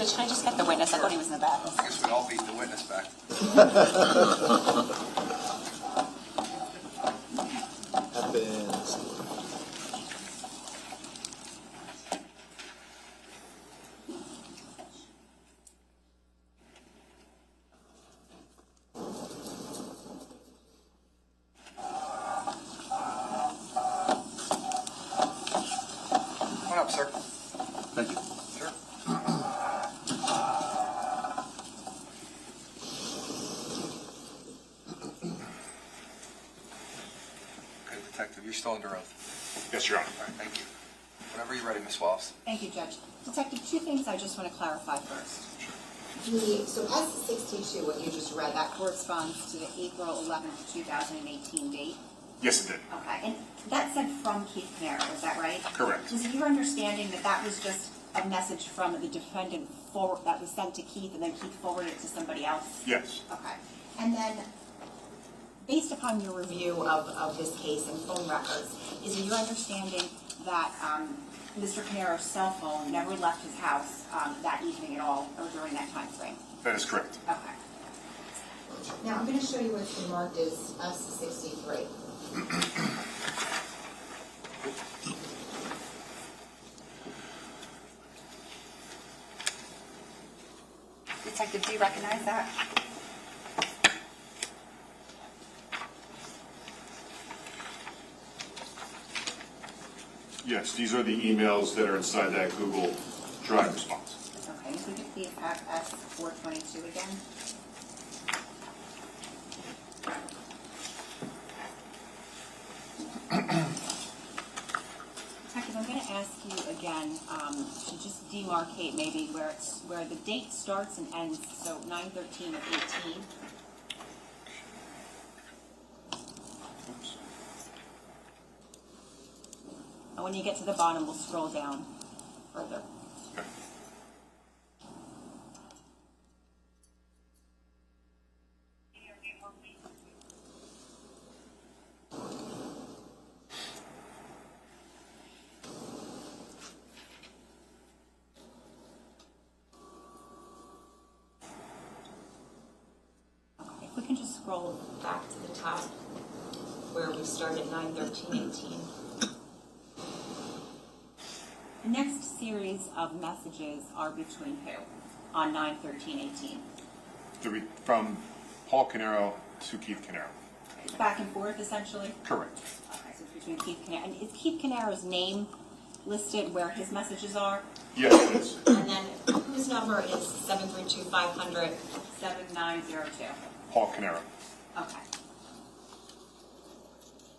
Judge, can I just get the witness? I thought he was in the back. I guess we'd all beat the witness back. Happens. Come on up, sir. Thank you. Sure. Okay, Detective, you're still under oath. Yes, Your Honor. All right, thank you. Whenever you're ready, Ms. Wallace. Thank you, Judge. Detective, two things I just want to clarify first. So S62, what you just read, that corresponds to the April 11th, 2018 date? Yes, it did. Okay, and that said from Keith Caneiro, is that right? Correct. Was it your understanding that that was just a message from the defendant that was sent to Keith and then Keith forwarded it to somebody else? Yes. Okay. And then, based upon your review of this case and phone records, is it your understanding that Mr. Caneiro's cell phone never left his house that evening at all or during that time frame? That is correct. Okay. Now, I'm going to show you what's been marked as S63. Detective, do you recognize that? Yes, these are the emails that are inside that Google Drive response. Okay, if we could see S422 again. Detective, I'm going to ask you again to just demarcate maybe where the date starts and ends, so 9/13 of 18. Oops. And when you get to the bottom, we'll scroll down further. Okay. If we can just scroll back to the top where we start at 9/13/18. The next series of messages are between who on 9/13/18? From Paul Caneiro to Keith Caneiro. Back and forth, essentially? Correct. Okay, so it's between Keith Caneiro. And is Keith Caneiro's name listed where his messages are? Yes, it is. And then whose number is 732-500? 7902. Paul Caneiro. Okay.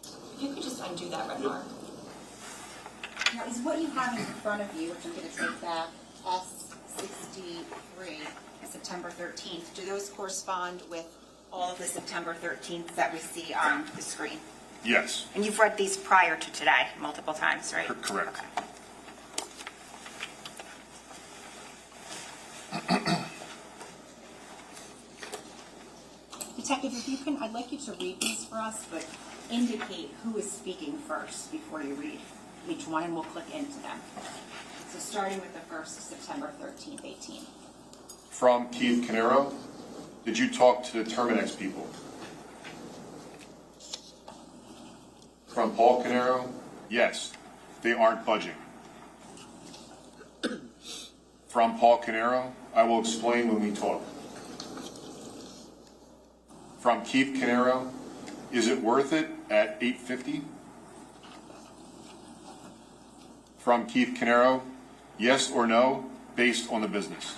If you could just undo that red mark. Now, is what you have in front of you, which I'm going to take back, S63, September 13th, do those correspond with all of the September 13th that we see on the screen? Yes. And you've read these prior to today multiple times, right? Correct. Okay. Detective, if you can, I'd like you to read these for us, but indicate who is speaking first before you read each one, and we'll click into them. So starting with the first, September 13th, 18. From Keith Caneiro, did you talk to the Terminex people? From Paul Caneiro, yes, they aren't budging. From Paul Caneiro, I will explain when we talk. From Keith Caneiro, is it worth it at $850? From Keith Caneiro, yes or no, based on the business.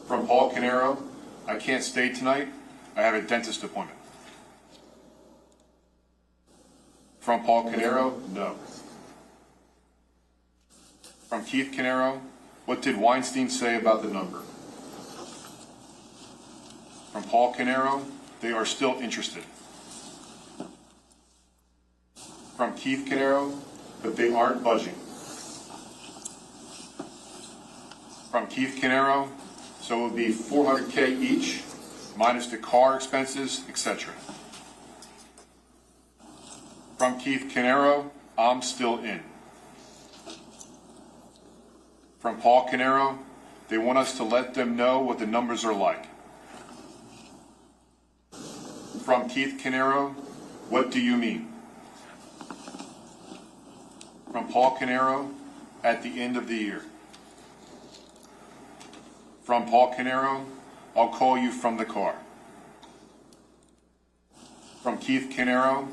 From Paul Caneiro, I can't stay tonight, I have a dentist appointment. From Paul Caneiro, no. From Keith Caneiro, what did Weinstein say about the number? From Paul Caneiro, they are still interested. From Keith Caneiro, but they aren't budging. From Keith Caneiro, so it would be $400K each, minus the car expenses, etc. From Keith Caneiro, I'm still in. From Paul Caneiro, they want us to let them know what the numbers are like. From Keith Caneiro, what do you mean? From Paul Caneiro, at the end of the year. From Paul Caneiro, I'll call you from the car. From Keith Caneiro,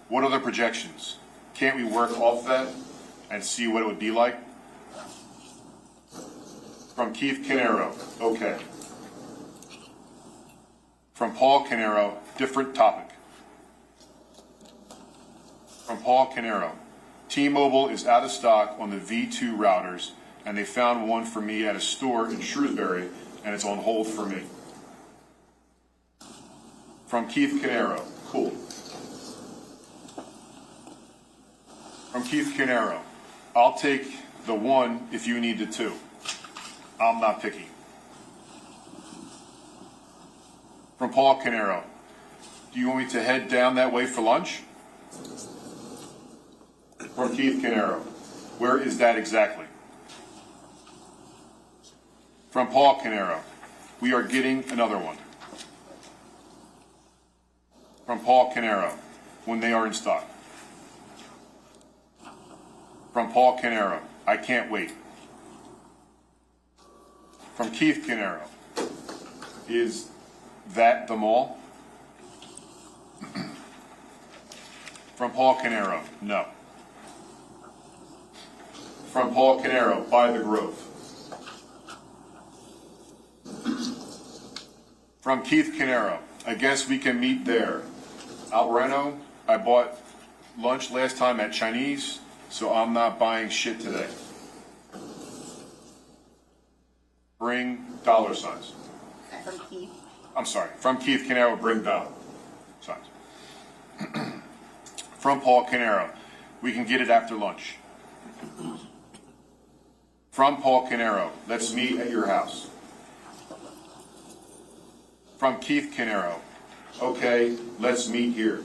what are the projections? Can't we work off that and see what it would be like? From Keith Caneiro, okay. From Paul Caneiro, different topic. From Paul Caneiro, T-Mobile is out of stock on the V2 routers, and they found one for me at a store in Shrewsbury, and it's on hold for me. From Keith Caneiro, cool. From Keith Caneiro, I'll take the one if you need the two. I'm not picky. From Paul Caneiro, do you want me to head down that way for lunch? From Keith Caneiro, where is that exactly? From Paul Caneiro, we are getting another one. From Paul Caneiro, when they are in stock. From Paul Caneiro, I can't wait. From Keith Caneiro, is that the mall? From Paul Caneiro, no. From Paul Caneiro, by the Grove. From Keith Caneiro, I guess we can meet there. Alreno, I bought lunch last time at Chinese, so I'm not buying shit today. Bring dollar signs. From Keith. I'm sorry, from Keith Caneiro, bring dollar signs. From Paul Caneiro, we can get it after lunch. From Paul Caneiro, let's meet at your house. From Keith Caneiro, okay, let's meet here.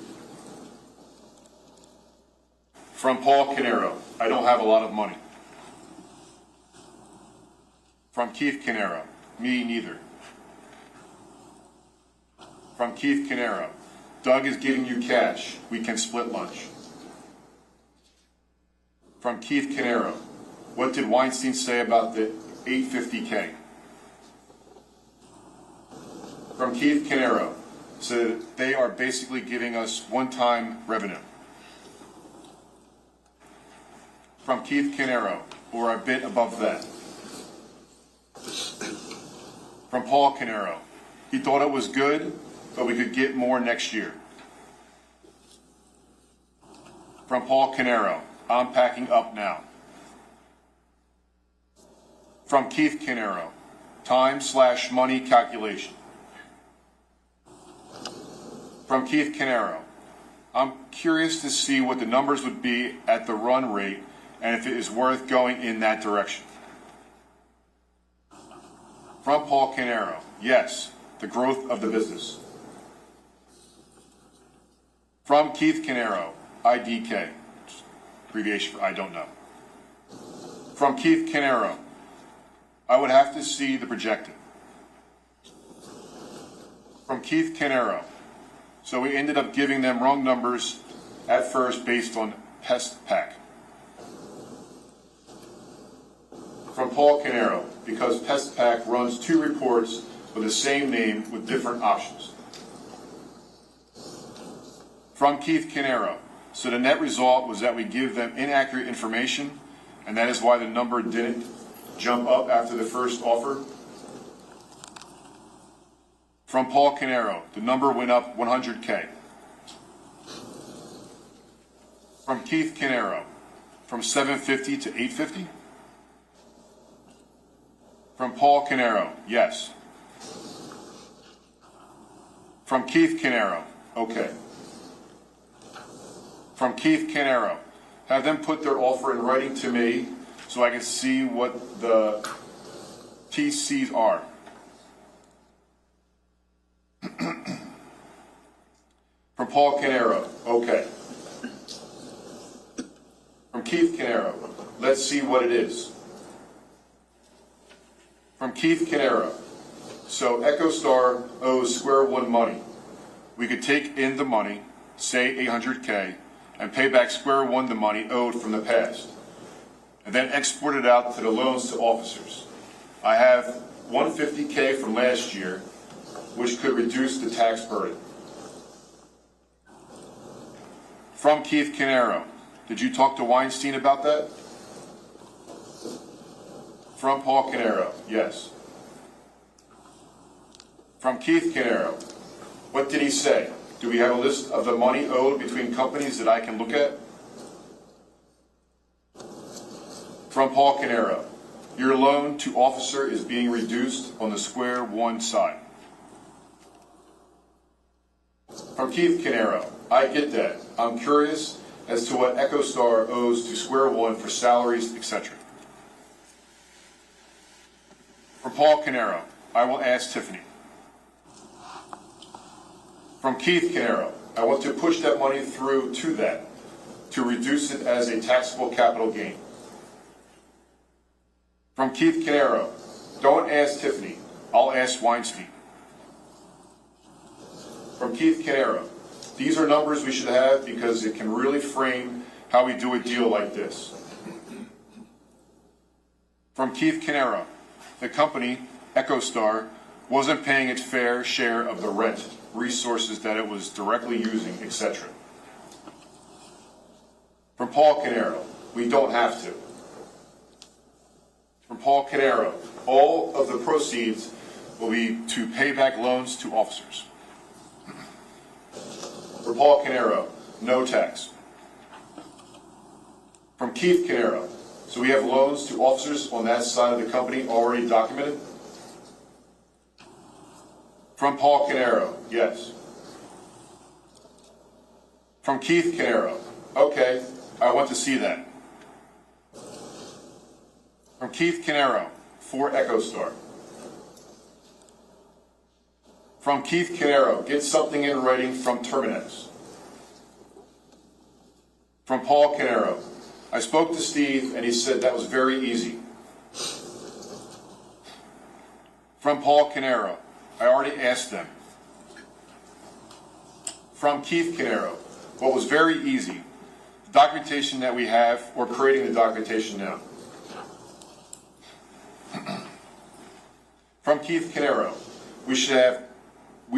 From Paul Caneiro, I don't have a lot of money. From Keith Caneiro, me neither. From Keith Caneiro, Doug is giving you cash. We can split lunch. From Keith Caneiro, what did Weinstein say about the $850K? From Keith Caneiro, so they are basically giving us one-time revenue. From Keith Caneiro, or a bit above that. From Paul Caneiro, he thought it was good, but we could get more next year. From Paul Caneiro, I'm packing up now. From Keith Caneiro, time/money calculation. From Keith Caneiro, I'm curious to see what the numbers would be at the run rate and if it is worth going in that direction. From Paul Caneiro, yes, the growth of the business. From Keith Caneiro, IDK, abbreviation for I don't know. From Keith Caneiro, I would have to see the projected. From Keith Caneiro, so we ended up giving them wrong numbers at first based on pest pack. From Paul Caneiro, because pest pack runs 2 reports with the same name with different options. From Keith Caneiro, so the net result was that we give them inaccurate information, and that is why the number didn't jump up after the first offer. From Paul Caneiro, the number went up 100K. From Keith Caneiro, from 750 to 850. From Paul Caneiro, yes. From Keith Caneiro, okay. From Keith Caneiro, have them put their offer in writing to me so I can see what the TCs are. From Paul Caneiro, okay. From Keith Caneiro, let's see what it is. From Keith Caneiro. So EchoStar owes Square One money. We could take in the money, say $800K, and pay back Square One the money owed from the past, and then export it out to the loans to officers. I have $150K from last year, which could reduce the tax burden. From Keith Caneiro. Did you talk to Weinstein about that? From Paul Caneiro. Yes. From Keith Caneiro. What did he say? Do we have a list of the money owed between companies that I can look at? From Paul Caneiro. Your loan to officer is being reduced on the Square One side. From Keith Caneiro. I get that. I'm curious as to what EchoStar owes to Square One for salaries, etc. From Paul Caneiro. I will ask Tiffany. From Keith Caneiro. I want to push that money through to that, to reduce it as a taxable capital gain. From Keith Caneiro. Don't ask Tiffany. I'll ask Weinstein. From Keith Caneiro. These are numbers we should have because it can really frame how we do a deal like this. From Keith Caneiro. The company, EchoStar, wasn't paying its fair share of the rent, resources that it was directly using, etc. From Paul Caneiro. We don't have to. From Paul Caneiro. All of the proceeds will be to pay back loans to officers. For Paul Caneiro. No tax. From Keith Caneiro. So we have loans to officers on that side of the company already documented? From Paul Caneiro. Yes. From Keith Caneiro. Okay, I want to see that. From Keith Caneiro. For EchoStar. From Keith Caneiro. Get something in writing from Terminex. From Paul Caneiro. I spoke to Steve and he said that was very easy. From Paul Caneiro. I already asked them. From Keith Caneiro. What was very easy. The documentation that we have, or creating the documentation now. From Keith Caneiro. We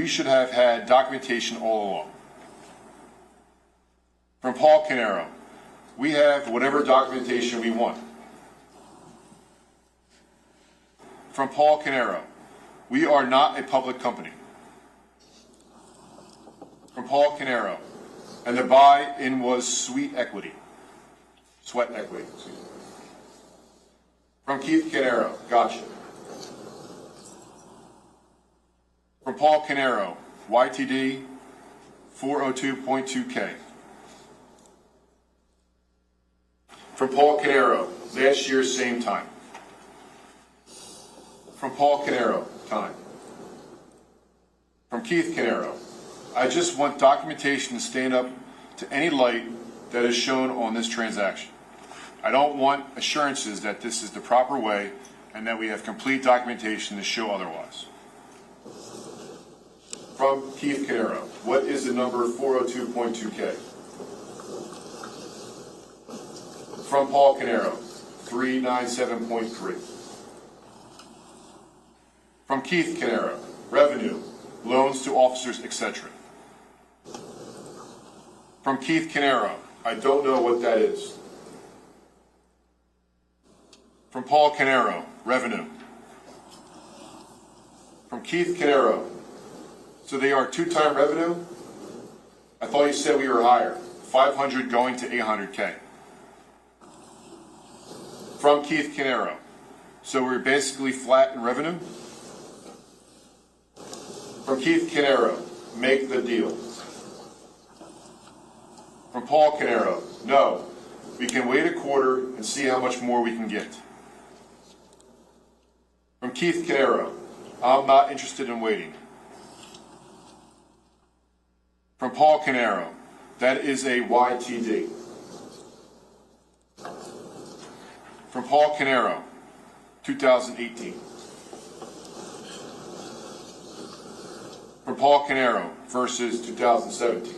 should have had documentation all along. From Paul Caneiro. We have whatever documentation we want. From Paul Caneiro. We are not a public company. From Paul Caneiro. And the buy-in was sweat equity. Excuse me. From Keith Caneiro. Gotcha. From Paul Caneiro. YTD 402.2K. From Paul Caneiro. Last year, same time. From Paul Caneiro. Time. From Keith Caneiro. I just want documentation to stand up to any light that is shown on this transaction. I don't want assurances that this is the proper way and that we have complete documentation to show otherwise. From Keith Caneiro. What is the number 402.2K? From Paul Caneiro. 397.3. From Keith Caneiro. Revenue, loans to officers, etc. From Keith Caneiro. I don't know what that is. From Paul Caneiro. Revenue. From Keith Caneiro. So they are two-time revenue? I thought you said we were higher. 500 going to 800K. From Keith Caneiro. So we're basically flat in revenue? From Keith Caneiro. Make the deal. From Paul Caneiro. No. We can wait a quarter and see how much more we can get. From Keith Caneiro. I'm not interested in waiting. From Paul Caneiro. That is a YTD. From Paul Caneiro. 2018. From Paul Caneiro versus 2017.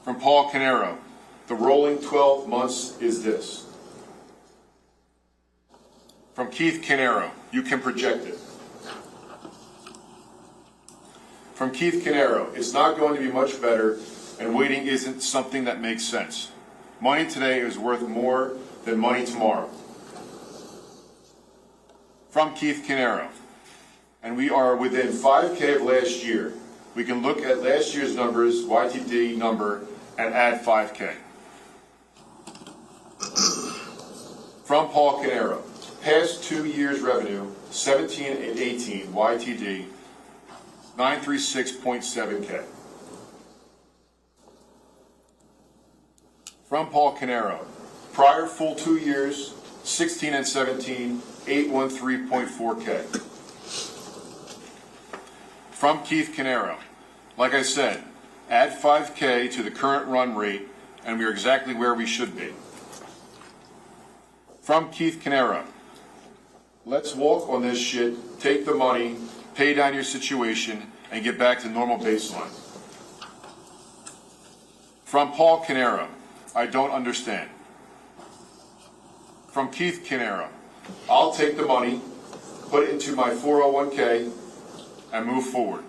From Paul Caneiro, the rolling 12 months is this. From Keith Caneiro, you can project it. From Keith Caneiro, it's not going to be much better, and waiting isn't something that makes sense. Money today is worth more than money tomorrow. From Keith Caneiro, and we are within 5K of last year. We can look at last year's numbers, YTD number, and add 5K. From Paul Caneiro, past 2 years revenue, 17 and 18, YTD, 936.7K. From Paul Caneiro, prior full 2 years, 16 and 17, 813.4K. From Keith Caneiro, like I said, add 5K to the current run rate, and we are exactly where we should be. From Keith Caneiro, let's walk on this shit, take the money, pay down your situation, and get back to normal baseline. From Paul Caneiro, I don't understand. From Keith Caneiro, I'll take the money, put it into my 401k, and move forward.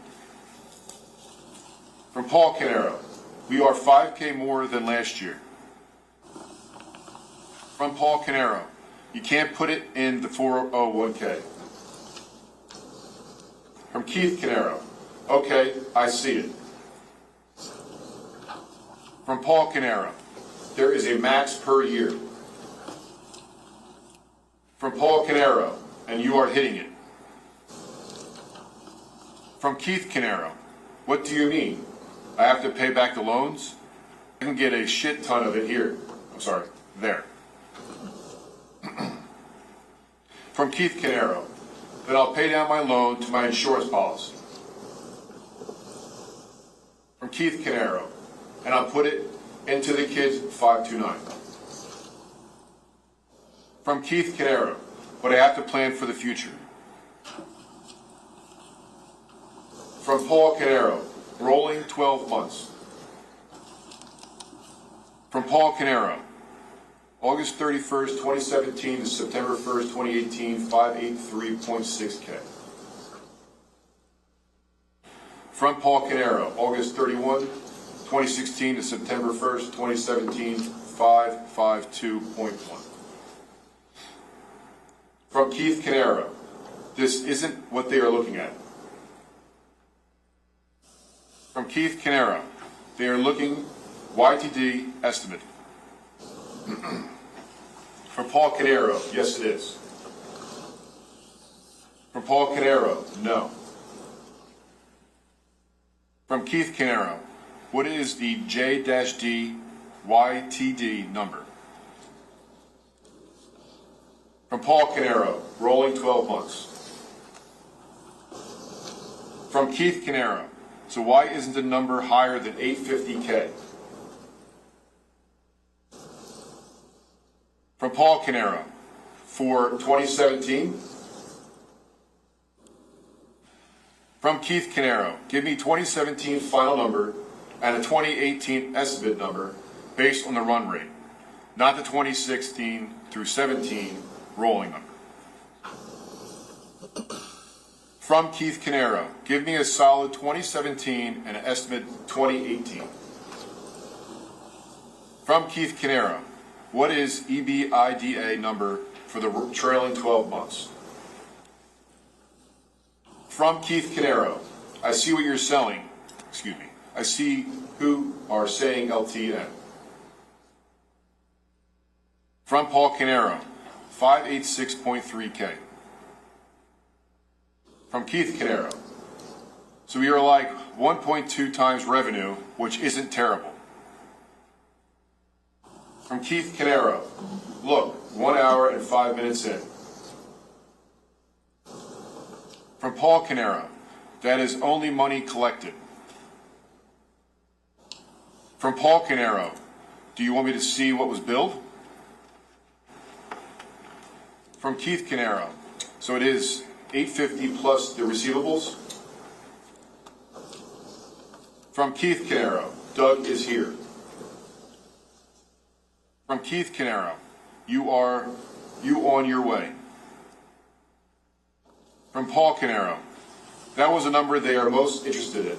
From Paul Caneiro, we are 5K more than last year. From Paul Caneiro, you can't put it in the 401k. From Keith Caneiro, okay, I see it. From Paul Caneiro, there is a max per year. From Paul Caneiro, and you are hitting it. From Keith Caneiro, what do you mean? I have to pay back the loans? I can get a shit ton of it here. I'm sorry, there. From Keith Caneiro, then I'll pay down my loan to my insurance policy. From Keith Caneiro, and I'll put it into the kids 529. From Keith Caneiro, but I have to plan for the future. From Paul Caneiro, rolling 12 months. From Paul Caneiro, August 31st, 2017 to September 1st, 2018, 583.6K. From Paul Caneiro, August 31, 2016 to September 1st, 2017, 552.1. From Keith Caneiro, this isn't what they are looking at. From Keith Caneiro, they are looking YTD estimate. From Paul Caneiro, yes it is. From Paul Caneiro, no. From Keith Caneiro, what is the J-D YTD number? From Paul Caneiro, rolling 12 months. From Keith Caneiro, so why isn't the number higher than 850K? From Paul Caneiro, for 2017. From Keith Caneiro, give me 2017 final number and a 2018 estimate number based on the run rate, not the 2016 through 17 rolling number. From Keith Caneiro, give me a solid 2017 and an estimate 2018. From Keith Caneiro, what is EBITDA number for the trailing 12 months? From Keith Caneiro, I see what you're selling. Excuse me. I see who are saying LTN. From Paul Caneiro, 586.3K. From Keith Caneiro, so we are like 1.2 times revenue, which isn't terrible. From Keith Caneiro, look, 1 hour and 5 minutes in. From Paul Caneiro, that is only money collected. From Paul Caneiro, do you want me to see what was billed? From Keith Caneiro, so it is $850 plus the receivables. From Keith Caneiro, Doug is here. From Keith Caneiro, you on your way. From Paul Caneiro, that was a number they are most interested in.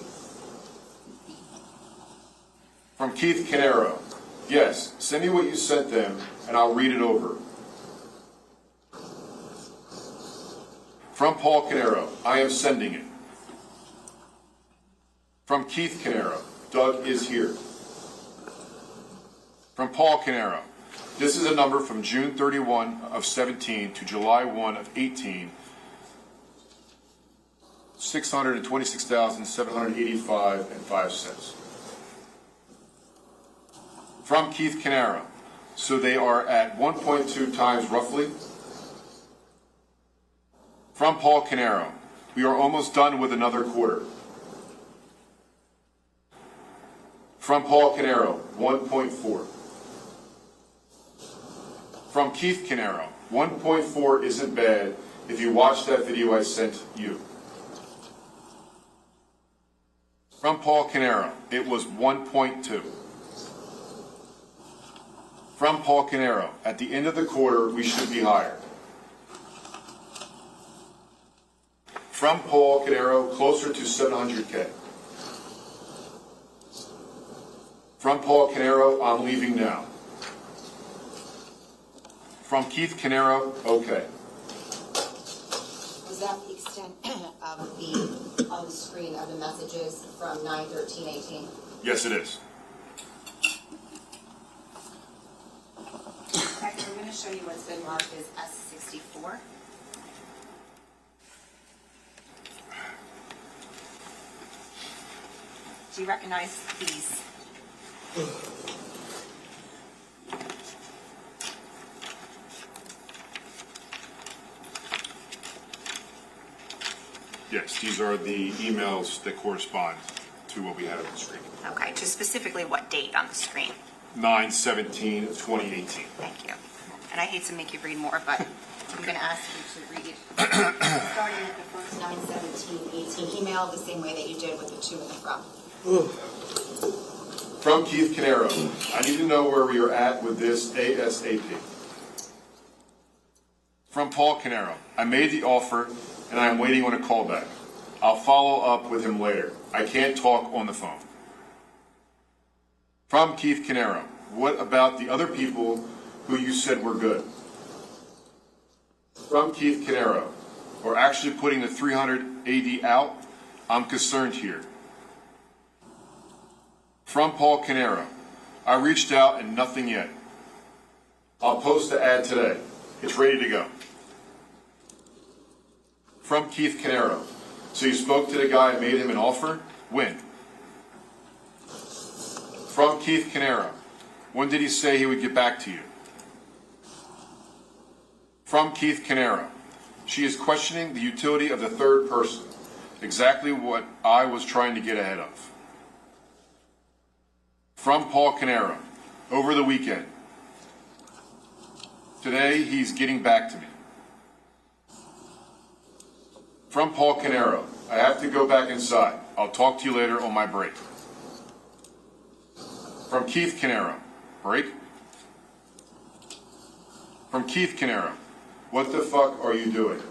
From Keith Caneiro, yes, send me what you sent them and I'll read it over. From Paul Caneiro, I am sending it. From Keith Caneiro, Doug is here. From Paul Caneiro, this is a number from June 31 of 17 to July 1 of 18, $626,785.05. From Keith Caneiro, so they are at 1.2 times roughly. From Paul Caneiro, we are almost done with another quarter. From Paul Caneiro, 1.4. From Keith Caneiro, 1.4 isn't bad if you watch that video I sent you. From Paul Caneiro, it was 1.2. From Paul Caneiro, at the end of the quarter, we should be higher. From Paul Caneiro, closer to 700K. From Paul Caneiro, I'm leaving now. From Keith Caneiro, okay. Was that the extent of the, on the screen of the messages from 9/13/18? Yes, it is. Okay, I'm going to show you what's been marked as S64. Do you recognize these? Yes, these are the emails that correspond to what we had on the screen. Okay, to specifically what date on the screen? 9/17/2018. Thank you. And I hate to make you read more, but I'm going to ask you to read, starting with the first 9/17/18 email, the same way that you did with the two in the from. From Keith Caneiro, I need to know where we are at with this ASAP. From Paul Caneiro, I made the offer and I am waiting on a callback. I'll follow up with him later. I can't talk on the phone. From Keith Caneiro, what about the other people who you said were good? From Keith Caneiro, we're actually putting the 300 AD out. I'm concerned here. From Paul Caneiro, I reached out and nothing yet. I'll post the ad today. It's ready to go. From Keith Caneiro, so you spoke to the guy and made him an offer? When? From Keith Caneiro, when did he say he would get back to you? From Keith Caneiro, she is questioning the utility of the third person, exactly what I was trying to get ahead of. From Paul Caneiro, over the weekend. Today, he's getting back to me. From Paul Caneiro, I have to go back inside. I'll talk to you later on my break. From Keith Caneiro, break? From Keith Caneiro, what the fuck are you doing?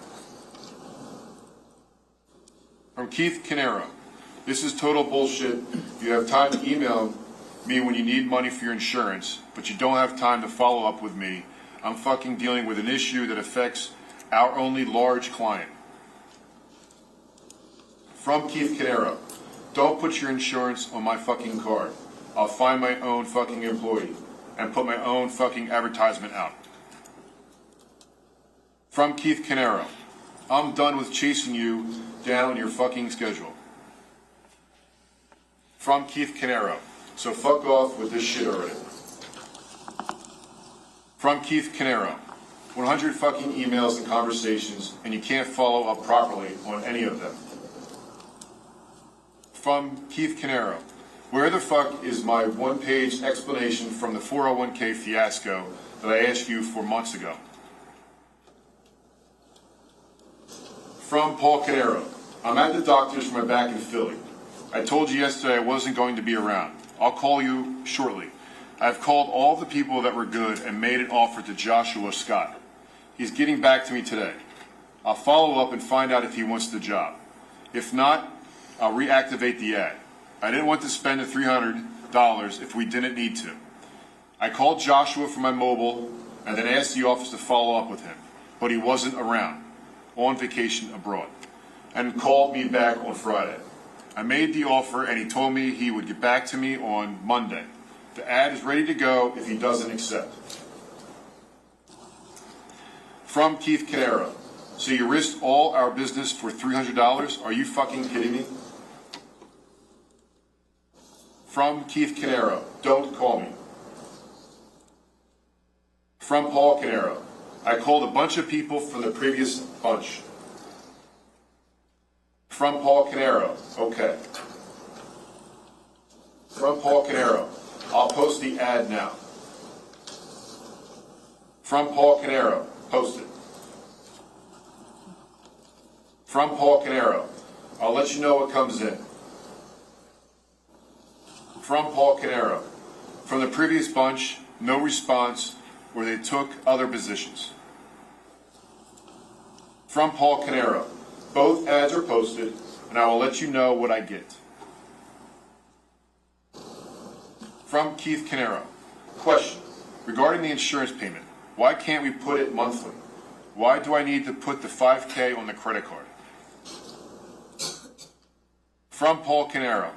From Keith Caneiro, this is total bullshit. You have time to email me when you need money for your insurance, but you don't have time to follow up with me. I'm fucking dealing with an issue that affects our only large client. From Keith Caneiro, don't put your insurance on my fucking card. I'll find my own fucking employee and put my own fucking advertisement out. From Keith Caneiro, I'm done with chasing you down on your fucking schedule. From Keith Caneiro, so fuck off with this shit already. From Keith Caneiro, 100 fucking emails and conversations, and you can't follow up properly on any of them. From Keith Caneiro, where the fuck is my one-page explanation from the 401k fiasco that I asked you for months ago? From Paul Caneiro. I'm at the doctor's for my back in Philly. I told you yesterday I wasn't going to be around. I'll call you shortly. I've called all the people that were good and made an offer to Joshua Scott. He's getting back to me today. I'll follow up and find out if he wants the job. If not, I'll reactivate the ad. I didn't want to spend the $300 if we didn't need to. I called Joshua from my mobile and then asked the office to follow up with him, but he wasn't around, on vacation abroad, and called me back on Friday. I made the offer and he told me he would get back to me on Monday. The ad is ready to go if he doesn't accept. From Keith Caneiro. So you risked all our business for $300? Are you fucking kidding me? From Keith Caneiro. Don't call me. From Paul Caneiro. I called a bunch of people from the previous bunch. From Paul Caneiro. Okay. From Paul Caneiro. I'll post the ad now. From Paul Caneiro. Post it. From Paul Caneiro. I'll let you know what comes in. From Paul Caneiro. From the previous bunch, no response, or they took other positions. From Paul Caneiro. Both ads are posted, and I will let you know what I get. From Keith Caneiro. Question. Regarding the insurance payment, why can't we put it monthly? Why do I need to put the $5K on the credit card? From Paul Caneiro.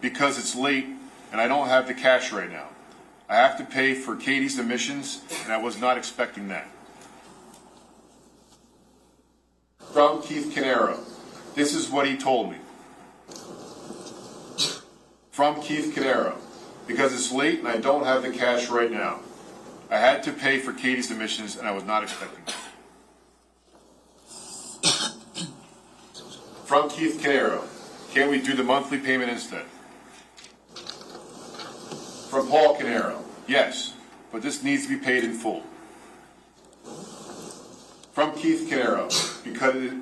Because it's late and I don't have the cash right now. I have to pay for Katie's admissions, and I was not expecting that. From Keith Caneiro. This is what he told me. From Keith Caneiro. Because it's late and I don't have the cash right now. I had to pay for Katie's admissions, and I was not expecting that. From Keith Caneiro. Can't we do the monthly payment instead? From Paul Caneiro. Yes, but this needs to be paid in full. From Keith Caneiro.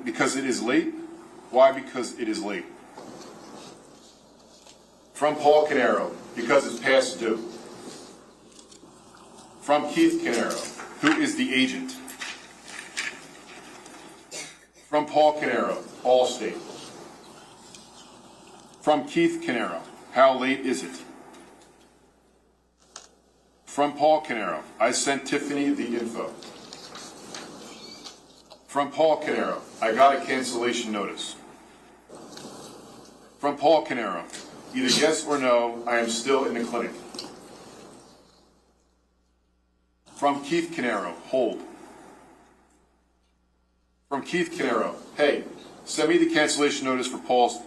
Because it is late? Why because it is late? From Paul Caneiro. Because it's past due. From Keith Caneiro. Who is the agent? From Paul Caneiro. Allstate. From Keith Caneiro. How late is it? From Paul Caneiro. I sent Tiffany the info. From Paul Caneiro. I got a cancellation notice. From Paul Caneiro. Either yes or no, I am still in the clinic. From Keith Caneiro. Hold. From Keith Caneiro. Hey, send me the cancellation notice for Paul's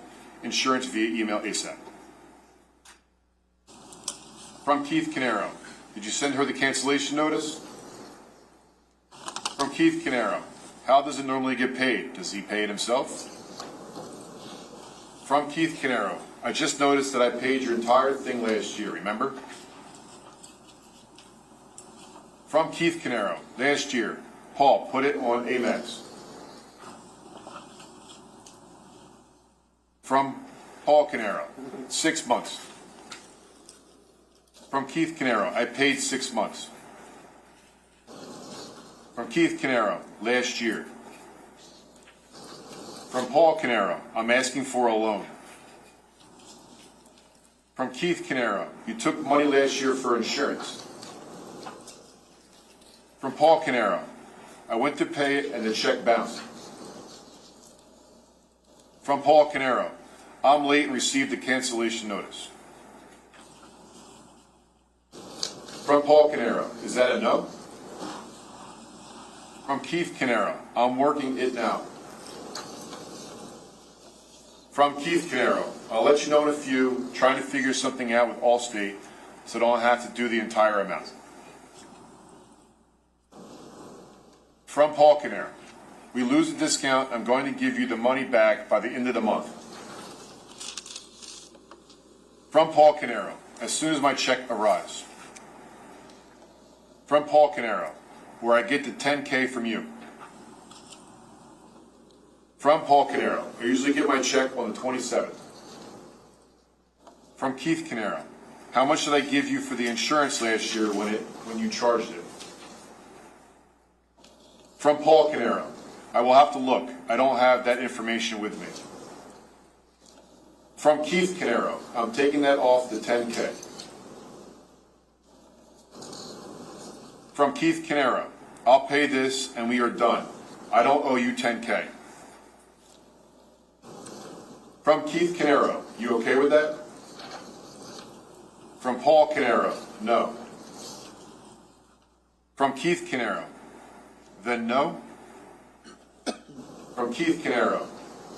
insurance via email ASAP. From Keith Caneiro. Did you send her the cancellation notice? From Keith Caneiro. How does it normally get paid? Does he pay it himself? From Keith Caneiro. I just noticed that I paid your entire thing last year, remember? From Keith Caneiro. Last year. Paul, put it on Amex. From Paul Caneiro. 6 months. From Keith Caneiro. I paid 6 months. From Keith Caneiro. Last year. From Paul Caneiro. I'm asking for a loan. From Keith Caneiro. You took money last year for insurance. From Paul Caneiro. I went to pay it and the check bounced. From Paul Caneiro. I'm late and received a cancellation notice. From Paul Caneiro. Is that a no? From Keith Caneiro. I'm working it now. From Keith Caneiro. I'll let you know in a few. Trying to figure something out with Allstate so I don't have to do the entire amount. From Paul Caneiro. We lose the discount. I'm going to give you the money back by the end of the month. From Paul Caneiro. As soon as my check arrives. From Paul Caneiro. Where I get the $10K from you. From Paul Caneiro. I usually get my check on the 27th. From Keith Caneiro. How much did I give you for the insurance last year when you charged it? From Paul Caneiro. I will have to look. I don't have that information with me. From Keith Caneiro. I'm taking that off the 10K. From Keith Caneiro. I'll pay this and we are done. I don't owe you 10K. From Keith Caneiro. You okay with that? From Paul Caneiro. No. From Keith Caneiro. Then no. From Keith Caneiro.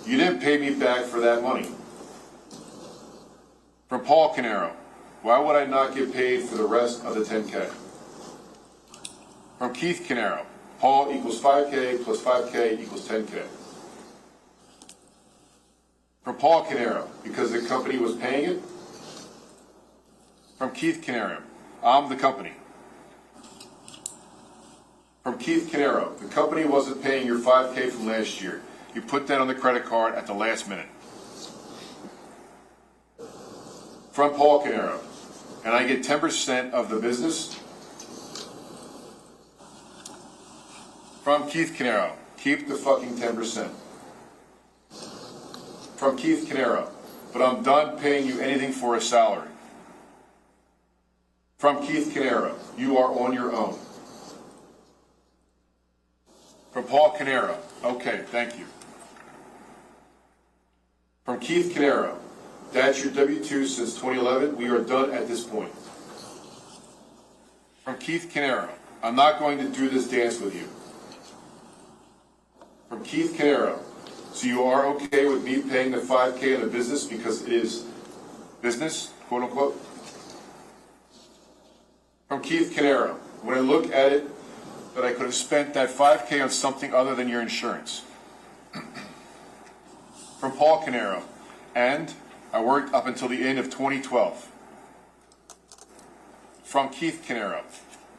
You didn't pay me back for that money. From Paul Caneiro. Why would I not get paid for the rest of the 10K? From Keith Caneiro. Paul equals 5K plus 5K equals 10K. From Paul Caneiro. Because the company was paying it? From Keith Caneiro. I'm the company. From Keith Caneiro. The company wasn't paying your 5K from last year. You put that on the credit card at the last minute. From Paul Caneiro. And I get 10% of the business. From Keith Caneiro. Keep the fucking 10%. From Keith Caneiro. But I'm done paying you anything for a salary. From Keith Caneiro. You are on your own. From Paul Caneiro. Okay, thank you. From Keith Caneiro. That's your W-2 since 2011. We are done at this point. From Keith Caneiro. I'm not going to do this dance with you. From Keith Caneiro. So you are okay with me paying the 5K in the business because it is business, quote unquote? From Keith Caneiro. When I look at it, that I could have spent that 5K on something other than your insurance. From Paul Caneiro. And I worked up until the end of 2012. From Keith Caneiro.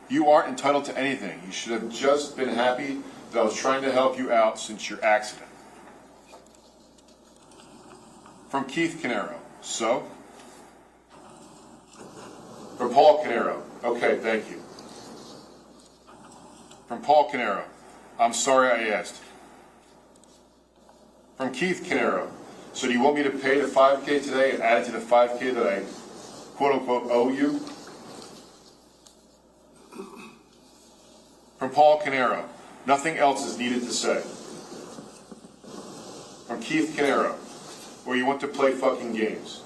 You aren't entitled to anything. You should have just been happy that I was trying to help you out since your accident. From Keith Caneiro. So? From Paul Caneiro. Okay, thank you. From Paul Caneiro. I'm sorry I asked. From Keith Caneiro. So do you want me to pay the 5K today and add it to the 5K that I quote-unquote owe you? From Paul Caneiro. Nothing else is needed to say. From Keith Caneiro. Or you want to play fucking games.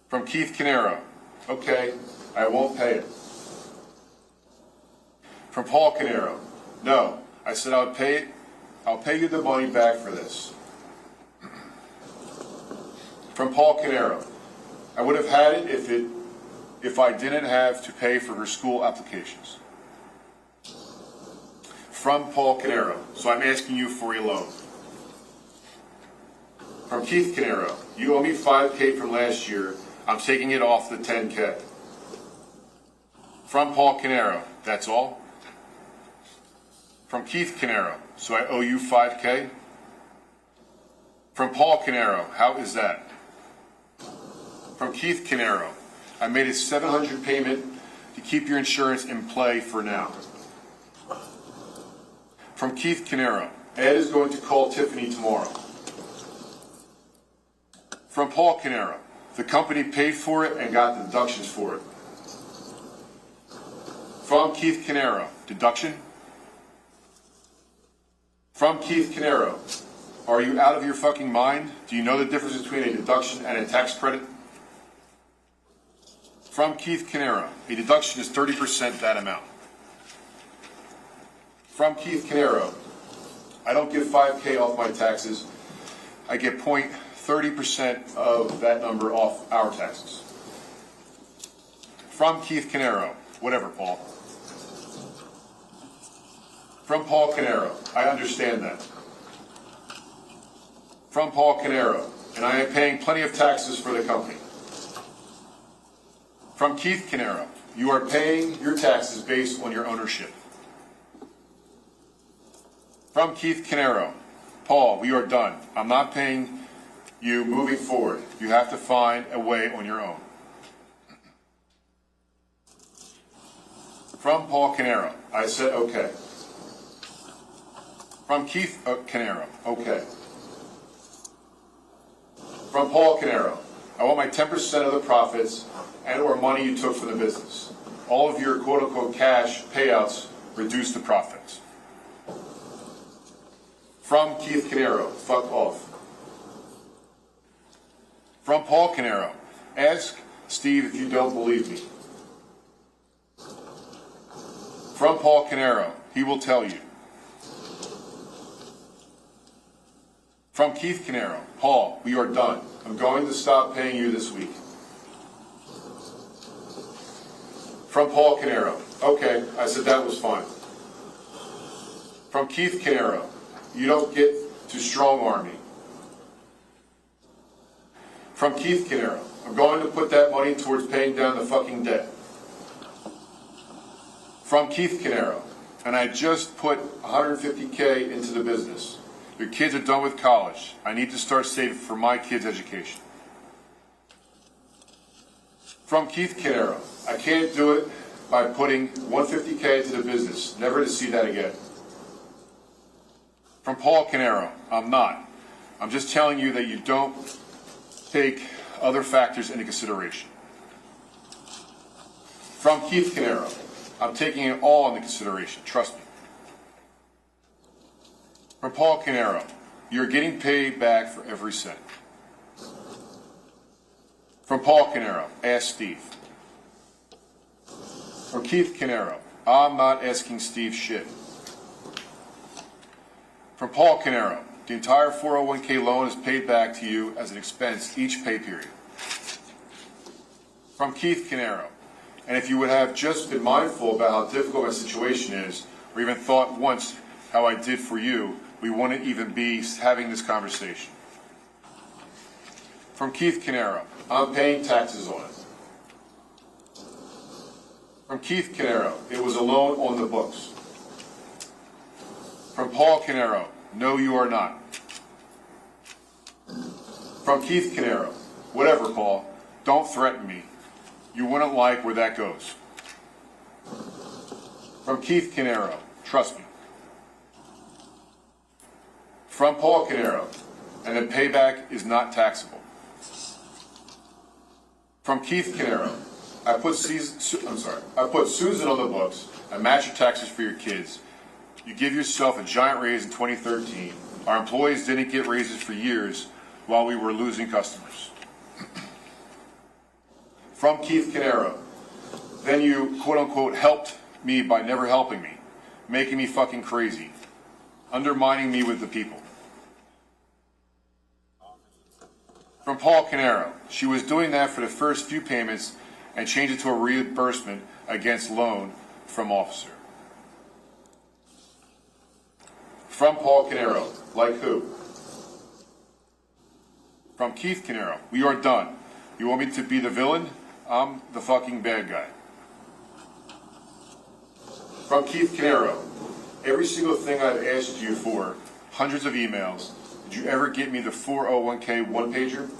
From Keith Caneiro. Okay, I won't pay it. From Paul Caneiro. No, I said I'll pay it. I'll pay you the money back for this. From Paul Caneiro. I would have had it if I didn't have to pay for her school applications. From Paul Caneiro. So I'm asking you for a loan. From Keith Caneiro. You owe me 5K from last year. I'm taking it off the 10K. From Paul Caneiro. That's all? From Keith Caneiro. So I owe you 5K? From Paul Caneiro. How is that? From Keith Caneiro. I made a $700 payment to keep your insurance in play for now. From Keith Caneiro. Ed is going to call Tiffany tomorrow. From Paul Caneiro. The company paid for it and got deductions for it. From Keith Caneiro. Deduction? From Keith Caneiro. Are you out of your fucking mind? Do you know the difference between a deduction and a tax credit? From Keith Caneiro. A deduction is 30% that amount. From Keith Caneiro. I don't give 5K off my taxes. I get 0.30% of that number off our taxes. From Keith Caneiro. Whatever, Paul. From Paul Caneiro. I understand that. From Paul Caneiro. And I am paying plenty of taxes for the company. From Keith Caneiro. You are paying your taxes based on your ownership. From Keith Caneiro. Paul, we are done. I'm not paying you moving forward. You have to find a way on your own. From Paul Caneiro, I said okay. From Keith Caneiro, okay. From Paul Caneiro, I want my 10% of the profits and or money you took from the business. All of your quote-unquote cash payouts reduce the profits. From Keith Caneiro, fuck off. From Paul Caneiro, ask Steve if you don't believe me. From Paul Caneiro, he will tell you. From Keith Caneiro, Paul, we are done. I'm going to stop paying you this week. From Paul Caneiro, okay, I said that was fine. From Keith Caneiro, you don't get to strong-arm me. From Keith Caneiro, I'm going to put that money towards paying down the fucking debt. From Keith Caneiro, and I just put $150K into the business. Your kids are done with college. I need to start saving for my kids' education. From Keith Caneiro, I can't do it by putting $150K into the business, never to see that again. From Paul Caneiro, I'm not. I'm just telling you that you don't take other factors into consideration. From Keith Caneiro, I'm taking it all into consideration, trust me. From Paul Caneiro, you're getting paid back for every cent. From Paul Caneiro, ask Steve. From Keith Caneiro, I'm not asking Steve shit. From Paul Caneiro, the entire 401k loan is paid back to you as an expense each pay period. From Keith Caneiro, and if you would have just been mindful about how difficult my situation is, or even thought once how I did for you, we wouldn't even be having this conversation. From Keith Caneiro, I'm paying taxes on it. From Keith Caneiro, it was a loan on the books. From Paul Caneiro, no you are not. From Keith Caneiro, whatever Paul, don't threaten me. You wouldn't like where that goes. From Keith Caneiro, trust me. From Paul Caneiro, and the payback is not taxable. From Keith Caneiro, I put Susan on the books. I match your taxes for your kids. You give yourself a giant raise in 2013. Our employees didn't get raises for years while we were losing customers. From Keith Caneiro, then you quote-unquote helped me by never helping me, making me fucking crazy, undermining me with the people. From Paul Caneiro, she was doing that for the first few payments and changed it to a reimbursement against loan from officer. From Paul Caneiro, like who? From Keith Caneiro, we are done. You want me to be the villain? I'm the fucking bad guy. From Keith Caneiro, every single thing I've asked you for, hundreds of emails, did you ever get me the 401k one-pager?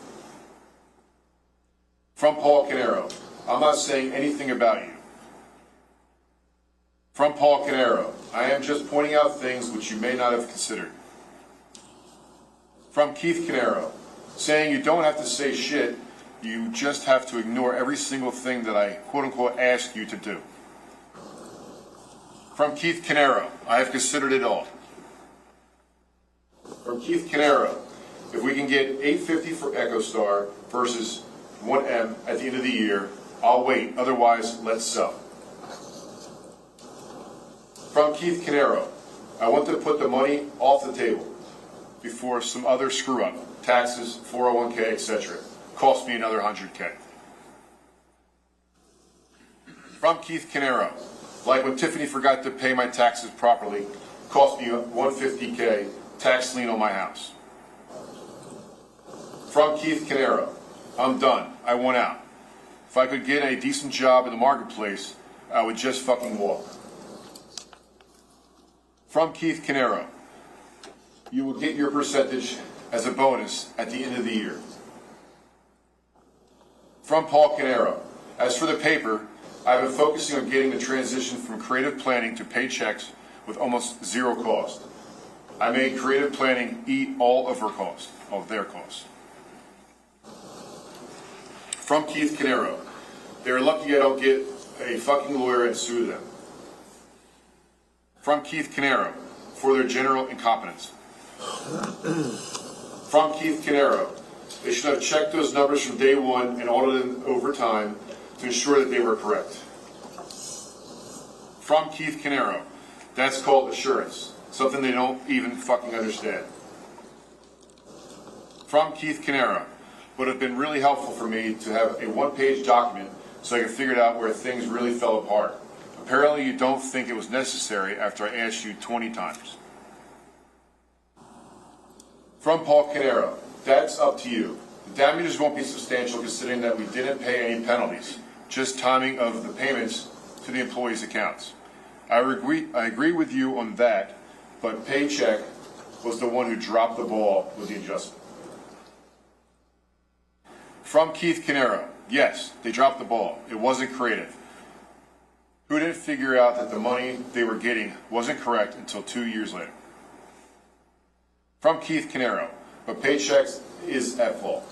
From Paul Caneiro, I'm not saying anything about you. From Paul Caneiro, I am just pointing out things which you may not have considered. From Keith Caneiro, saying you don't have to say shit, you just have to ignore every single thing that I quote-unquote ask you to do. From Keith Caneiro, I have considered it all. From Keith Caneiro, if we can get $850 for EchoStar versus 1M at the end of the year, I'll wait, otherwise let's sell. From Keith Caneiro, I want to put the money off the table before some other screw-up, taxes, 401k, etc. Cost me another $100K. From Keith Caneiro, like when Tiffany forgot to pay my taxes properly, cost me $150K tax lien on my house. From Keith Caneiro, I'm done. I want out. If I could get a decent job in the marketplace, I would just fucking walk. From Keith Caneiro, you will get your percentage as a bonus at the end of the year. From Paul Caneiro, as for the paper, I've been focusing on getting the transition from creative planning to paychecks with almost zero cost. I made creative planning eat all of their costs. From Keith Caneiro, they're lucky I don't get a fucking lawyer and sue them. From Keith Caneiro, for their general incompetence. From Keith Caneiro, they should have checked those numbers from day one and audited them over time to ensure that they were correct. From Keith Caneiro, that's called assurance, something they don't even fucking understand. From Keith Caneiro, would have been really helpful for me to have a one-page document so I could figure out where things really fell apart. Apparently you don't think it was necessary after I asked you 20 times. From Paul Caneiro, that's up to you. The damages won't be substantial considering that we didn't pay any penalties, just timing of the payments to the employees' accounts. I agree with you on that, but Paycheck was the one who dropped the ball with the adjustment. From Keith Caneiro, yes, they dropped the ball. It wasn't creative. Who didn't figure out that the money they were getting wasn't correct until 2 years later? From Keith Caneiro, but Paychecks is at fault.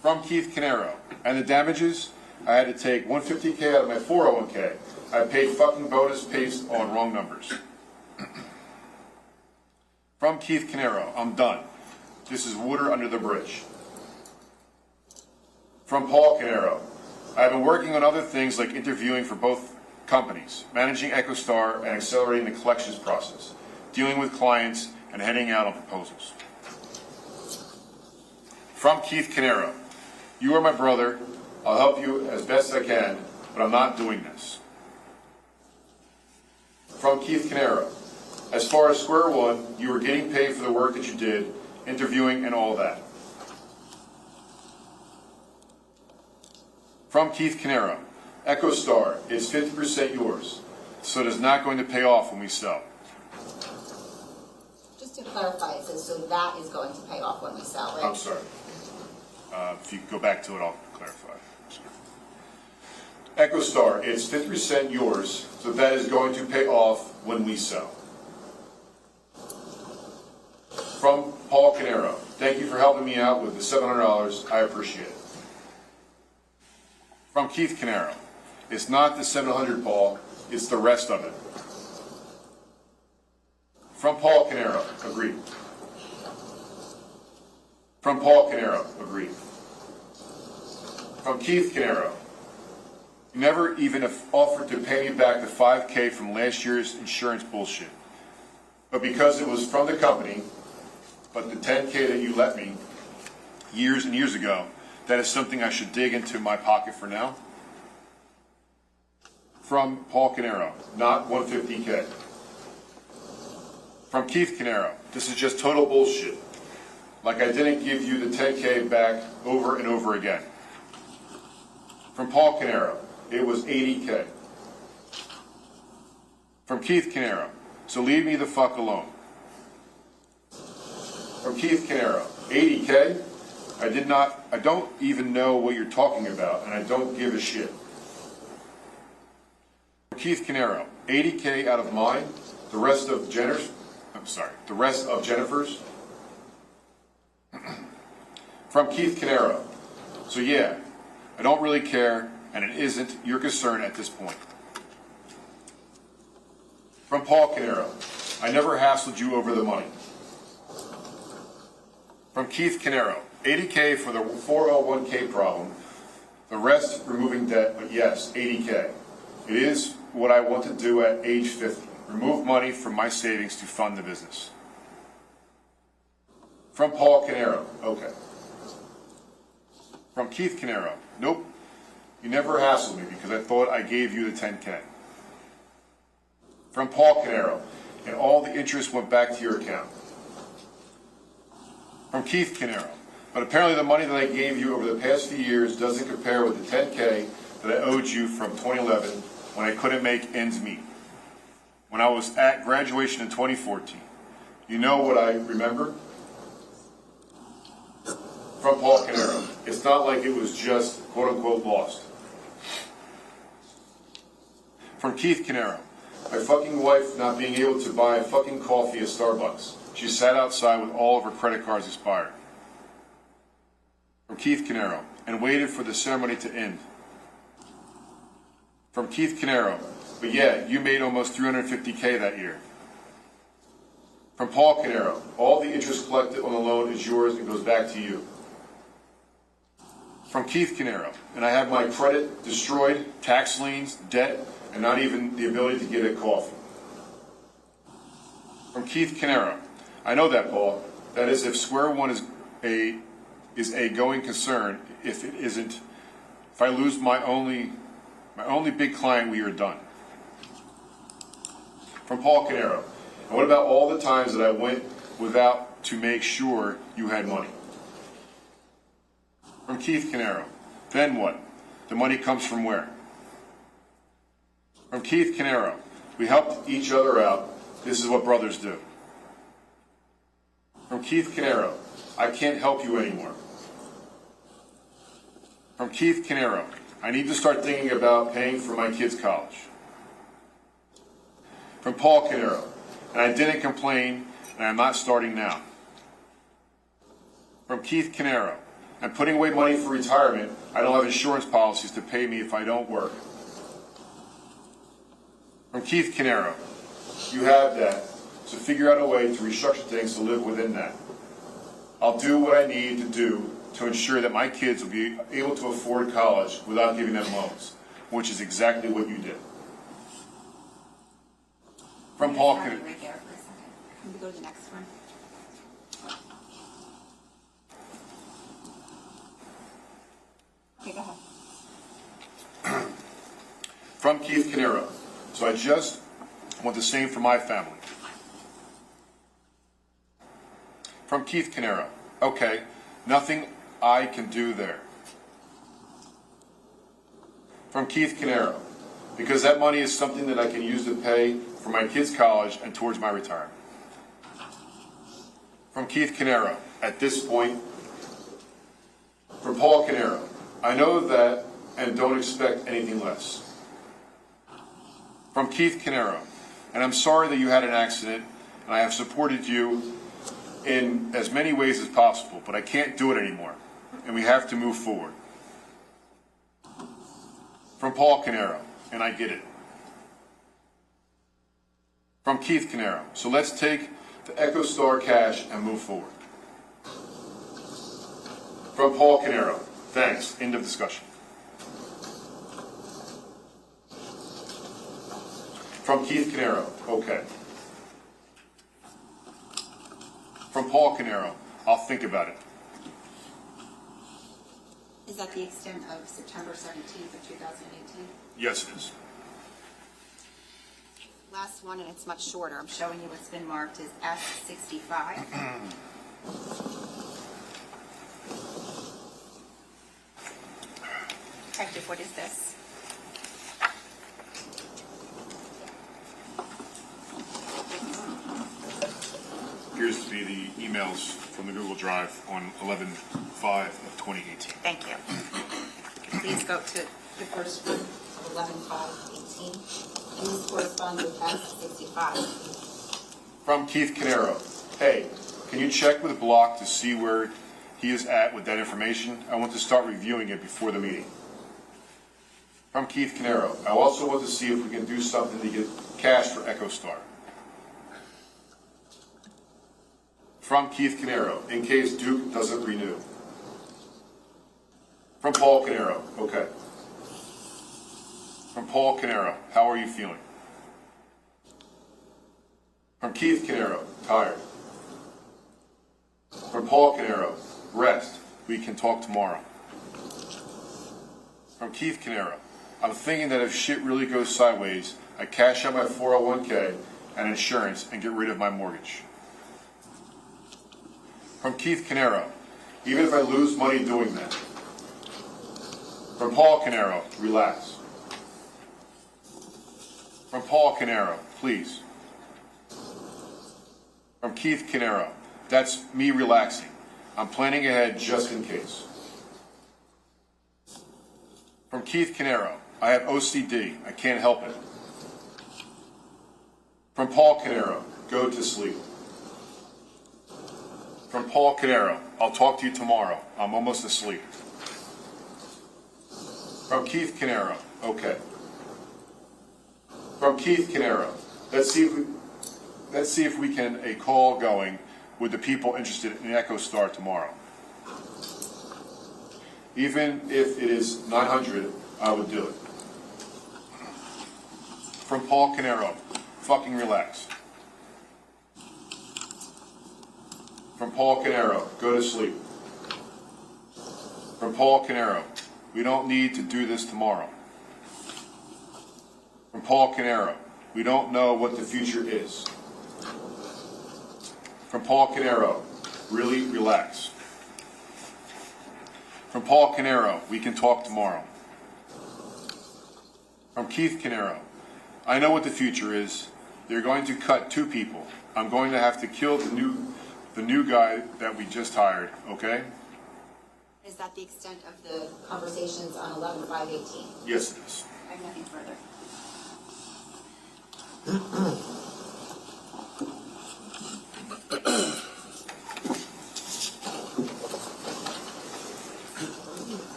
From Keith Caneiro, and the damages, I had to take $150K out of my 401K. I paid fucking bonus based on wrong numbers. From Keith Caneiro, I'm done. This is water under the bridge. From Paul Caneiro, I've been working on other things like interviewing for both companies, managing EchoStar and accelerating the collections process, dealing with clients, and heading out on proposals. From Keith Caneiro, you are my brother. I'll help you as best I can, but I'm not doing this. From Keith Caneiro, as far as square one, you were getting paid for the work that you did, interviewing and all that. From Keith Caneiro, EchoStar is 50% yours, so it is not going to pay off when we sell. Just to clarify, it says, so that is going to pay off when we sell, right? I'm sorry. If you go back to it, I'll clarify. EchoStar is 50% yours, so that is going to pay off when we sell. From Paul Caneiro, thank you for helping me out with the $700. I appreciate it. From Keith Caneiro, it's not the $700, Paul, it's the rest of it. From Paul Caneiro, agreed. From Paul Caneiro, agreed. From Keith Caneiro, you never even offered to pay me back the $5K from last year's insurance bullshit. But because it was from the company, but the $10K that you let me years and years ago, that is something I should dig into my pocket for now. From Paul Caneiro, not $150K. From Keith Caneiro, this is just total bullshit. Like I didn't give you the $10K back over and over again. From Paul Caneiro, it was $80K. From Keith Caneiro, so leave me the fuck alone. From Keith Caneiro, $80K? I don't even know what you're talking about, and I don't give a shit. From Keith Caneiro, $80K out of mine, the rest of Jennifer's. From Keith Caneiro, so yeah, I don't really care, and it isn't your concern at this point. From Paul Caneiro, I never hassled you over the money. From Keith Caneiro, $80K for the 401K problem, the rest removing debt, but yes, $80K. It is what I want to do at age 50, remove money from my savings to fund the business. From Paul Caneiro, okay. From Keith Caneiro, nope, you never hassled me because I thought I gave you the $10K. From Paul Caneiro, and all the interest went back to your account. From Keith Caneiro, but apparently the money that I gave you over the past few years doesn't compare with the $10K that I owed you from 2011 when I couldn't make ends meet. When I was at graduation in 2014, You know what I remember? From Paul Caneiro. It's not like it was just quote-unquote lost. From Keith Caneiro. My fucking wife not being able to buy a fucking coffee at Starbucks. She sat outside with all of her credit cards expired. From Keith Caneiro. And waited for the ceremony to end. From Keith Caneiro. But yeah, you made almost $350K that year. From Paul Caneiro. All the interest collected on the loan is yours and goes back to you. From Keith Caneiro. And I have my credit destroyed, tax liens, debt, and not even the ability to get a coffee. From Keith Caneiro. I know that, Paul. That is, if Square One is a going concern, if it isn't, if I lose my only big client, we are done. From Paul Caneiro. And what about all the times that I went without to make sure you had money? From Keith Caneiro. Then what? The money comes from where? From Keith Caneiro. We helped each other out. This is what brothers do. From Keith Caneiro. I can't help you anymore. From Keith Caneiro. I need to start thinking about paying for my kids' college. From Paul Caneiro. And I didn't complain, and I'm not starting now. From Keith Caneiro. I'm putting away money for retirement. I don't have insurance policies to pay me if I don't work. From Keith Caneiro. You have that, so figure out a way to restructure things to live within that. I'll do what I need to do to ensure that my kids will be able to afford college without giving them loans, which is exactly what you did. From Paul Caneiro. Right there for a second. Can we go to the next one? Okay, go ahead. From Keith Caneiro. So I just want the same for my family. From Keith Caneiro. Okay, nothing I can do there. From Keith Caneiro. Because that money is something that I can use to pay for my kids' college and towards my retirement. From Keith Caneiro. At this point. From Paul Caneiro. I know that and don't expect anything less. From Keith Caneiro. And I'm sorry that you had an accident, and I have supported you in as many ways as possible, but I can't do it anymore, and we have to move forward. From Paul Caneiro. And I get it. From Keith Caneiro. So let's take the EchoStar cash and move forward. From Paul Caneiro. Thanks. End of discussion. From Keith Caneiro. Okay. From Paul Caneiro. I'll think about it. Is that the extent of September 17th of 2018? Yes, it is. Last one, and it's much shorter. I'm showing you what's been marked as S65. Detective, what is this? Appears to be the emails from the Google Drive on 11/5 of 2018. Thank you. Please go to the first one, 11/5/18. And this corresponds with S65. From Keith Caneiro. Hey, can you check with Block to see where he is at with that information? I want to start reviewing it before the meeting. From Keith Caneiro. I also want to see if we can do something to get cash for EchoStar. From Keith Caneiro. In case Duke doesn't renew. From Paul Caneiro. Okay. From Paul Caneiro. How are you feeling? From Keith Caneiro. Tired. From Paul Caneiro. Rest. We can talk tomorrow. From Keith Caneiro. I'm thinking that if shit really goes sideways, I cash out my 401k and insurance and get rid of my mortgage. From Keith Caneiro. Even if I lose money doing that. From Paul Caneiro. Relax. From Paul Caneiro. Please. From Keith Caneiro, that's me relaxing. I'm planning ahead just in case. From Keith Caneiro, I have OCD. I can't help it. From Paul Caneiro, go to sleep. From Paul Caneiro, I'll talk to you tomorrow. I'm almost asleep. From Keith Caneiro, okay. From Keith Caneiro, let's see if we can a call going with the people interested in Echo Star tomorrow. Even if it is 900, I would do it. From Paul Caneiro, fucking relax. From Paul Caneiro, go to sleep. From Paul Caneiro, we don't need to do this tomorrow. From Paul Caneiro, we don't know what the future is. From Paul Caneiro, really relax. From Paul Caneiro, we can talk tomorrow. From Keith Caneiro, I know what the future is. They're going to cut 2 people. I'm going to have to kill the new guy that we just hired, okay? Is that the extent of the conversations on 11/5/18? Yes, it is. I have nothing further.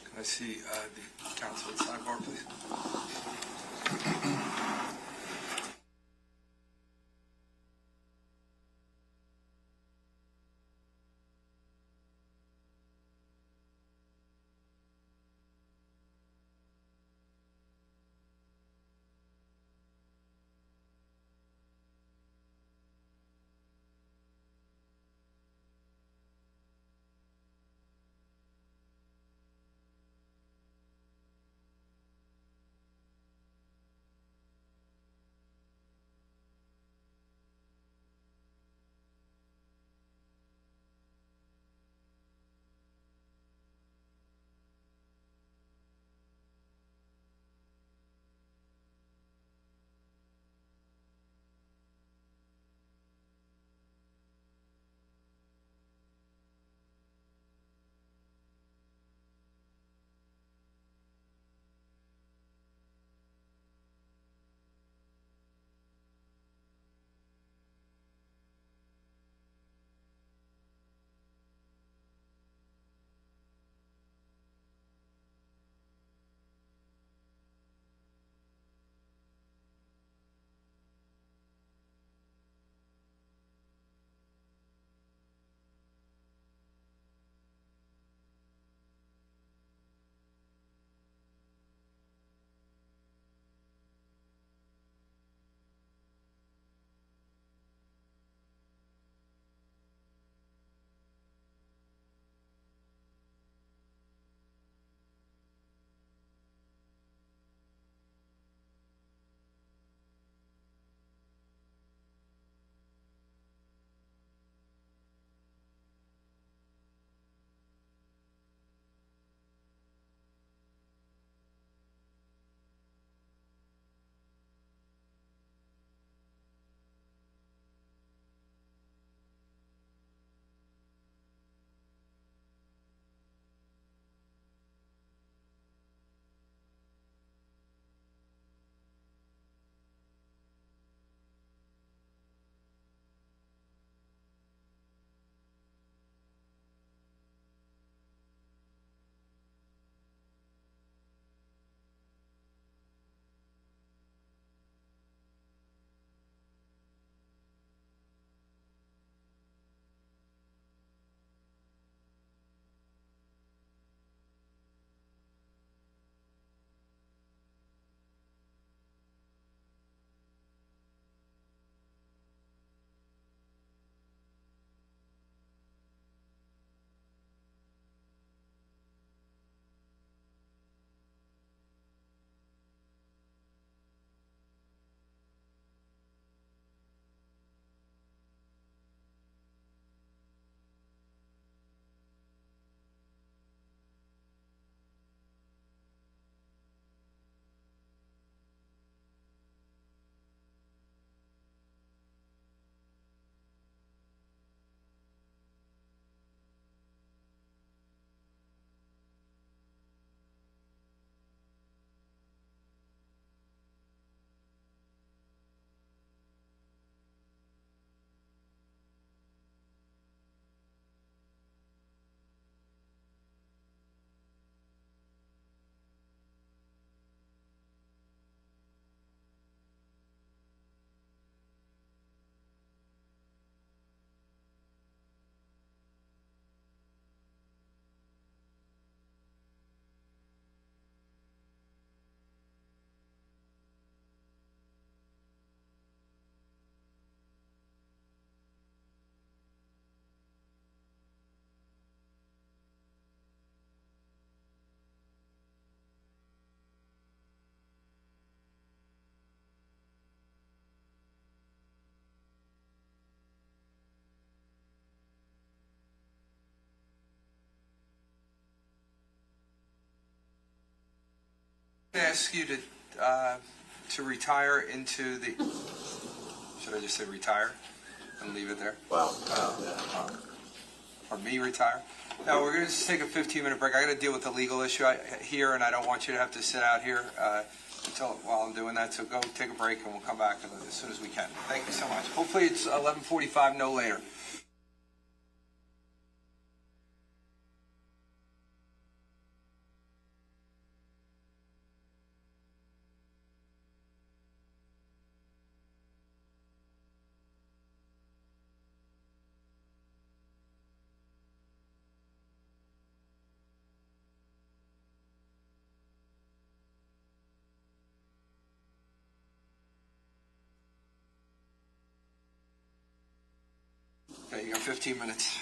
Can I see the counsel at sidebar, please? Ask you to retire into the, should I just say retire and leave it there? Wow. Or me retire? No, we're going to just take a 15-minute break. I got to deal with the legal issue here, and I don't want you to have to sit out here while I'm doing that. So go take a break, and we'll come back as soon as we can. Thank you so much. Hopefully it's 11:45, no later. Okay, you got 15 minutes.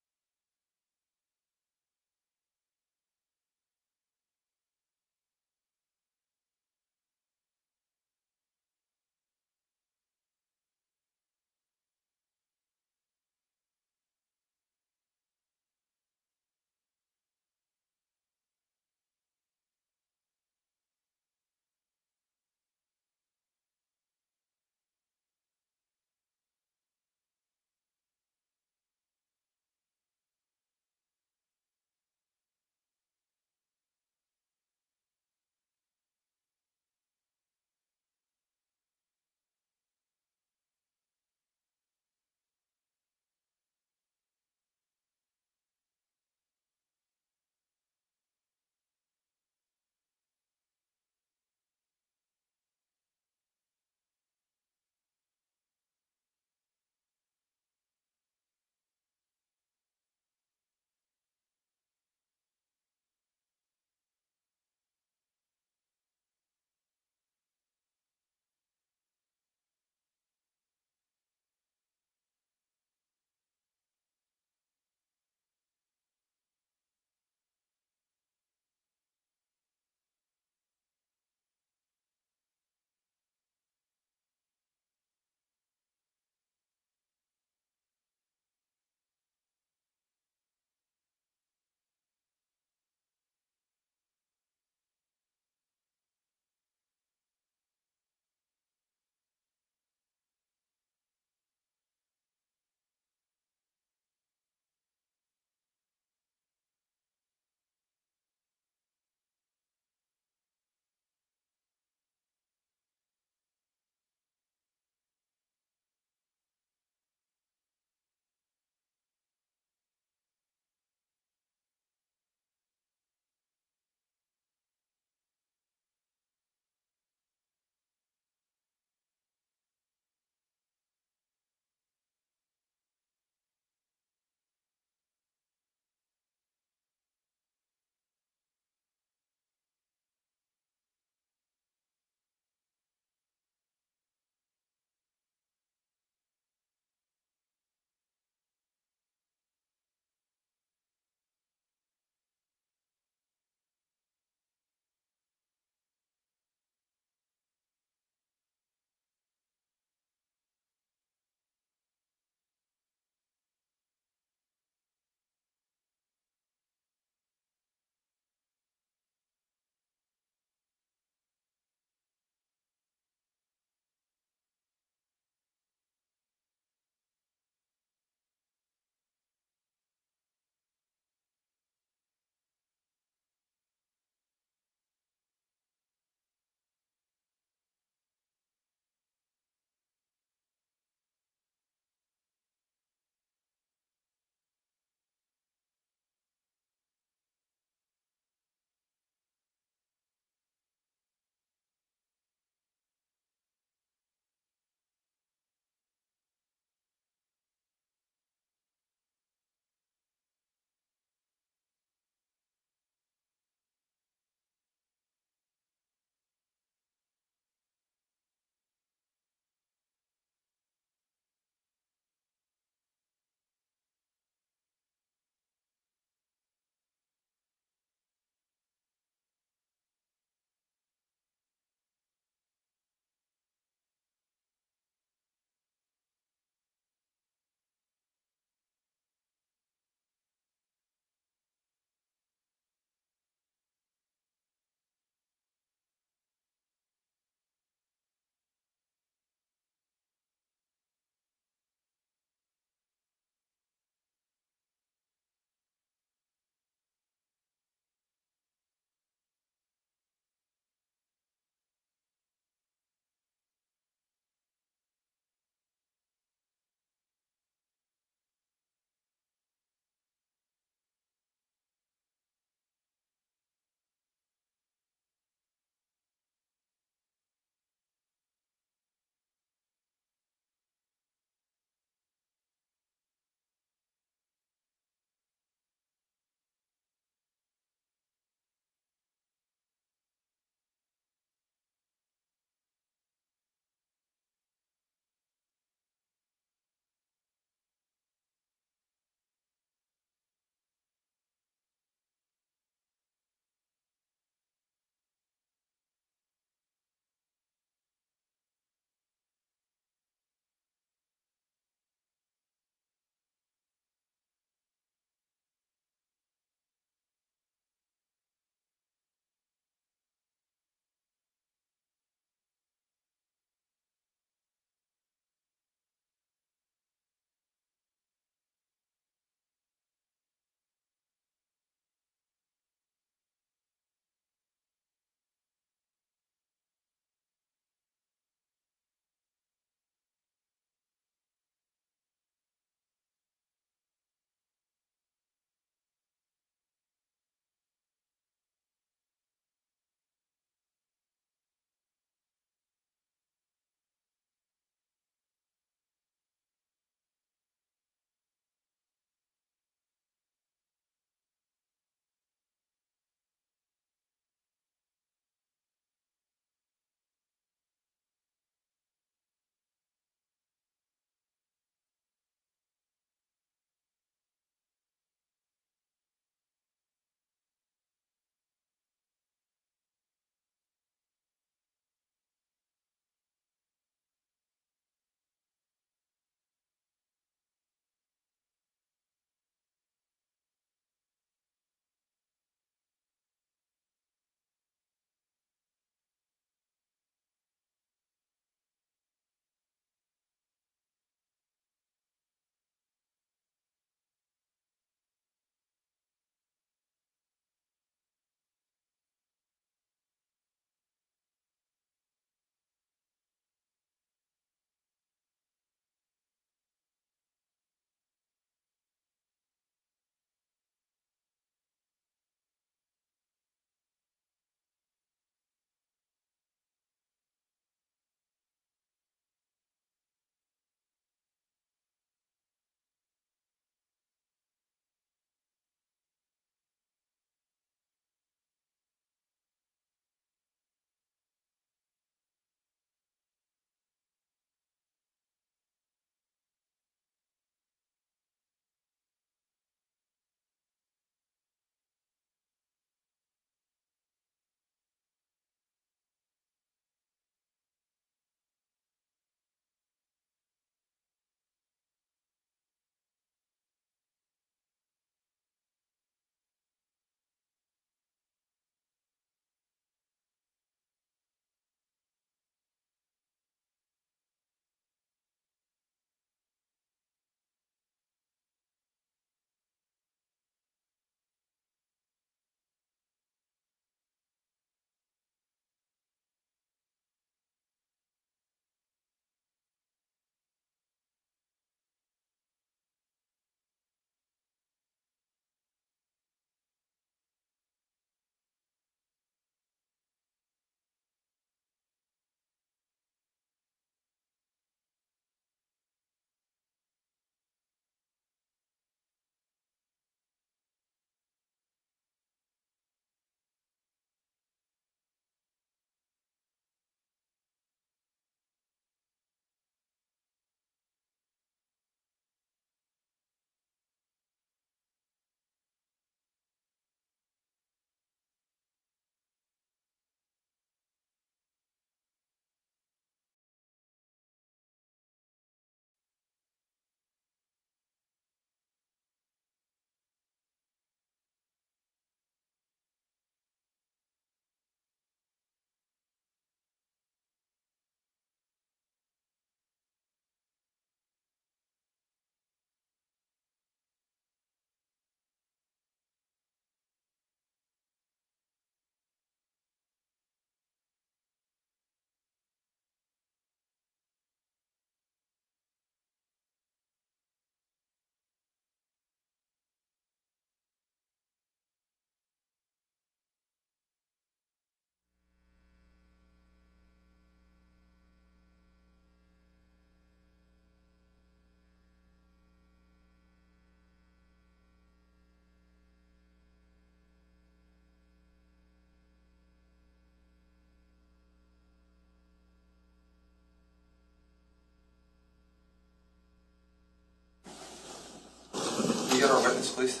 please.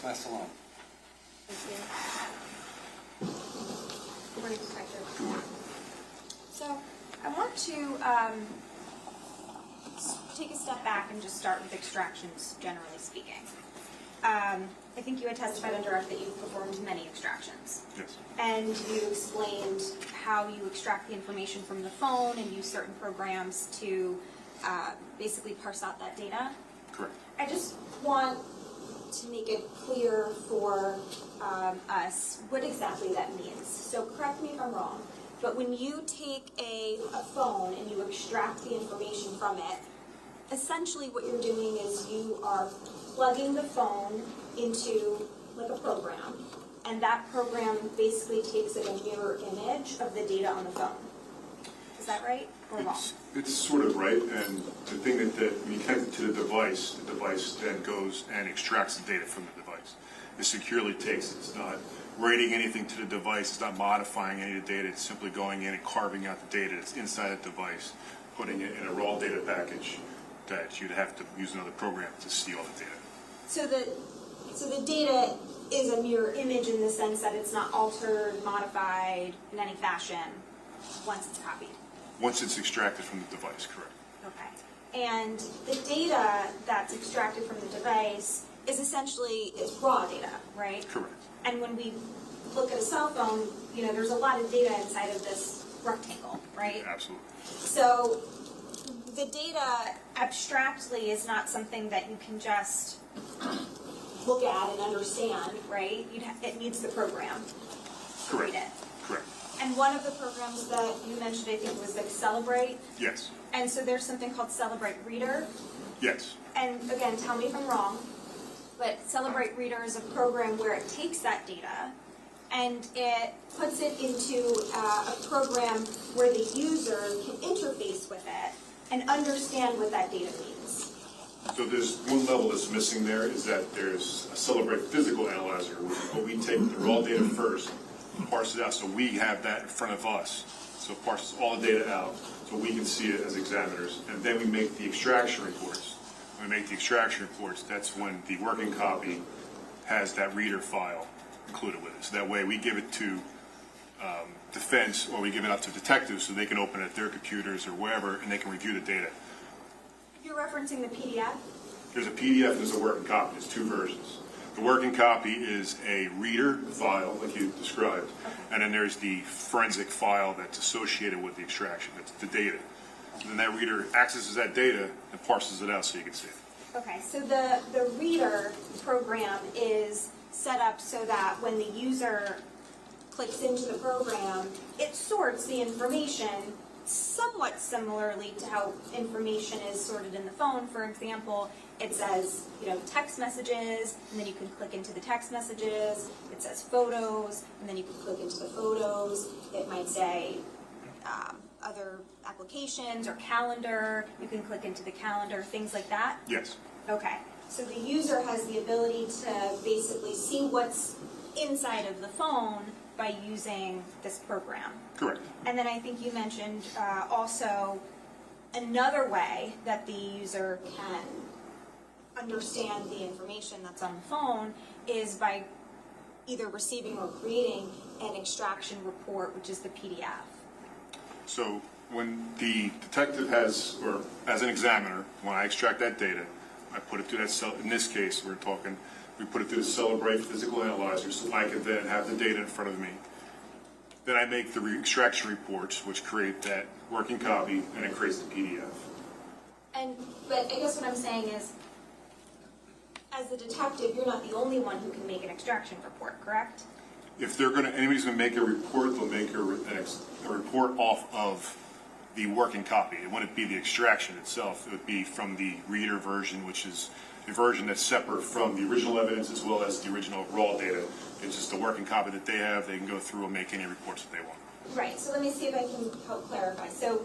Pass along. Good morning, Detective. So I want to take a step back and just start with extractions, generally speaking. I think you had testified on direct that you've performed many extractions. Yes. And you explained how you extract the information from the phone and use certain programs to basically parse out that data. Correct. I just want to make it clear for us what exactly that means. So correct me if I'm wrong, but when you take a phone and you extract the information from it, essentially what you're doing is you are plugging the phone into like a program, and that program basically takes a mirror image of the data on the phone. Is that right or wrong? It's sort of right, and the thing that when you connect it to the device then goes and extracts the data from the device. It securely takes it. It's not writing anything to the device. It's not modifying any of the data. It's simply going in and carving out the data that's inside the device, putting it in a raw data package that you'd have to use another program to see all the data. So the data is a mirror image in the sense that it's not altered, modified in any fashion once it's copied. Once it's extracted from the device, correct. Okay. And the data that's extracted from the device is essentially raw data, right? Correct. And when we look at a cell phone, there's a lot of data inside of this rectangle, right? Absolutely. So the data abstractly is not something that you can just look at and understand, right? It needs the program to read it. Correct. And one of the programs that you mentioned, I think, was like Celebrate. Yes. And so there's something called Celebrate Reader. Yes. And again, tell me if I'm wrong, but Celebrate Reader is a program where it takes that data and it puts it into a program where the user can interface with it and understand what that data means. So there's one level that's missing there is that there's a Celebrate physical analyzer where we take the raw data first, parse it out so we have that in front of us. So it parses all the data out so we can see it as examiners. And then we make the extraction reports. When we make the extraction reports, that's when the working copy has that reader file included with it. So that way we give it to defense or we give it out to detectives so they can open it at their computers or wherever and they can review the data. You're referencing the PDF? There's a PDF and there's a working copy. There's two versions. The working copy is a reader file, like you described, and then there's the forensic file that's associated with the extraction. That's the data. And then that reader accesses that data and parses it out so you can see it. Okay, so the reader program is set up so that when the user clicks into the program, it sorts the information somewhat similarly to how information is sorted in the phone. For example, it says, text messages, and then you can click into the text messages. It says photos, and then you can click into the photos. It might say other applications or calendar. You can click into the calendar, things like that. Yes. Okay, so the user has the ability to basically see what's inside of the phone by using this program. Correct. And then I think you mentioned also another way that the user can understand the information that's on the phone is by either receiving or creating an extraction report, which is the PDF. So when the detective has, or as an examiner, when I extract that data, I put it through that cell. In this case, we put it through the Celebrate physical analyzer so I can then have the data in front of me. Then I make the extraction reports, which create that working copy, and it creates the PDF. But I guess what I'm saying is, as the detective, you're not the only one who can make an extraction report, correct? If anybody's going to make a report, they'll make a report off of the working copy. It wouldn't be the extraction itself. It would be from the reader version, which is a version that's separate from the original evidence as well as the original raw data. It's just a working copy that they have. They can go through and make any reports that they want. Right, so let me see if I can help clarify. So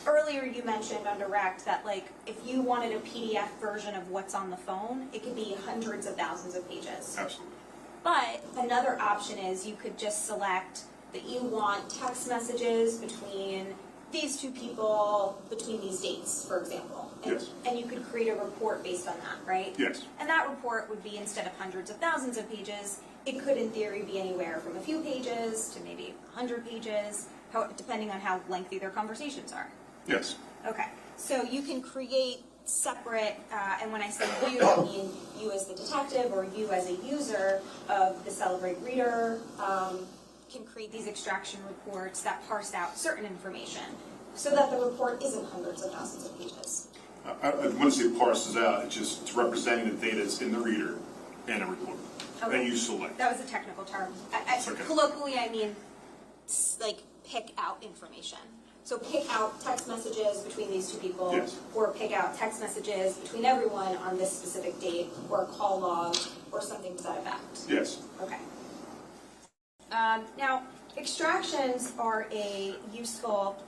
earlier you mentioned on direct that like if you wanted a PDF version of what's on the phone, it could be hundreds of thousands of pages. Absolutely. But another option is you could just select that you want text messages between these two people between these dates, for example. And, Yes. and you could create a report based on that, right? Yes. And that report would be, instead of hundreds of thousands of pages, it could in theory be anywhere from a few pages to maybe 100 pages, depending on how lengthy their conversations are. Yes. Okay, so you can create separate, and when I say you, I mean you as the detective or you as a user of the Celebrate Reader can create these extraction reports that parse out certain information so that the report isn't hundreds of thousands of pages. I wouldn't say parses out. It's representing the data that's in the reader and a report. Okay. And you select. That was a technical term. Okay. Colloquially, I mean like pick out information. So pick out text messages between these two people, Yes. or pick out text messages between everyone on this specific date, or a call log, or something to that effect. Yes. Okay. Now, extractions are a useful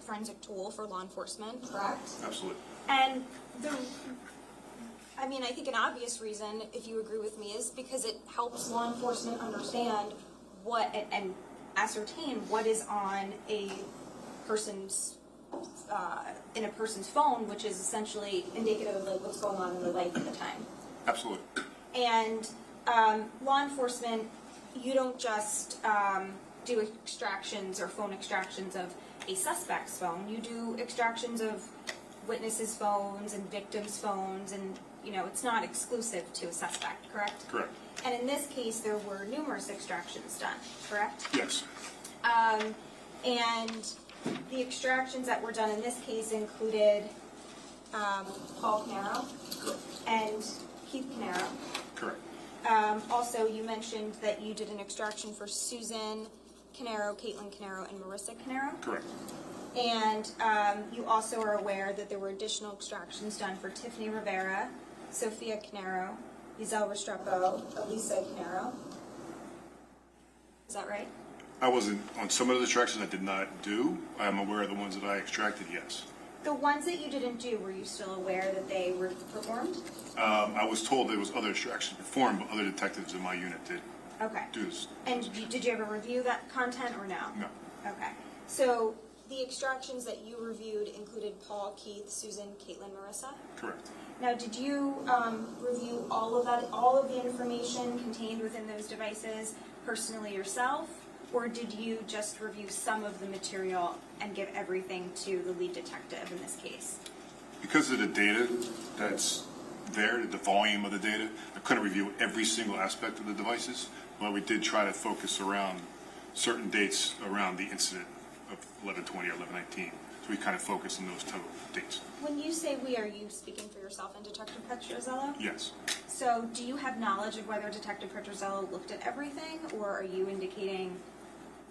forensic tool for law enforcement, correct? Absolutely. And I think an obvious reason, if you agree with me, is because it helps law enforcement understand what and ascertain what is on a person's in a person's phone, which is essentially indicative of like what's going on in their life at the time. Absolutely. And law enforcement, you don't just do extractions or phone extractions of a suspect's phone. You do extractions of witnesses' phones and victims' phones, and it's not exclusive to a suspect, correct? Correct. And in this case, there were numerous extractions done, correct? Yes. And the extractions that were done in this case included Paul Caneiro and Keith Caneiro. Correct. Also, you mentioned that you did an extraction for Susan Caneiro, Caitlin Caneiro, and Marissa Caneiro. Correct. And you also are aware that there were additional extractions done for Tiffany Rivera, Sophia Caneiro, Giselle Restrepo, Elisa Caneiro. Is that right? I wasn't on some of the extractions I did not do. I am aware of the ones that I extracted, yes. The ones that you didn't do, were you still aware that they were performed? I was told there was other extractions performed, but other detectives in my unit did Okay. do this. And did you ever review that content or no? No. Okay. So the extractions that you reviewed included Paul, Keith, Susan, Caitlin, Marissa? Correct. Now, did you review all of the information contained within those devices personally yourself? Or did you just review some of the material and give everything to the lead detective in this case? Because of the data that's there, the volume of the data, I couldn't review every single aspect of the devices, but we did try to focus around certain dates around the incident of 11/20 or 11/19. So we kind of focused on those two dates. When you say we, are you speaking for yourself and Detective Petrozello? Yes. So do you have knowledge of whether Detective Petrozello looked at everything, or are you indicating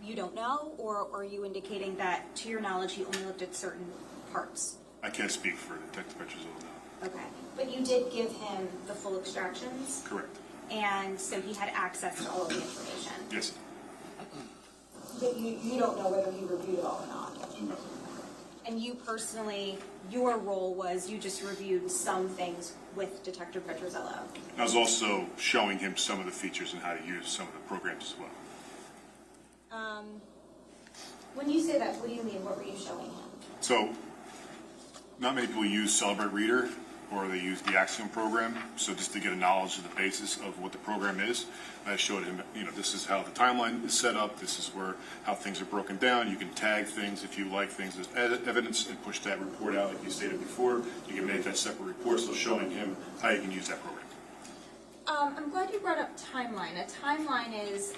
you don't know, or are you indicating that, to your knowledge, he only looked at certain parts? I can't speak for Detective Petrozello now. Okay. But you did give him the full extractions? Correct. And so he had access to all of the information? Yes. But you don't know whether he reviewed it all or not? No. And you personally, your role was you just reviewed some things with Detective Petrozello? I was also showing him some of the features and how to use some of the programs as well. When you say that, what do you mean? What were you showing him? So, not many people use Celebrate Reader, or they use the Axiom program. So just to get a knowledge of the basis of what the program is, I showed him, this is how the timeline is set up. This is how things are broken down. You can tag things if you like things as evidence and push that report out like you stated before. You can make that separate report, so showing him how you can use that program. I'm glad you brought up timeline. A timeline is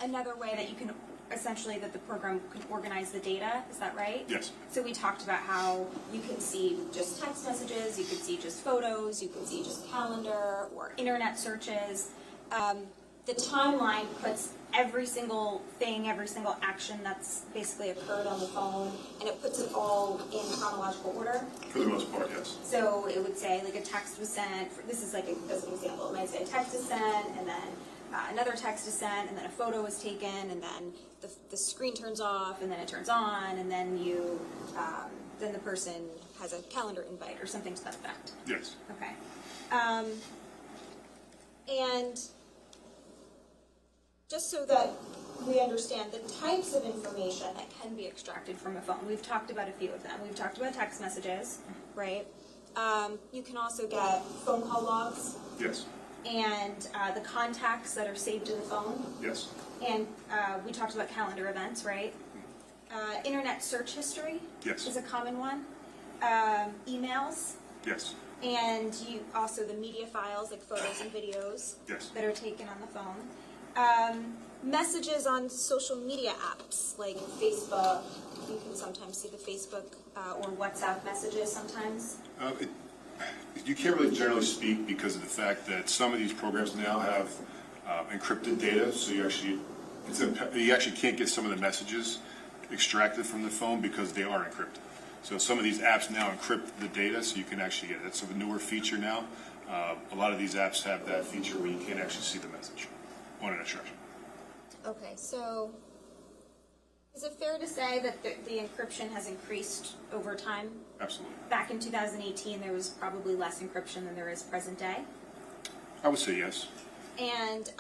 another way that you can essentially, that the program can organize the data. Is that right? Yes. So we talked about how you can see just text messages, you could see just photos, you could see just calendar or internet searches. The timeline puts every single thing, every single action that's basically occurred on the phone, and it puts it all in chronological order. For the most part, yes. So it would say like a text was sent, this is like as an example, it might say a text is sent, and then another text is sent, and then a photo is taken, and then the screen turns off, and then it turns on, and then then the person has a calendar invite or something to that effect. Yes. Okay. And just so that we understand the types of information that can be extracted from a phone, we've talked about a few of them. We've talked about text messages, right? You can also get phone call logs. Yes. And the contacts that are saved in the phone. Yes. And we talked about calendar events, right? Internet search history. Yes. Is a common one. Emails. Yes. And also the media files, like photos and videos. Yes. That are taken on the phone. Messages on social media apps, like Facebook. You can sometimes see the Facebook or WhatsApp messages sometimes. You can't really generally speak because of the fact that some of these programs now have encrypted data, so you actually can't get some of the messages extracted from the phone because they are encrypted. So some of these apps now encrypt the data, so you can actually get it. That's a newer feature now. A lot of these apps have that feature where you can't actually see the message on an instruction. Okay, so is it fair to say that the encryption has increased over time? Absolutely. Back in 2018, there was probably less encryption than there is present day. I would say yes. And,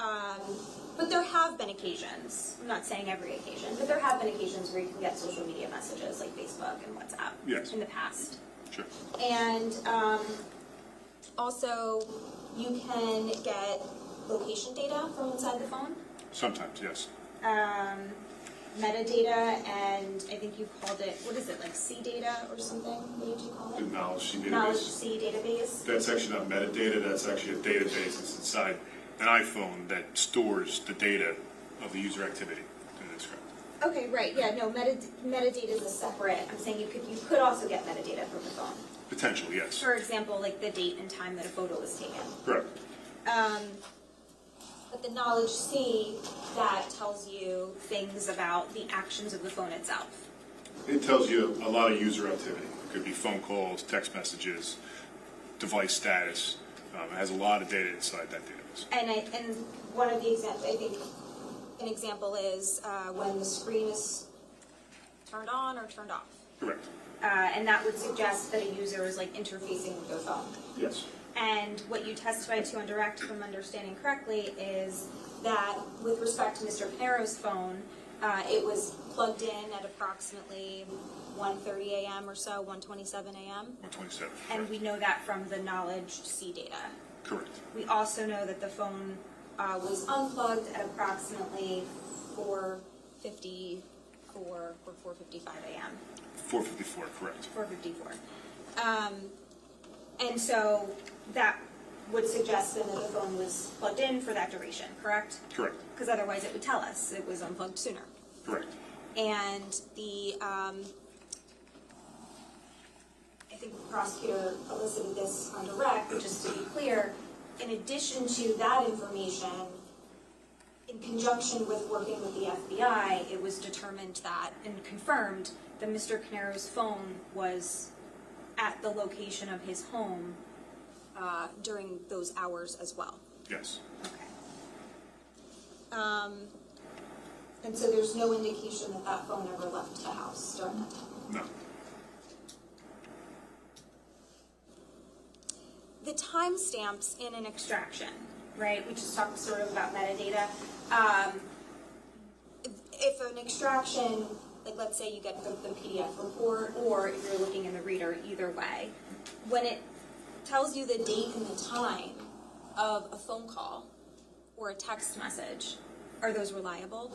but there have been occasions, I'm not saying every occasion, but there have been occasions where you can get social media messages like Facebook and WhatsApp. Yes. In the past. Sure. And also, you can get location data from inside the phone. Sometimes, yes. Metadata, and I think you called it, what is it, like C data or something? What did you call The it? knowledge C database. Knowledge C database. That's actually not metadata, that's actually a database that's inside an iPhone that stores the data of the user activity. That's correct. Okay, right, yeah, no, metadata is a separate, I'm saying you could also get metadata from the phone. Potentially, yes. For example, like the date and time that a photo was taken. Correct. But the knowledge C, that tells you things about the actions of the phone itself. It tells you a lot of user activity. It could be phone calls, text messages, device status. It has a lot of data inside that database. And one of the examples, I think an example is when the screen is turned on or turned off. Correct. And that would suggest that a user is like interfacing with their phone. Yes. And what you testified to on direct, if I'm understanding correctly, is that with respect to Mr. Caneiro's phone, it was plugged in at approximately 1:30 a.m. or so, 1:27 a.m. 127. And we know that from the knowledge C data. Correct. We also know that the phone was unplugged at approximately 4:54 or 4:55 a.m. 454, correct. 4:54. And so that would suggest then that the phone was plugged in for that duration, correct? Correct. Because otherwise it would tell us it was unplugged sooner. Correct. And I think the prosecutor elicited this on direct, but just to be clear, in addition to that information, in conjunction with working with the FBI, it was determined that, and confirmed, that Mr. Caneiro's phone was at the location of his home during those hours as well. Yes. Okay. And so there's no indication that that phone ever left the house during that time? No. The timestamps in an extraction, right? We just talked sort of about metadata. If an extraction, like let's say you get the PDF report, or if you're looking in the reader, either way, when it tells you the date and the time of a phone call or a text message, are those reliable?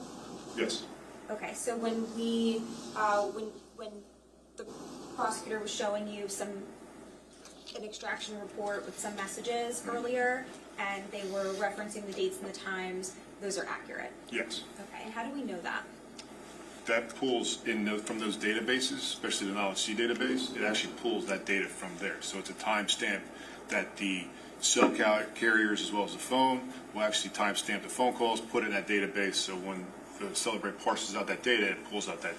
Yes. Okay, so when when the prosecutor was showing you an extraction report with some messages earlier, and they were referencing the dates and the times, those are accurate? Yes. Okay, and how do we know that? That pulls from those databases, especially the Knowledge C database, it actually pulls that data from there. So it's a timestamp that the cell carriers as well as the phone. We'll actually timestamp the phone calls, put it in that database, so when the Celebrate parses out that data, it pulls out that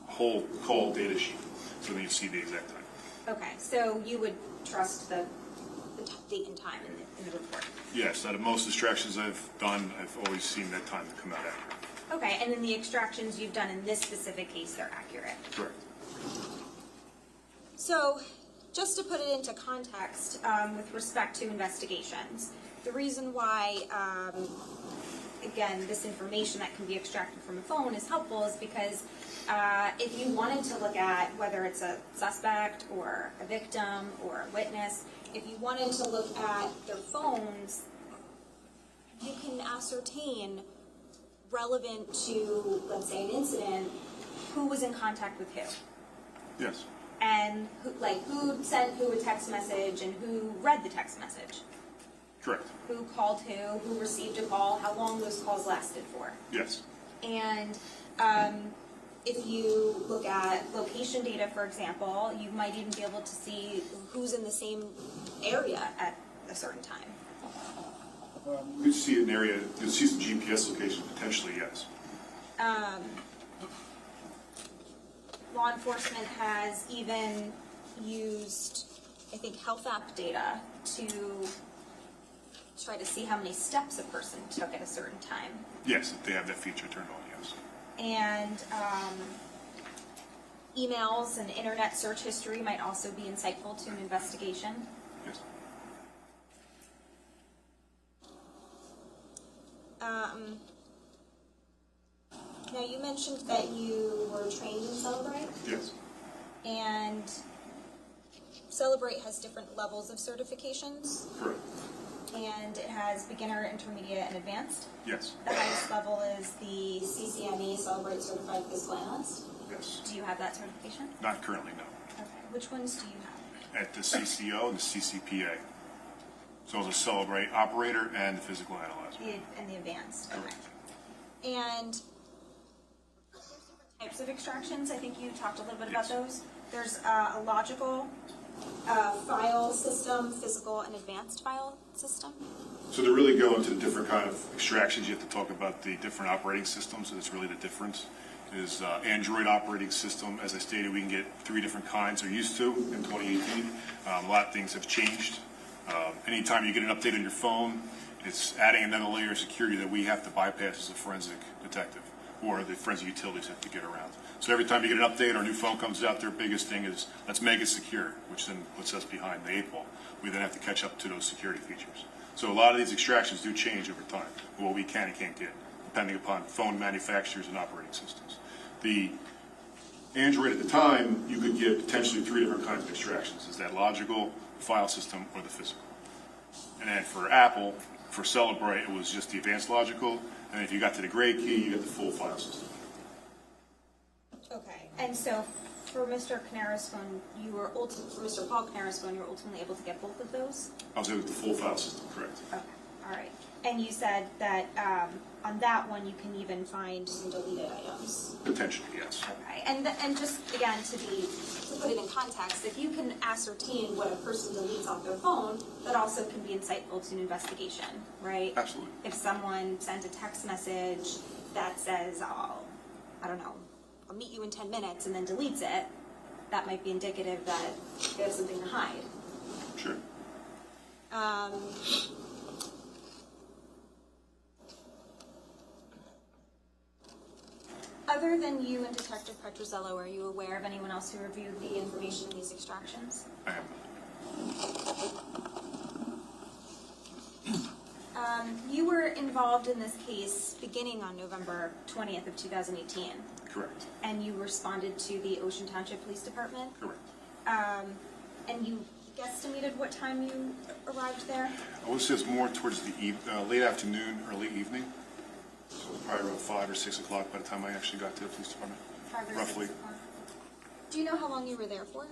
whole call data sheet, so then you see the exact time. Okay, so you would trust the date and time in the report? Yes, out of most extractions I've done, I've always seen that time to come out accurate. Okay, and then the extractions you've done in this specific case, they're accurate? Correct. So, just to put it into context, with respect to investigations, the reason why, again, this information that can be extracted from a phone is helpful is because if you wanted to look at whether it's a suspect or a victim or a witness, if you wanted to look at their phones, you can ascertain relevant to, let's say, an incident, who was in contact with who. Yes. And who sent who a text message and who read the text message. Correct. Who called who received a call, how long those calls lasted for. Yes. And if you look at location data, for example, you might even be able to see who's in the same area at a certain time. You can see an area, you'll see some GPS location, potentially, yes. Law enforcement has even used, I think, health app data to try to see how many steps a person took at a certain time. Yes, if they have that feature turned on, yes. And emails and internet search history might also be insightful to an investigation. Yes. Now, you mentioned that you were trained in Celebrate, Yes. and Celebrate has different levels of certifications, Correct. and it has beginner, intermediate, and advanced. Yes. The highest level is the CCNE Celebrate Certified Physical Analyst. Yes. Do you have that certification? Not currently, no. Okay. Which ones do you have? At the CCO and the CCPA. So as a Celebrate operator and the physical analyzer. And the advanced. Okay. Correct. And there's different types of extractions. I think you talked a little bit about Yes. those. There's a logical file system, physical, and advanced file system. So to really go into the different kind of extractions, you have to talk about the different operating systems, and it's really the difference. Is Android operating system, as I stated, we can get 3 different kinds, or used to, in 2018. A lot of things have changed. Anytime you get an update on your phone, it's adding another layer of security that we have to bypass as a forensic detective, or the forensic utilities have to get around. So every time you get an update or a new phone comes out, their biggest thing is, let's make it secure, which then puts us behind the 8 ball. We then have to catch up to those security features. So a lot of these extractions do change over time, what we can and can't get, depending upon phone manufacturers and operating systems. The Android at the time, you could get potentially 3 different kinds of extractions. Is that logical, file system, or the physical? And then for Apple, for Celebrate, it was just the advanced logical, and if you got to the gray key, you get the full file system. Okay. And so for Mr. Caneiro's phone, for Mr. Paul Caneiro's phone, you were ultimately able to get both of those? I was able to get the full file system, correct. Okay. All right. And you said that on that one you can even find some deleted items. Potentially, yes. Okay. And just again to put it in context, if you can ascertain what a person deletes off their phone, that also can be insightful to an investigation, right? Absolutely. If someone sends a text message that says, I'll meet you in 10 minutes, and then deletes it, that might be indicative that they have something to hide. Sure. Other than you and Detective Petrozello, are you aware of anyone else who reviewed the information in these extractions? I am. You were involved in this case beginning on November 20th of 2018. Correct. And you responded to the Ocean Township Police Department? Correct. And you guesstimated what time you arrived there? I would say it's more towards the late afternoon, early evening. So probably around 5 or 6 o'clock by the time I actually got to the police department. 5 or Roughly. 6 o'clock. Do you know how long you were there for?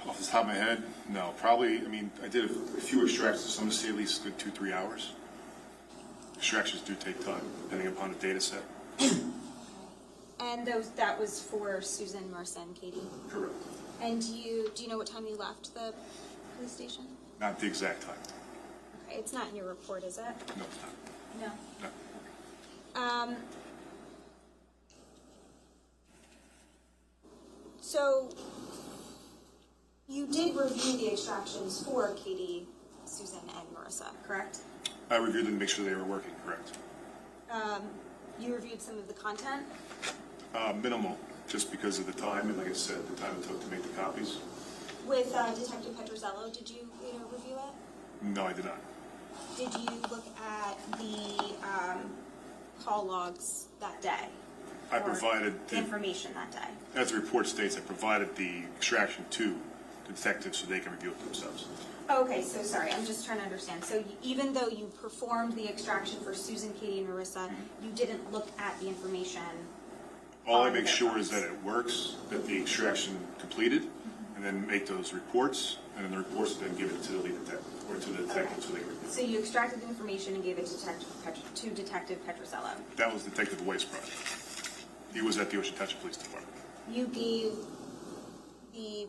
Off the top of my head, no. Probably, I did a few extractions, so I'm going to say at least a good 2-3 hours. Extractions do take time, depending upon the data set. And that was for Susan, Marissa, and Katie? Correct. And do you know what time you left the police station? Not the exact time. Okay, it's not in your report, is it? No, it's not. No. No. So you did review the extractions for Katie, Susan, and Marissa, correct? I reviewed them to make sure they were working correct. You reviewed some of the content? Minimal, just because of the time, and like I said, the time it took to make the copies. With Detective Petrozello, did you review it? No, I did not. Did you look at the call logs that day? I Or provided the information that day. As the report states, I provided the extraction to the detectives so they can review it themselves. Okay, so sorry, I'm just trying to understand. So even though you performed the extraction for Susan, Katie, and Marissa, you didn't look at the information? All I on make their sure phones? is that it works, that the extraction completed, and then make those reports, and then the reports then give it to the lead detective, or to the detective so they can review it. So you extracted the information and gave it to Detective Petrozello. That was Detective Weisbrod. He was at the Ocean Township Police Department. You gave the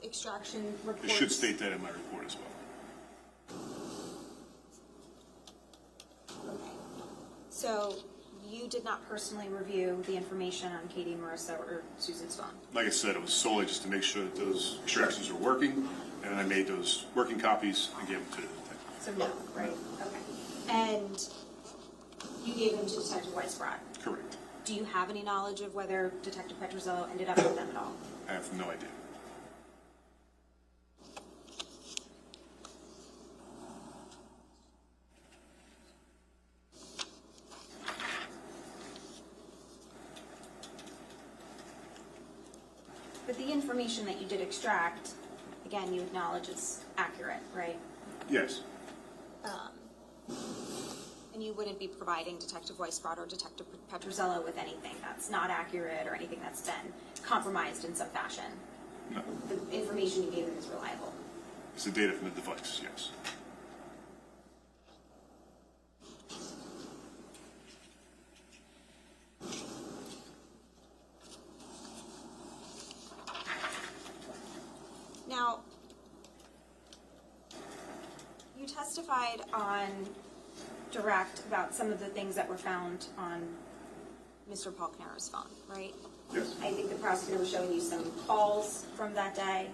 extraction It reports. should state that in my report as well. Okay. So you did not personally review the information on Katie, Marissa, or Susan's phone? Like I said, it was solely just to make sure that those extractions were working, and I made those working copies and gave them to the detective. So no, right? Okay. And you gave them to Detective Weisbrod? Correct. Do you have any knowledge of whether Detective Petrozello ended up with them at all? I have no idea. But the information that you did extract, again, you acknowledge it's accurate, right? Yes. And you wouldn't be providing Detective Weisbrod or Detective Petrozello with anything that's not accurate or anything that's been compromised in some fashion? No. The information you gave them is reliable? It's the data from the device, yes. Now, you testified on direct about some of the things that were found on Mr. Paul Caneiro's phone, right? Yes. I think the prosecutor was showing you some calls from that day,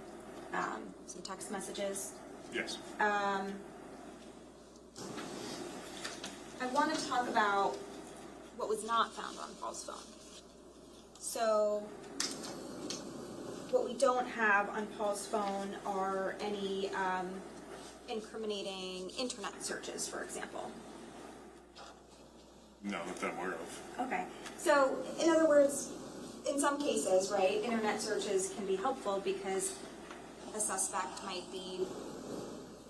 some text messages. Yes. I want to talk about what was not found on Paul's phone. So, what we don't have on Paul's phone are any incriminating internet searches, for example. No, not that I'm aware of. Okay. So, in other words, in some cases, right, internet searches can be helpful because a suspect might be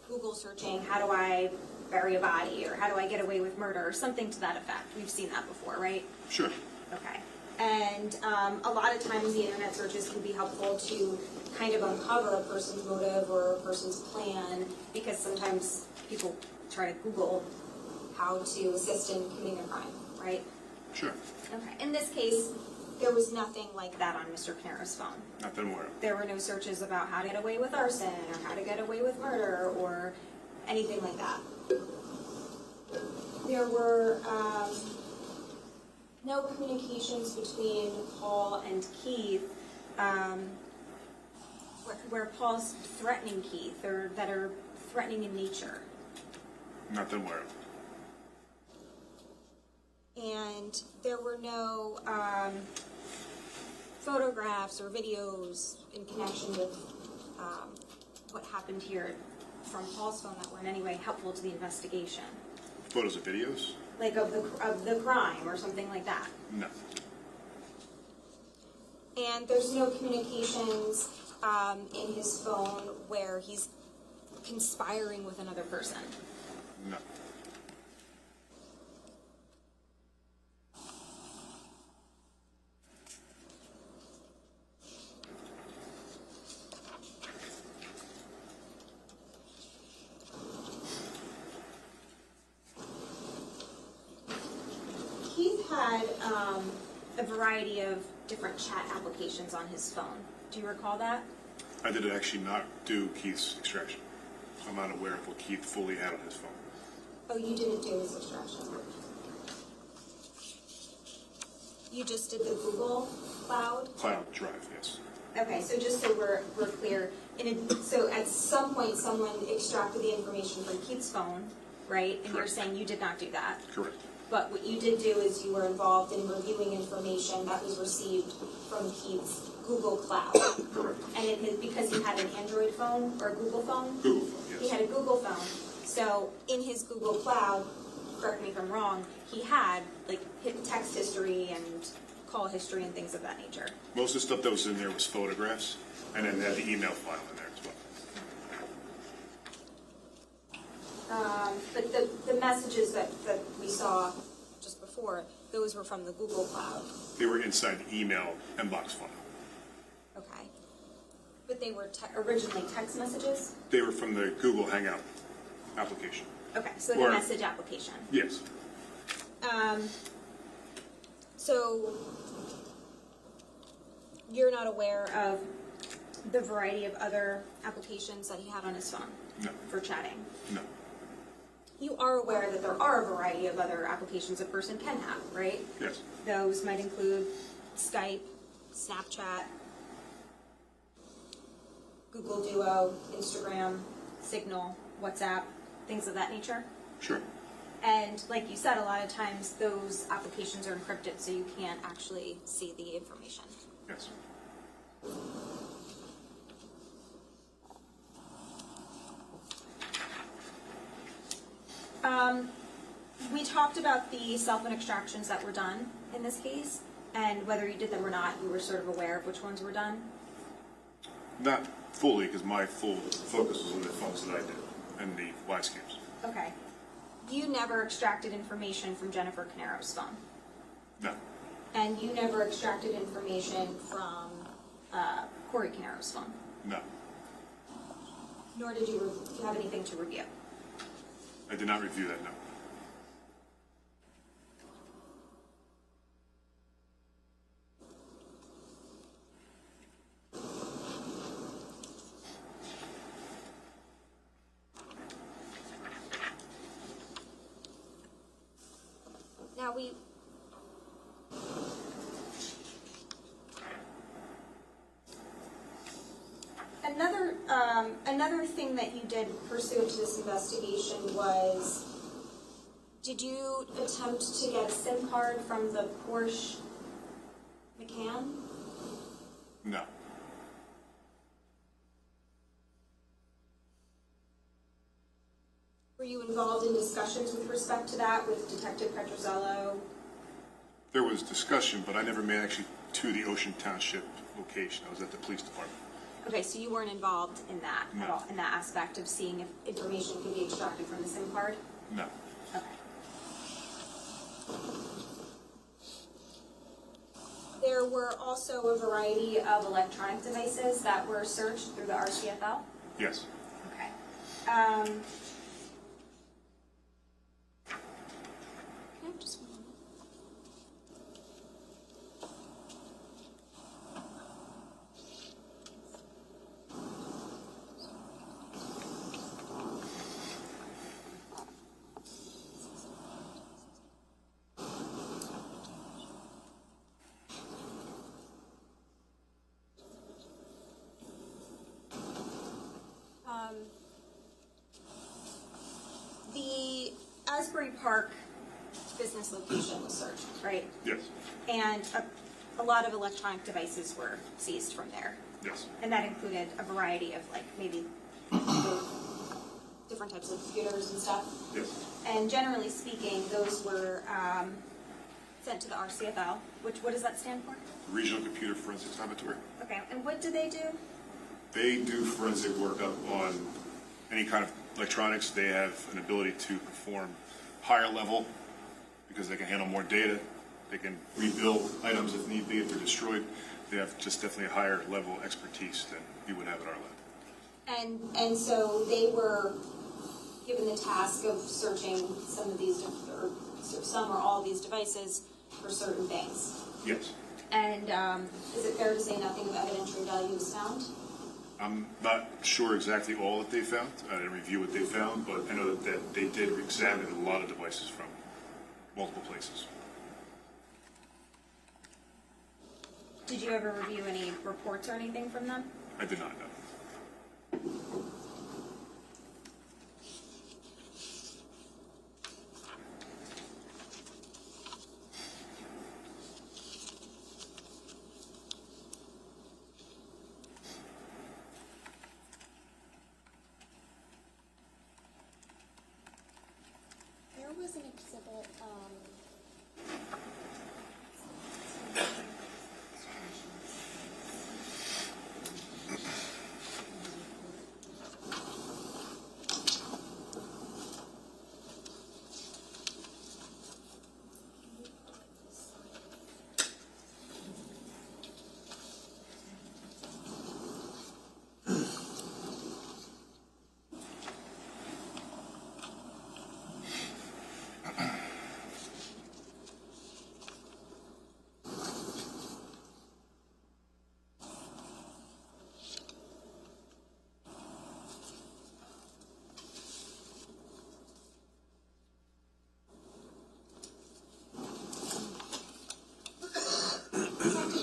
Google searching, how do I bury a body, or how do I get away with murder, or something to that effect. We've seen that before, right? Sure. Okay. And a lot of times the internet searches can be helpful to kind of uncover a person's motive or a person's plan, because sometimes people try to Google how to assist in committing a crime, right? Sure. Okay. In this case, there was nothing like that on Mr. Caneiro's phone. Not that I'm aware of. There were no searches about how to get away with arson or how to get away with murder or anything like that. There were no communications between Paul and Keith where Paul's threatening Keith or that are threatening in nature. Not that I'm aware of. And there were no photographs or videos in connection with what happened here from Paul's phone that were in any way helpful to the investigation. Photos of videos? Like of the crime or something like that. No. And there's no communications in his phone where he's conspiring with another person. No. Keith had a variety of different chat applications on his phone. Do you recall that? I did actually not do Keith's extraction. I'm not aware of what Keith fully had on his phone. Oh, you didn't do his extraction? You just did the Google Cloud? Cloud Drive, yes. Okay, so just so we're clear, so at some point, someone extracted the information from Keith's phone, right? And you're Correct. saying you did not do that? Correct. But what you did do is you were involved in reviewing information that was received from Keith's Google Cloud. Correct. And because he had an Android phone or a Google phone? Google phone, yes. He had a Google phone. So in his Google Cloud, correct me if I'm wrong, he had like text history and call history and things of that nature. Most of the stuff that was in there was photographs, and then they had the email file in there as well. But the messages that we saw just before, those were from the Google Cloud. They were inside the email inbox file. Okay. But they were originally text messages? They were from the Google Hangout application. Okay, so the Or- message application. Yes. So you're not aware of the variety of other applications that he had on his phone No. for chatting? No. You are aware that there are a variety of other applications a person can have, right? Yes. Those might include Skype, Snapchat, Google Duo, Instagram, Signal, WhatsApp, things of that nature. Sure. And like you said, a lot of times those applications are encrypted, so you can't actually see the information. Yes. We talked about the cell phone extractions that were done in this case, and whether you did them or not, you were sort of aware of which ones were done. Not fully, because my full focus was on the phones that I did and the live scams. Okay. You never extracted information from Jennifer Caneiro's phone, No. and you never extracted information from Corey Caneiro's phone, No. nor did you have anything to review. I did not review that, no. Now another thing that you did pursuant to this investigation was, did you attempt to get a SIM card from the Porsche McCann? No. Were you involved in discussions with respect to that with Detective Petrozello? There was discussion, but I never made actually to the Ocean Township location. I was at the police department. Okay, so you weren't involved in that at No. all, in that aspect of seeing if information could be extracted from the SIM card? No. Okay. There were also a variety of electronic devices that were searched through the RCFL? Yes. Okay. Just one moment. The Asbury Park business location was searched, right? Yes. And a lot of electronic devices were seized from there. Yes. And that included a variety of, like, maybe different types of computers and stuff. Yes. And generally speaking, those were sent to the RCFL, which, what does that stand for? Regional Computer Forensics Laboratory. Okay, and what do they do? They do forensic work up on any kind of electronics. They have an ability to perform higher level because they can handle more data. They can rebuild items if need be if they're destroyed. They have just definitely a higher level expertise than you would have at our lab. And so they were given the task of searching some of these, or some or all of these devices for certain things. Yes. And is it fair to say nothing of evidentiary value was found? I'm not sure exactly all that they found. I didn't review what they found, but I know that they did examine a lot of devices from multiple places. Did you ever review any reports or anything from them? I did not know. There was an exhibit,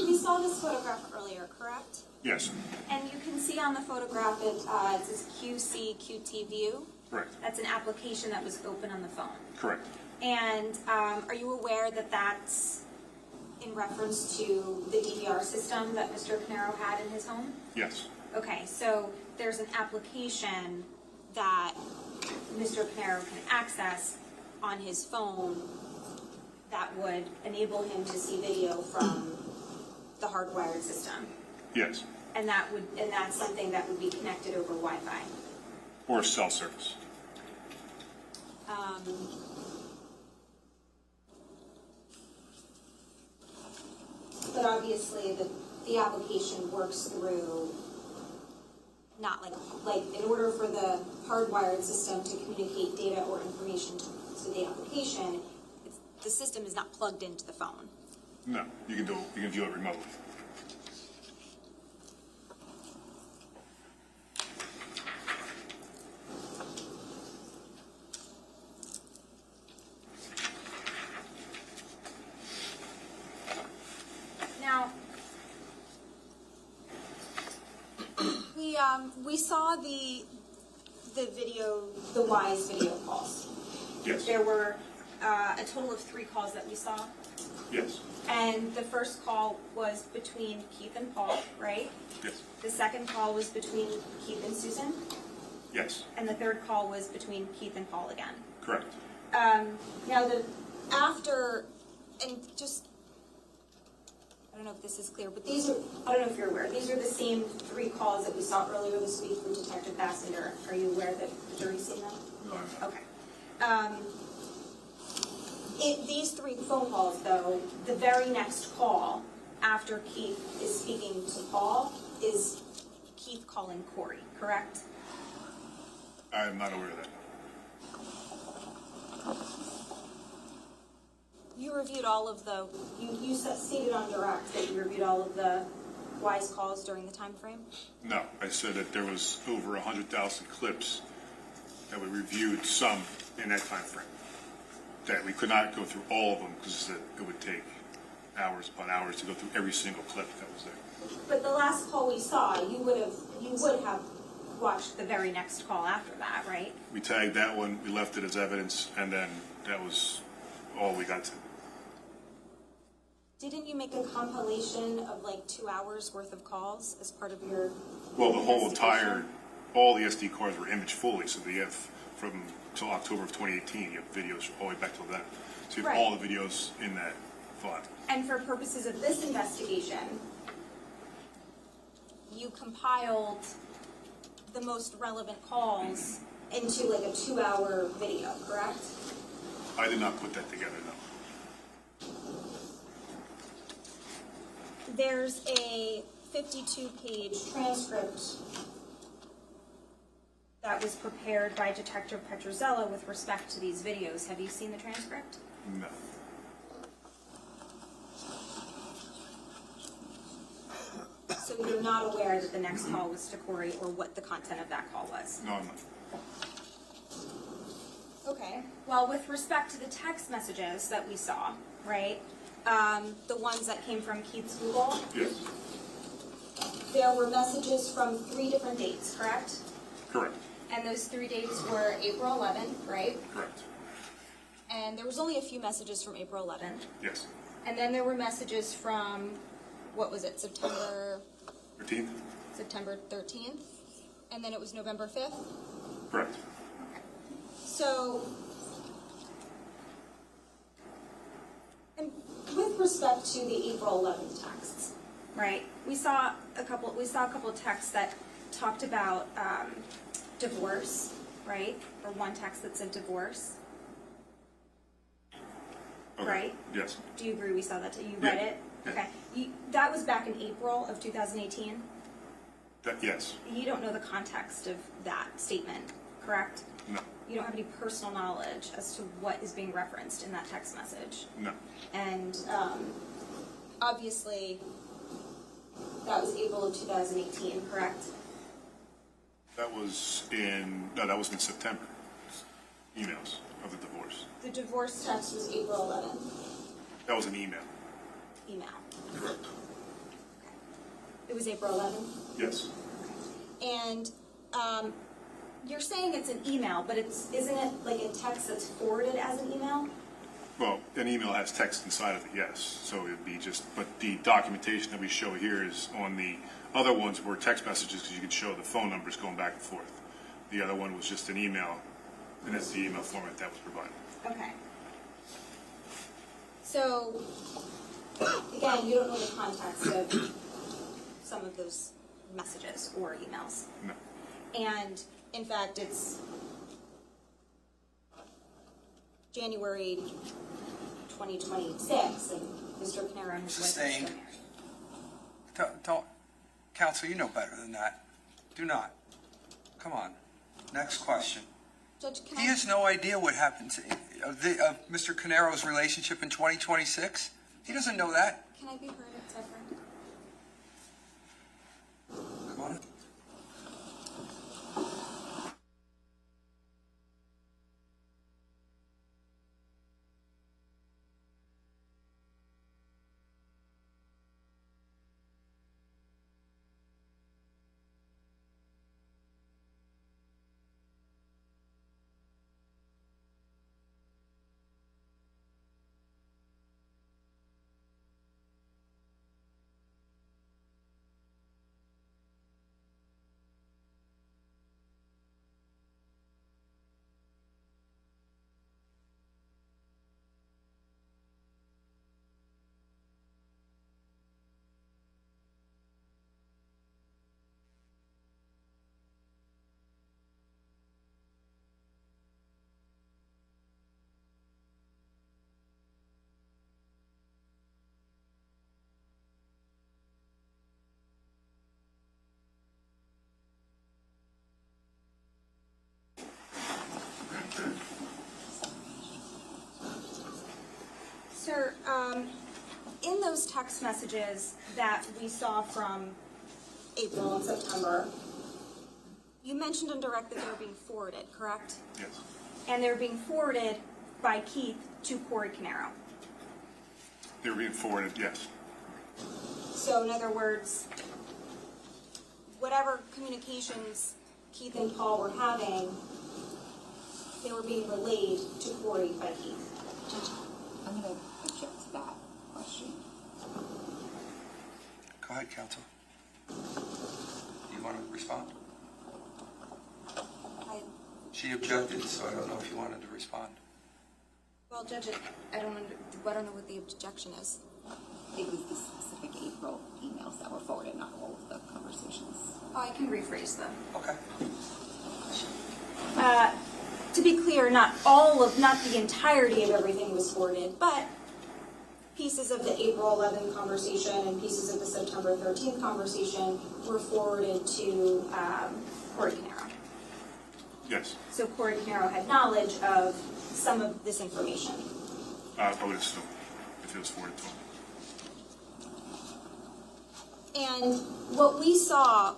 We saw this photograph earlier, correct? Yes, And you can see on the photograph it says QC QT View. correct, That's an application that was open on the phone. correct. And are you aware that that's in reference to the DVR system that Mr. Caneiro had in his home? Yes, Okay, so there's an application that Mr. Caneiro can access on his phone that would enable him to see video from the hardwired system. yes. And that's something that would be connected over Wi-Fi. Or cell service. But obviously, the application works through, not like in order for the hardwired system to communicate data or information to the application, the system is not plugged into the phone. No, you can view it remotely. Now, we saw the video, the WISE video calls. Yes, There were a total of 3 calls that we saw. yes, And the first call was between Keith and Paul, right? yes, The second call was between Keith and Susan. yes, And the third call was between Keith and Paul again. correct. Now, and just, I don't know if this is clear, but these are, I don't know if you're aware, these are the same 3 calls that we saw earlier this week from Detective Bassender. Are you aware that the jury's seen them? No, I'm not. Okay. These 3 phone calls, though, the very next call after Keith is speaking to Paul is Keith calling Corey, correct? I am not aware of that. You reviewed all of the, you stated on direct that you reviewed all of the WISE calls during the time frame? No, I said that there was over 100,000 clips that we reviewed, some in that time frame. That we could not go through all of them because it would take hours upon hours to go through every single clip that was there. But the last call we saw, you would have watched the very next call after that, right? We tagged that one, we left it as evidence, and then that was all we got to. Didn't you make a compilation of like 2 hours worth of calls as part of your Well, the whole investigation? all the SD cards were image fully, so you have from till October of 2018, you have videos all the way back till then. So you have Right. all the videos in that file. And for purposes of this investigation, you compiled the most relevant calls into like a 2-hour video, correct? I did not put that together, no. There's a 52-page transcript that was prepared by Detective Petrozella with respect to these videos. Have you seen the transcript? No. So you're you're not aware that the next call was to Corey or what the content of that call was? No, I'm not. Okay. Well, with respect to the text messages that we saw, right, the ones that came from Keith's Google, Yes, there were messages from 3 different dates, correct? correct, And those 3 dates were April 11th, right? correct, And there was only a few messages from April 11th. yes. And then there were messages from, what was it, September 13th? 13th? And then it was November 5th? Correct. So, and with respect to the April 11th texts, right? We saw a couple of texts that talked about divorce, right? Or one text that said divorce, Okay. right? Yes, Do you agree we saw that? You read Yeah. it? Yeah. Okay. That was back in April of 2018? yes, You don't know the context of that statement, correct? no, You don't have any personal knowledge as to what is being referenced in that text message. no, And obviously, that was April of 2018, correct? that was in September, emails of the divorce. The divorce text was April 11th, That was an email. email. Correct. It was April 11th? Yes, And you're saying it's an email, but isn't it like a text that's forwarded as an email? well, an email has text inside of it, yes, so it'd be but the documentation that we show here is on the other ones were text messages, because you could show the phone numbers going back and forth. The other one was just an email, and that's the email format that was provided. Okay. So, again, you don't know the context of some of those messages or emails. No, And, in fact, it's January 2026, and Mr. Caneiro and his wife are still Sustained. married. Don't, counsel, you know better than that. Do not. Come on. Next question. Judge, can He I... has no idea what happened to of Mr. Caneiro's relationship in 2026. He doesn't know that. Can I be heard at Zephyr? Come on. Sir, in those text messages that we saw from April and September, you mentioned in direct that they were being forwarded, correct? yes, And they were being forwarded by Keith to Corey Caneiro. they were being forwarded, yes, So in other words, whatever communications Keith and Paul were having, they were being relayed to Corey by Keith. Judge, I'm going to object to that question. Go ahead, counsel. You want to respond? She objected, so I don't know if you wanted to respond. Well, Judge, I don't know what the objection is. It was the specific April emails that were forwarded, not all of the conversations. Oh, I can rephrase them. Okay. To be clear, not the entirety of everything was forwarded, but pieces of the April 11th conversation and pieces of the September 13th conversation were forwarded to Corey Caneiro. yes. So Corey Caneiro had knowledge of some of this information. I would assume if it was forwarded to him. And what we saw,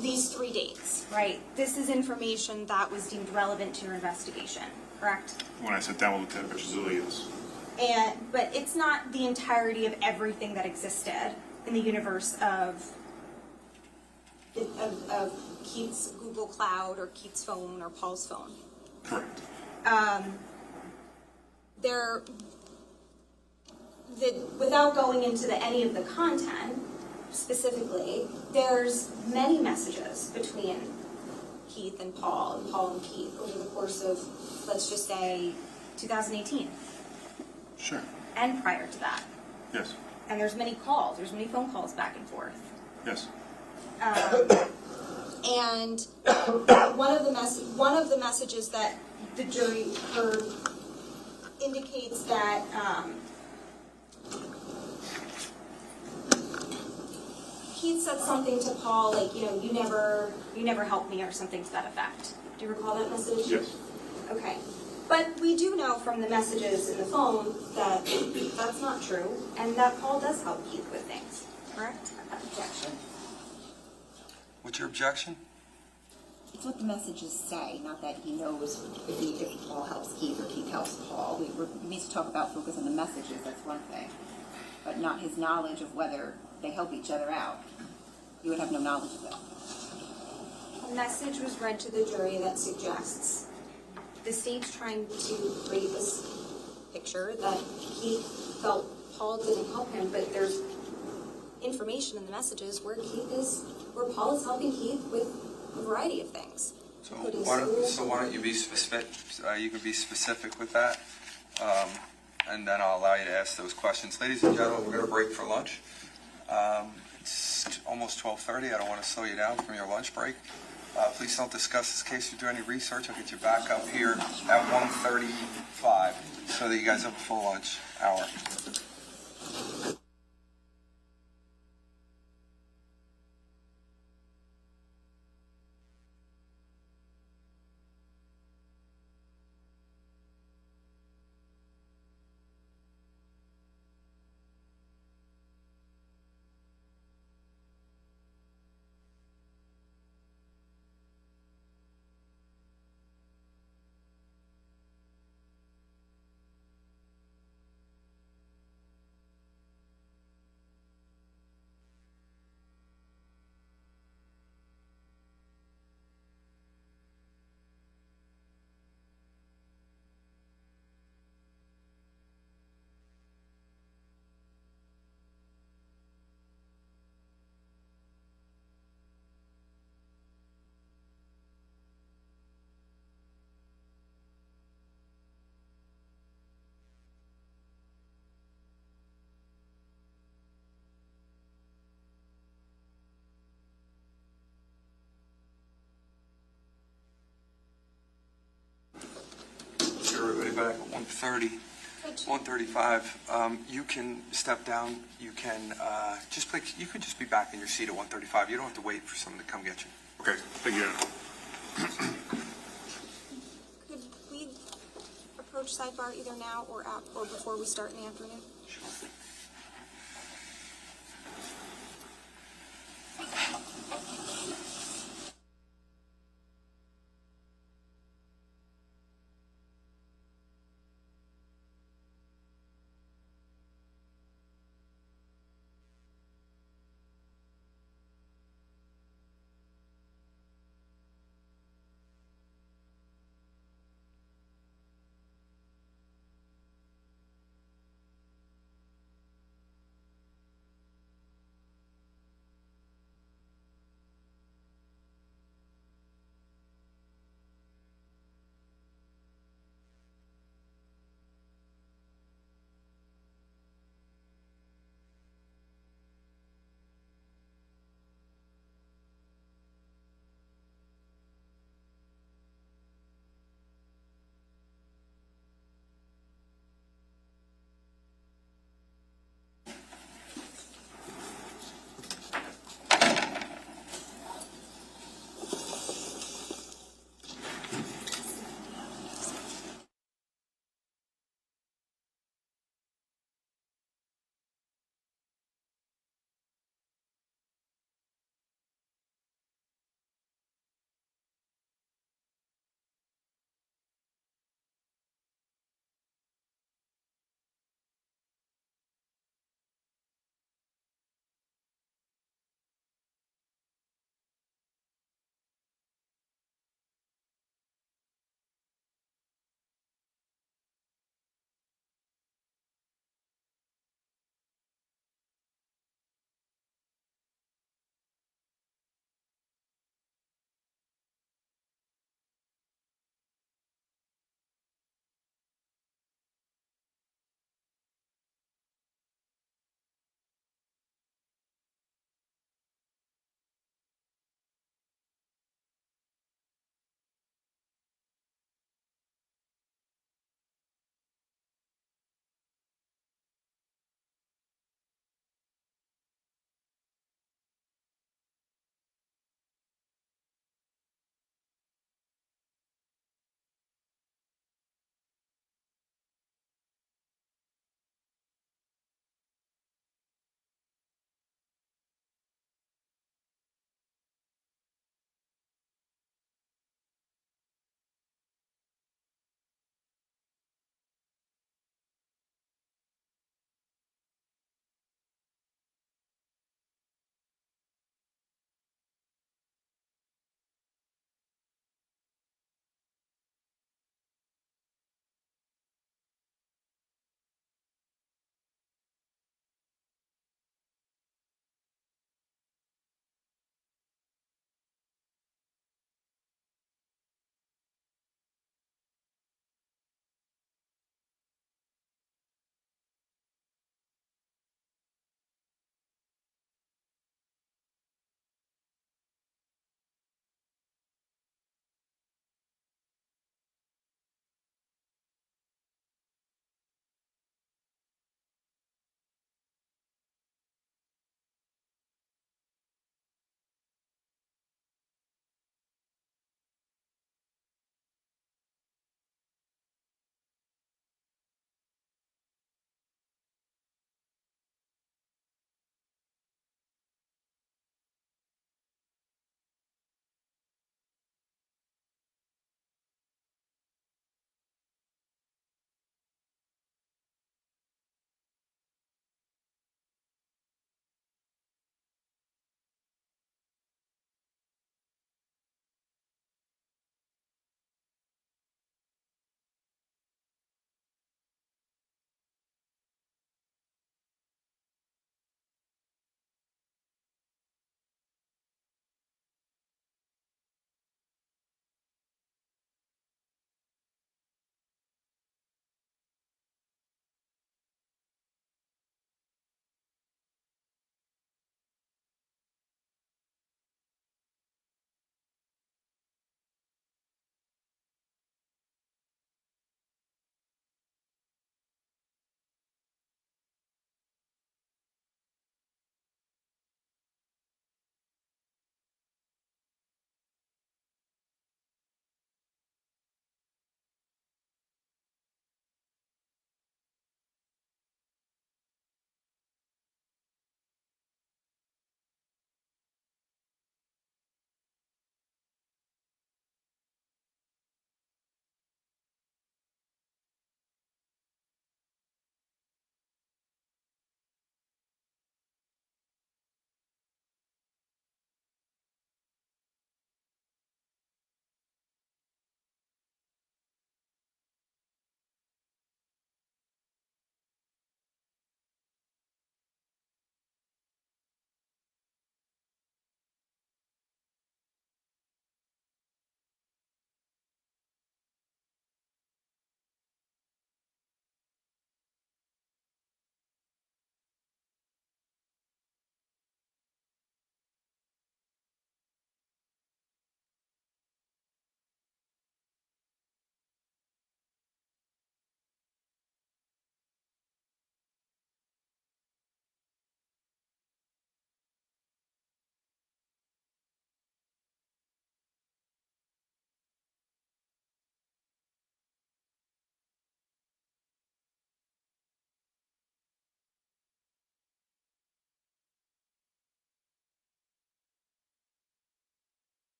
these 3 dates, right? This is information that was deemed relevant to your investigation, correct? When I sat down with Lieutenant Petrozelli, yes. But it's not the entirety of everything that existed in the universe of Keith's Google Cloud or Keith's phone or Paul's phone. Correct. Without going into any of the content specifically, there's many messages between Keith and Paul and Keith over the course of, let's just say, 2018. Sure. And prior to that. Yes. And there's many phone calls back and forth. Yes. And one of the messages that the jury heard indicates that Keith said something to Paul like, you never helped me or something to that effect. Do you recall that message? Yes. Okay. But we do know from the messages in the phone that that's not true, and that Paul does help Keith with things, correct? Objection. What's your objection? It's what the messages say, not that he knows if Paul helps Keith or Keith helps Paul. We need to talk about focus on the messages, that's one thing. But not his knowledge of whether they help each other out. You would have no knowledge of that. A message was read to the jury that suggests the state's trying to create this picture that Keith felt Paul didn't help him, but there's information in the messages where Paul is helping Keith with a variety of things. So why don't you be specific? You can be specific with that, and then I'll allow you to ask those questions. Ladies and gentlemen, we're going to break for lunch. It's almost 12:30. I don't want to slow you down from your lunch break. Please don't discuss this case or do any research. I'll get you back up here at 1:35 so that you guys have a full lunch hour. Everybody back at 1:30, 1:35. You can step down. You can you could just be back in your seat at 1:35. You don't have to wait for someone to come get you. Okay, thank you. Could we approach sidebar either now or before we start in the afternoon? Sure.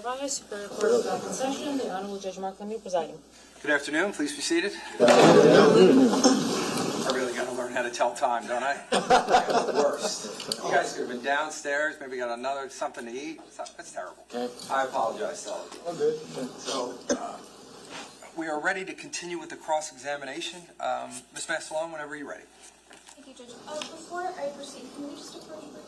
all rise. Superior Court is back in session. The Honorable Judge Mark Lemieux presiding. Good afternoon, please be seated. I really gotta learn how to tell time, don't I? The worst. You guys could have been downstairs, maybe got another something to eat. That's terrible. I apologize to all of you. I'm good. So, we are ready to continue with the cross-examination. Ms. Mastellone, whenever you're ready. Thank you, Judge. Before I proceed, can we just approach briefly?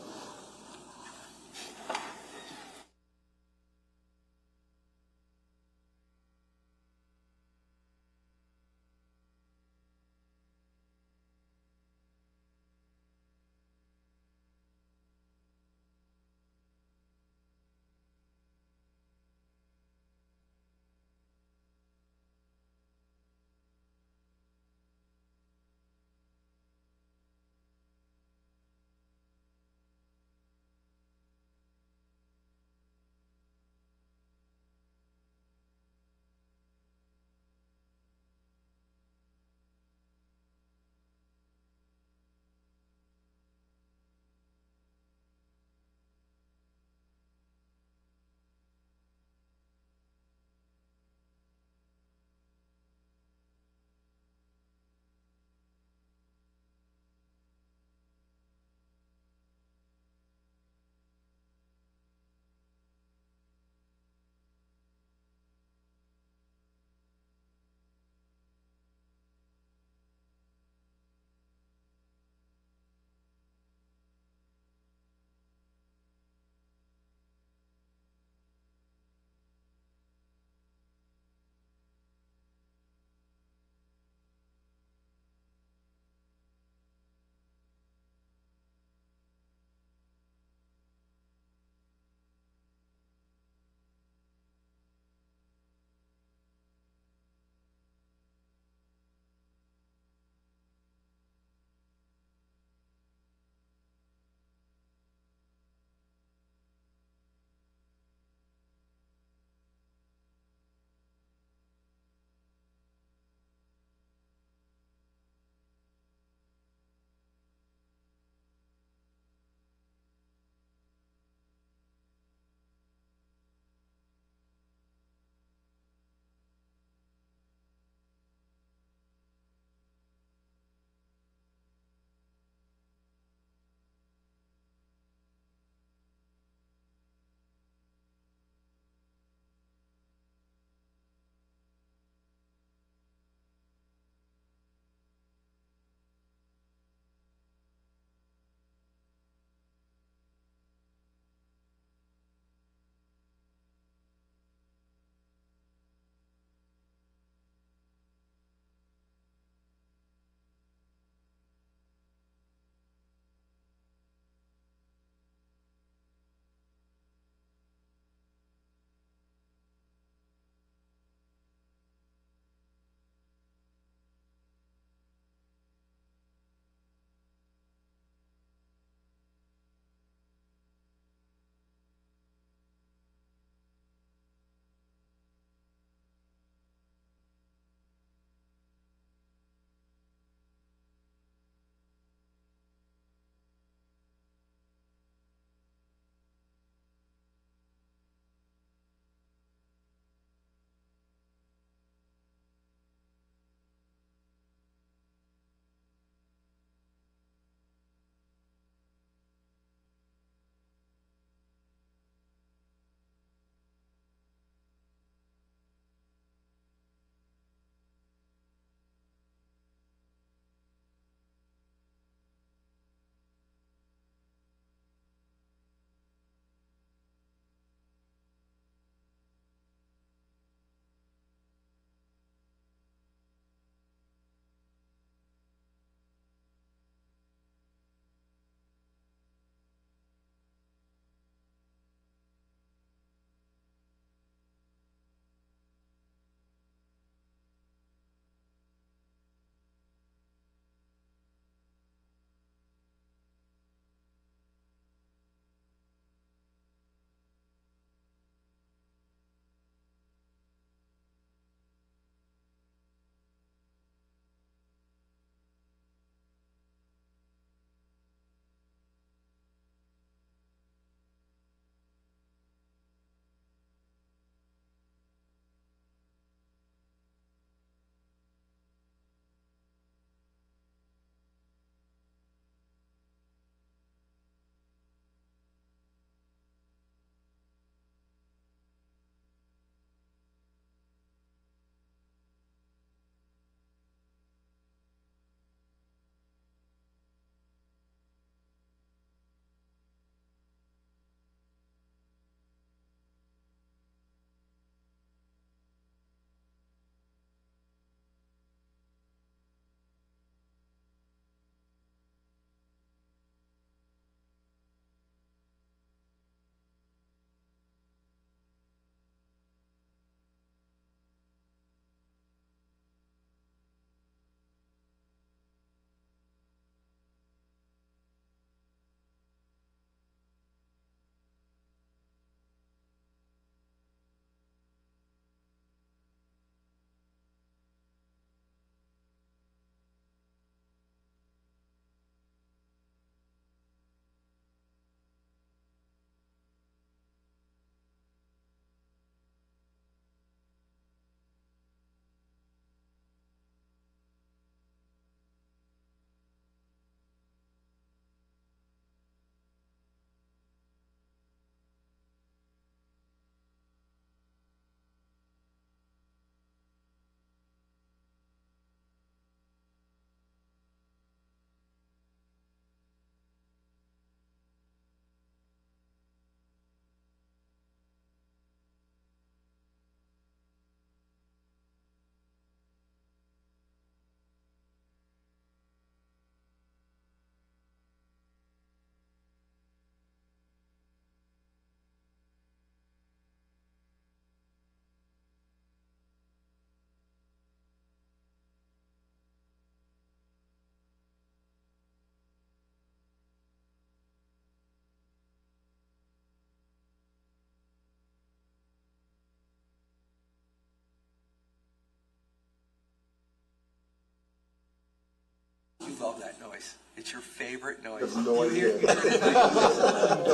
love that noise. It's your favorite noise. have no You hear- idea.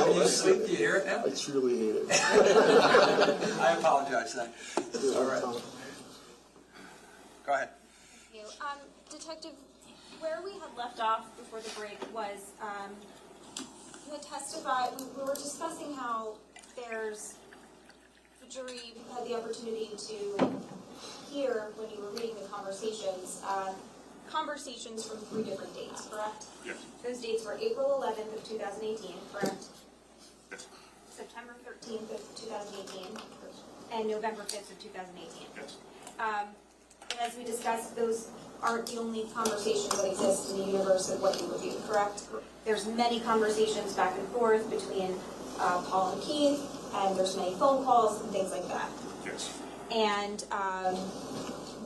When you sleep, do you hear it now? I truly hate it. I apologize then. All right. Go ahead. Thank you. Detective, where we had left off before the break was, you had testified, we were discussing how the jury had the opportunity to hear, when you were reading the conversations from 3 different dates, correct? Yes. Those dates were April 11th of 2018, correct? Yes. September 13th of 2018, and November 5th of 2018. Yes. And as we discussed, those aren't the only conversations that exist in the universe of what you reviewed, correct? There's many conversations back and forth between Paul and Keith, and there's many phone calls and things like that. Yes. And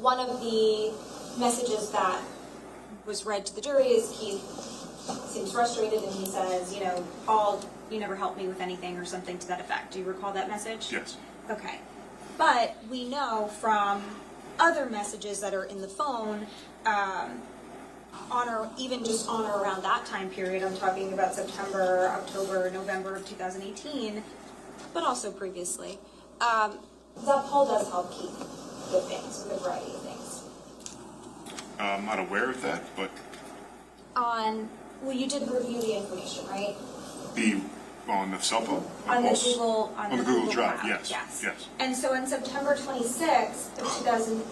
one of the messages that was read to the jury is Keith seems frustrated and he says, Paul, you never helped me with anything or something to that effect. Do you recall that message? Yes. Okay. But we know from other messages that are in the phone, even just on or around that time period, I'm talking about September, October, November of 2018, but also previously, that Paul does help Keith with things, with a variety of things. I'm not aware of that, but You did review the information, right? on the cell phone? On the Also- Google, the Google Drive, Cloud, yes. And so on September 26th of 2000,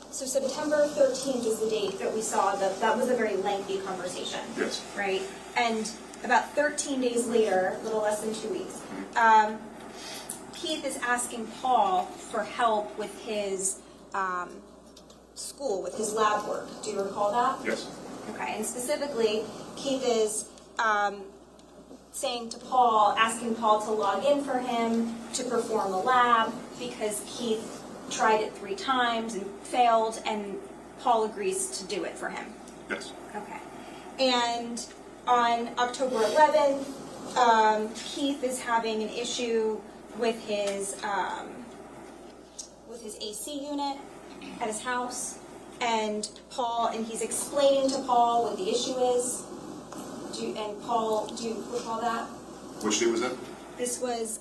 so September 13th is the date that we saw that was a very lengthy conversation. Yes. Right? And about 13 days later, a little less than 2 weeks, Keith is asking Paul for help with his school, with his lab work. Do you recall that? Yes. Okay, and specifically, Keith is saying to Paul, asking Paul to log in for him to perform a lab because Keith tried it 3 times and failed, and Paul agrees to do it for him. Yes. Okay. And on October 11th, Keith is having an issue with his AC unit at his house, and he's explaining to Paul what the issue is. Paul, do you recall that? Which day was that? This was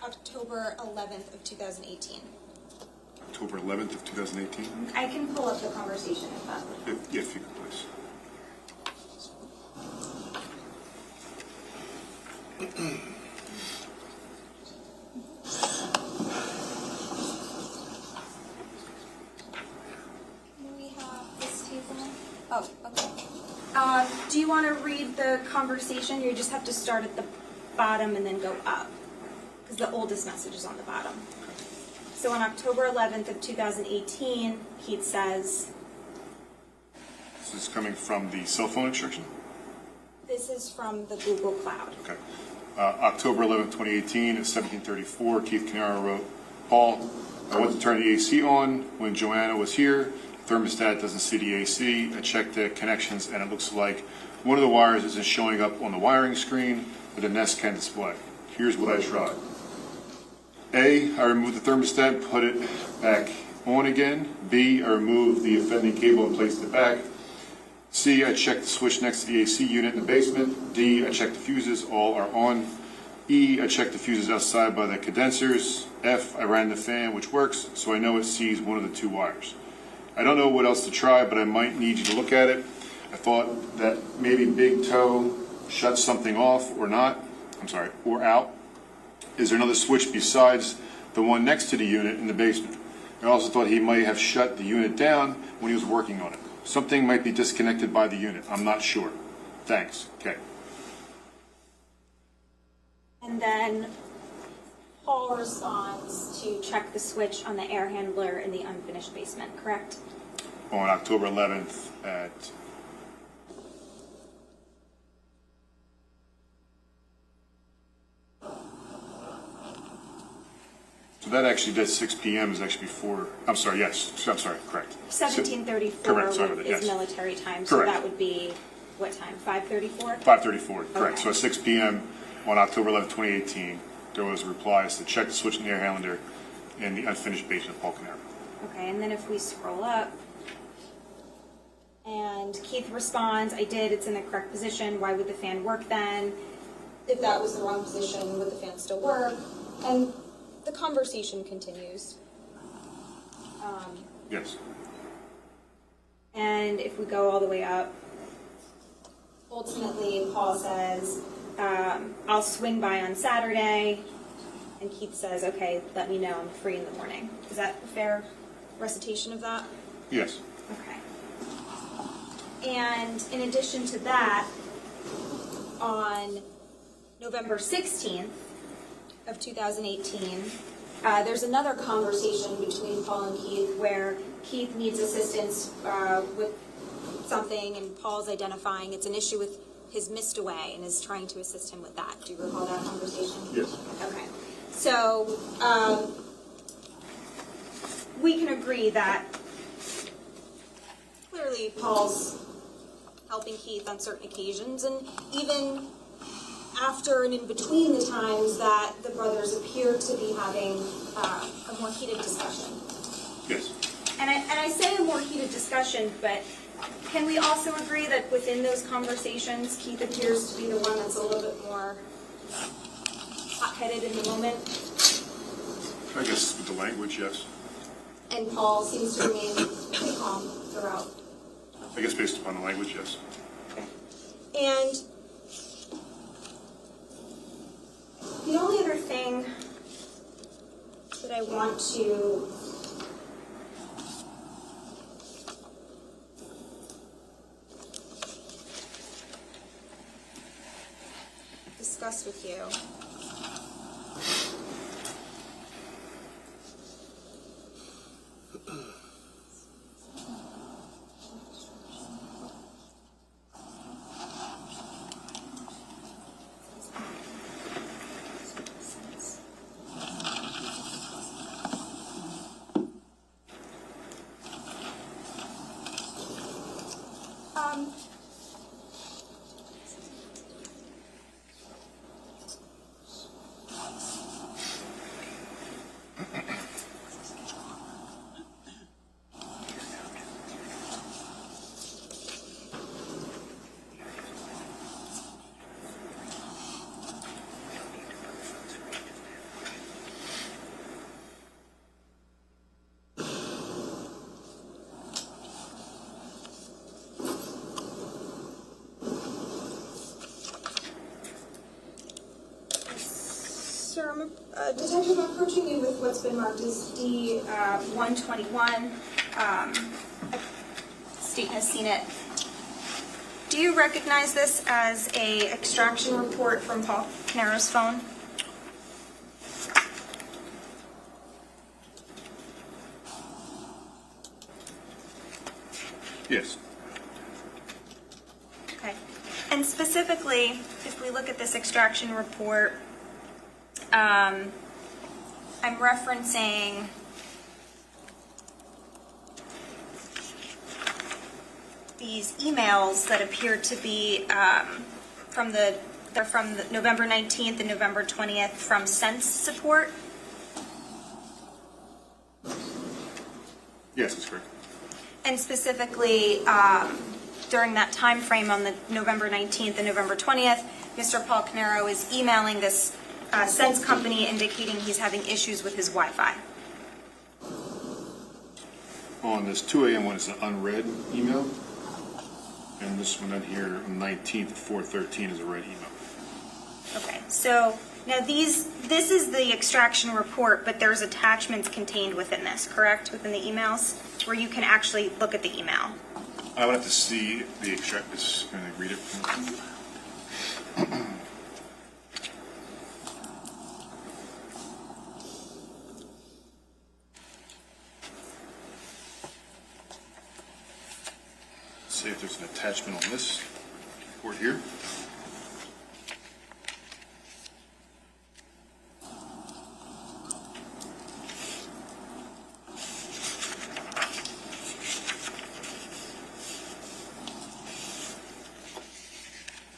October 11th of 2018. October 11th of 2018? I can pull up the conversation if that would. If you could, please. Do we have this table? Oh, okay. Do you want to read the conversation? You just have to start at the bottom and then go up, because the oldest message is on the bottom. So on October 11th of 2018, Keith says, This is coming from the cell phone extraction? this is from the Google Cloud. Okay. October 11th, 2018, at 17:34, Keith Caneiro wrote, Paul, I went to turn the AC on when Joanna was here. Thermostat doesn't see the AC. I checked the connections and it looks like one of the wires isn't showing up on the wiring screen, but the Nest can display. Here's what I tried. A, I removed the thermostat and put it back on again. B, I removed the offending cable and placed it back. C, I checked the switch next to the AC unit in the basement. D, I checked the fuses, all are on. E, I checked the fuses outside by the condensers. F, I ran the fan, which works, so I know it sees one of the 2 wires. I don't know what else to try, but I might need you to look at it. I thought that maybe Big Toe shut something off or not. Or out. Is there another switch besides the one next to the unit in the basement? I also thought he might have shut the unit down when he was working on it. Something might be disconnected by the unit. I'm not sure. Thanks. Okay. And then Paul responds to check the switch on the air handler in the unfinished basement, correct? On October 11th at... So that actually, that 6 p.m. is actually before, I'm sorry, correct. 17:34 Correct, sorry about that, is yes. military time, so Correct. that would be, what time, 5:34? 5:34, correct. Okay. So at 6 p.m. on October 11th, 2018, there was a reply to check the switch in the air handler in the unfinished basement of Paul Caneiro. Okay, and then if we scroll up, And Keith responds, I did, it's in the correct position, why would the fan work then? If that was the wrong position, would the fan still work? And the conversation continues. Yes. And if we go all the way up, ultimately Paul says, I'll swing by on Saturday. And Keith says, okay, let me know, I'm free in the morning. Is that a fair recitation of that? Yes. Okay. And in addition to that, on November 16th of 2018, there's another conversation between Paul and Keith where Keith needs assistance with something and Paul's identifying it's an issue with his missed away and is trying to assist him with that. Do you recall that conversation? Yes. Okay. So we can agree that clearly Paul's helping Keith on certain occasions, and even after and in between the times that the brothers appear to be having a more heated discussion. Yes. And I say a more heated discussion, but can we also agree that within those conversations, Keith appears to be the one that's a little bit more hot-headed in the moment? I guess with the language, yes. And Paul seems to remain pretty calm throughout. I guess based upon the language, yes. And the only other thing that I want to discuss with you Sir, Detective, I'm approaching you with what's been marked as D-121. State has seen it. Do you recognize this as a extraction report from Paul Caneiro's phone? Yes. Okay. And specifically, if we look at this extraction report, I'm referencing these emails that appear to be they're from the November 19th and November 20th from Sense Support. Yes, that's correct. And specifically, during that time frame on the November 19th and November 20th, Mr. Paul Caneiro is emailing this Sense company indicating he's having issues with his Wi-Fi. On this 2 a.m. one is an unread email, and this one on here on 19th at 4:13 is a read email. Okay, so now this is the extraction report, but there's attachments contained within this, correct? Within the emails, where you can actually look at the email. I would have to see the extract. This and read it. See if there's an attachment on this report here.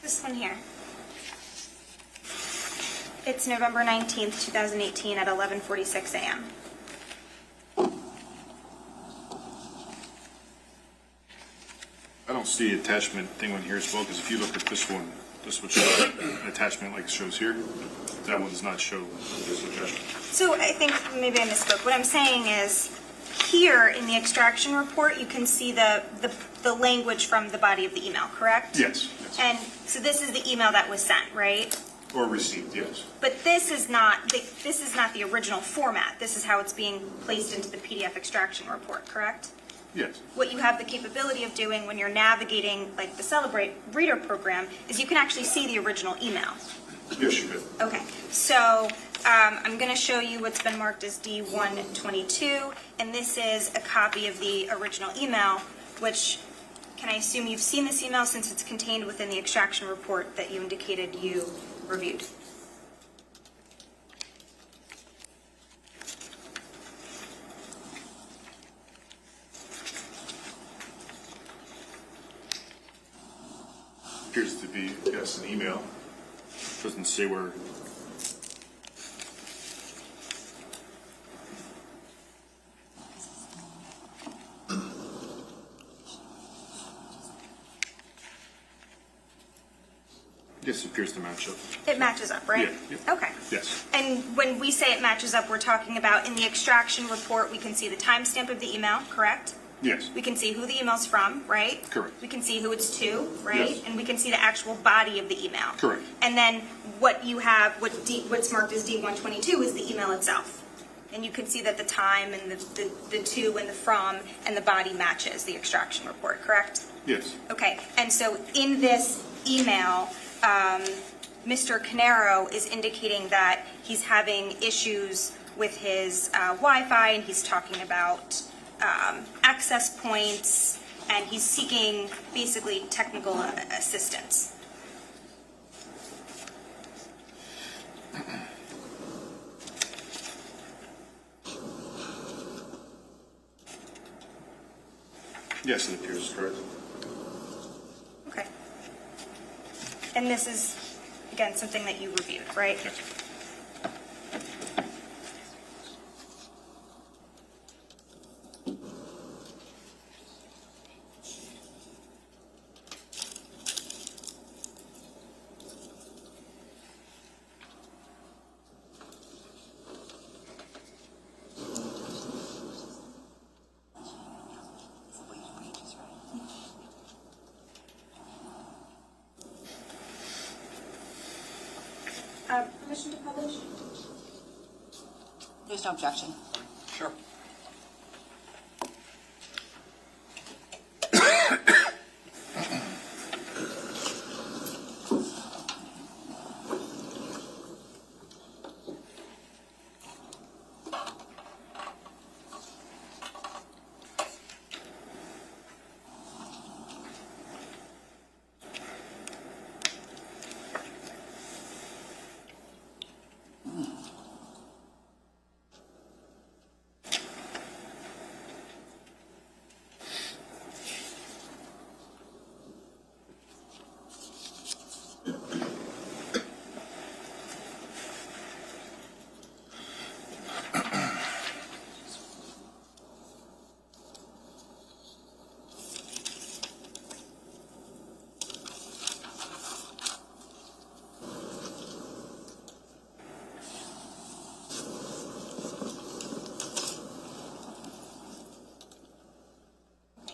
This one here. It's November 19th, 2018 at 11:46 a.m. see the attachment thing on here as well, because if you look at this one, this would show an attachment like it shows here. That one does not show this attachment. So I think maybe I misspoke. What I'm saying is, here in the extraction report, you can see the language from the body of the email, correct? Yes, yes. And so this is the email that was sent, right? Or received, yes. But this is not the original format. This is how it's being placed into the PDF extraction report, correct? Yes. What you have the capability of doing when you're navigating like the Celebrate Reader program is you can actually see the original email. Yes, you could. Okay, so I'm going to show you what's been marked as D122, and this is a copy of the original email, which, can I assume you've seen this email since it's contained within the extraction report that you indicated you reviewed? Appears to be, yes, an email. Doesn't say where. Yes, it appears to match up. It matches up, right? Yeah, yeah. Okay. Yes. And when we say it matches up, we're talking about in the extraction report, we can see the timestamp of the email, correct? Yes. We can see who the email's from, right? Correct. We can see who it's to, right? Yes. And we can see the actual body of the email. Correct. And then what you have, what's marked as D122 is the email itself. And you can see that the time and the to and the from and the body matches the extraction report, correct? Yes. Okay, and so in this email, Mr. Caneiro is indicating that he's having issues with his Wi-Fi, and he's talking about access points, and he's seeking basically technical assistance. Yes, it appears correct. Okay. And this is, again, something that you reviewed, right? Yes. Permission to publish? There's no objection. Sure.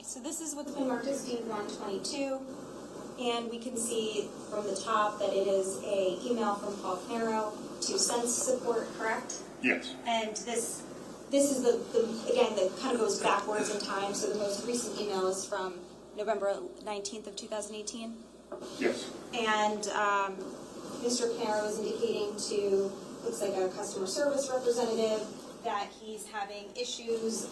So this is what's been marked as D122, and we can see from the top that it is a email from Paul Caneiro to Sense Support, correct? Yes. And this is the again, that kind of goes backwards in time, so the most recent email is from November 19th of 2018. Yes. And Mr. Caneiro is indicating to, looks like a customer service representative, that he's having issues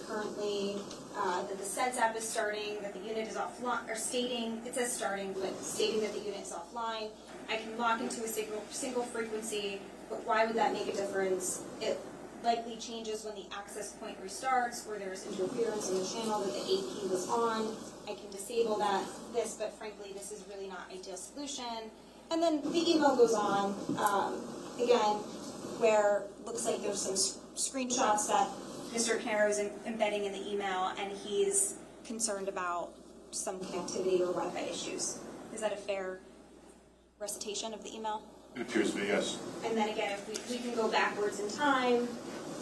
currently, that the Sense app is starting, that the unit is offline, or stating, it says starting, but stating that the unit is offline. I can lock into a single frequency, but why would that make a difference? It likely changes when the access point restarts, or there's interference on the channel that the AP was on. I can disable this, but frankly, this is really not an ideal solution. And then the email goes on, again, where it looks like there's some screenshots that Mr. Caneiro is embedding in the email, and he's concerned about some connectivity or Wi-Fi issues. Is that a fair recitation of the email? It appears to be, yes. And then again, if we can go backwards in time,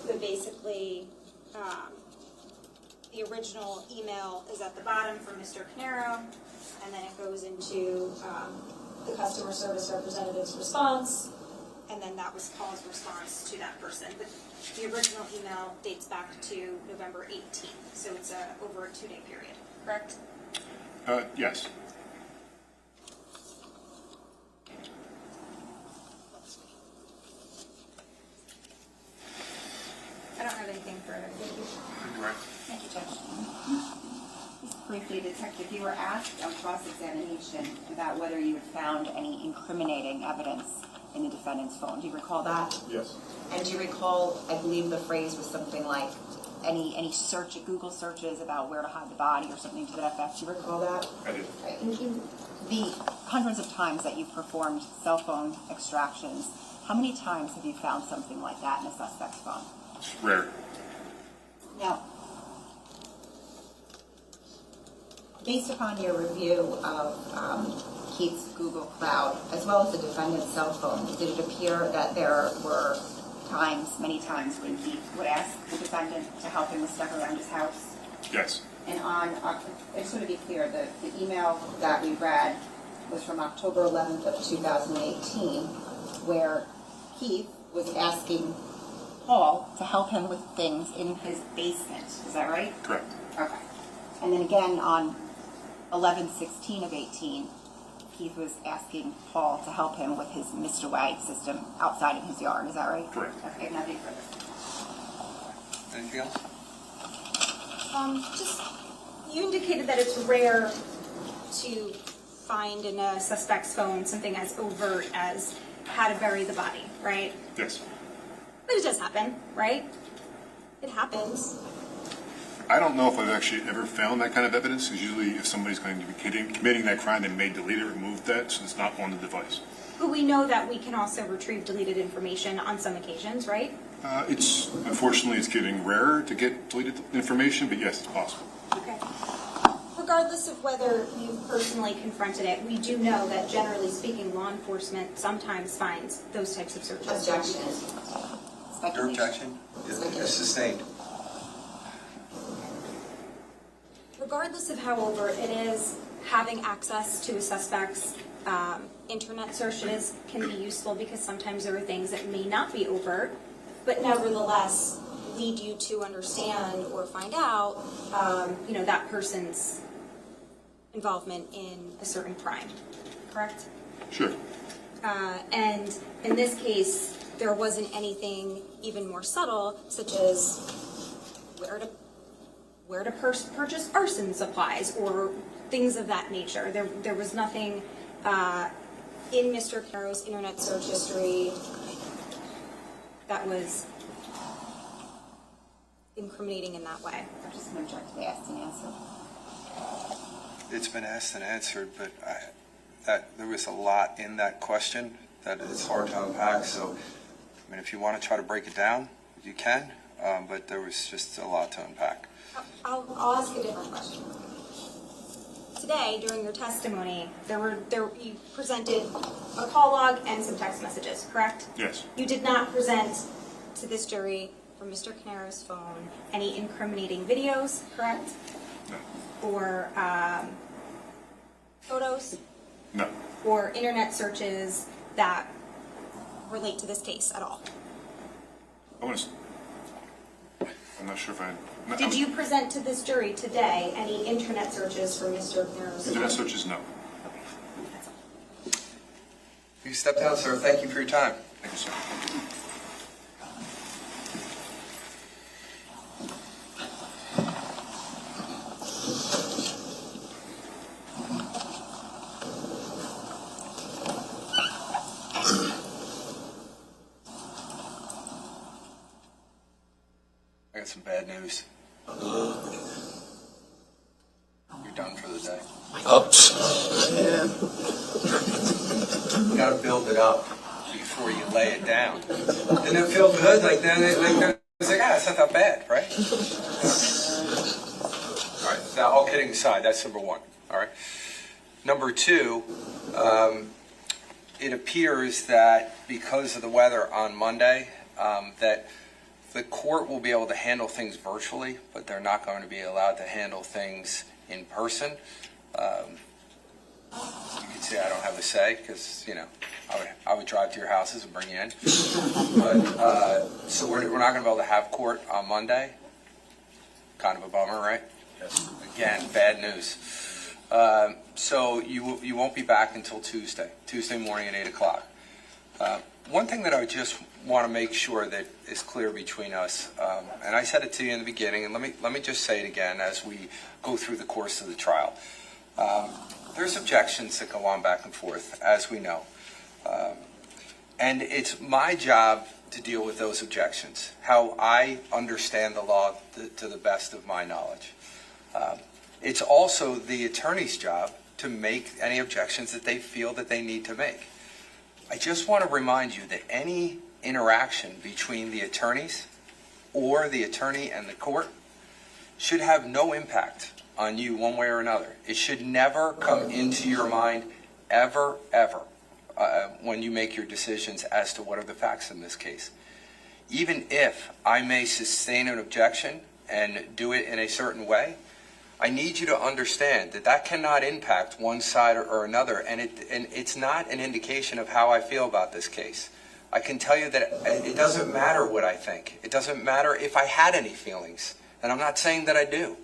but basically, the original email is at the bottom from Mr. Caneiro, and then it goes into the customer service representative's response, and then that was Paul's response to that person. But the original email dates back to November 18th, so it's over a 2-day period, correct? Yes. I don't have anything further. Thank you. Right. Thank you, Judge. Just briefly, Detective, you were asked on cross-examination about whether you had found any incriminating evidence in the defendant's phone. Do you recall that? Yes. And do you recall, I believe the phrase was something like, any search, Google searches about where to hide the body or something to that effect? Do you recall that? I did. Right. In the hundreds of times that you've performed cell phone extractions, how many times have you found something like that in a suspect's phone? It's rare. Now, based upon your review of Keith's Google Cloud, as well as the defendant's cell phone, did it appear that there were many times, when Keith would ask the defendant to help him with stuff around his house? Yes. And I just want to be clear, the email that we read was from October 11th of 2018, where Keith was asking Paul to help him with things in his basement. Is that right? Correct. Okay. And then again on 11/16 of 18, Keith was asking Paul to help him with his Mr. Wag system outside in his yard. Is that right? Correct. Okay, nothing further. Anything else? Just, you indicated that it's rare to find in a suspect's phone something as overt as how to bury the body, right? Yes. But it does happen, right? It happens. I don't know if I've actually ever found that kind of evidence, because usually if somebody's going to be committing that crime, they may delete it or remove that, so it's not on the device. But we know that we can also retrieve deleted information on some occasions, right? Unfortunately, it's getting rarer to get deleted information, but yes, it's possible. Okay. Regardless of whether you personally confronted it, we do know that generally speaking, law enforcement sometimes finds those types of searches. Objection. Your objection is sustained. Regardless of how overt it is, having access to a suspect's internet searches can be useful, because sometimes there are things that may not be overt, but nevertheless lead you to understand or find out, that person's involvement in a certain crime, correct? Sure. And in this case, there wasn't anything even more subtle, such as where to purchase arson supplies or things of that nature. There was nothing in Mr. Caneiro's internet search history that was incriminating in that way. I'm just going to object to the asked and answered. It's been asked and answered, but there was a lot in that question that it's hard to unpack. So, I mean, if you want to try to break it down, you can, but there was just a lot to unpack. I'll ask a different question. Today, during your testimony, you presented a call log and some text messages, correct? Yes. You did not present to this jury from Mr. Caneiro's phone any incriminating videos, correct? No. Or photos? No. Or internet searches that relate to this case at all? I'm not sure if I... Did you present to this jury today any internet searches for Mr. Caneiro's phone? Internet searches, no. That's all. You step down, sir. Thank you for your time. Thank you, sir. I got some bad news. You're done for the day. You gotta build it up before you lay it down. Didn't it feel good? It's like, it's not that bad, right? All right, now all kidding aside, that's number one. All right. Number two, it appears that because of the weather on Monday, that the court will be able to handle things virtually, but they're not going to be allowed to handle things in person. You can say I don't have a say because, you know, I would drive to your houses and bring you in. But, so we're not going to be able to have court on Monday. Kind of a bummer, right? Yes. Again, bad news. So you won't be back until Tuesday morning at 8 o'clock. One thing that I just want to make sure that is clear between us, and I said it to you in the beginning, and let me just say it again as we go through the course of the trial. There's objections that go on back and forth, as we know. And it's my job to deal with those objections, how I understand the law to the best of my knowledge. It's also the attorney's job to make any objections that they feel that they need to make. I just want to remind you that any interaction between the attorneys or the attorney and the court should have no impact on you one way or another. It should never come into your mind ever, when you make your decisions as to what are the facts in this case. Even if I may sustain an objection and do it in a certain way, I need you to understand that that cannot impact one side or another, and it's not an indication of how I feel about this case. I can tell you that it doesn't matter what I think. It doesn't matter if I had any feelings, and I'm not saying that I do.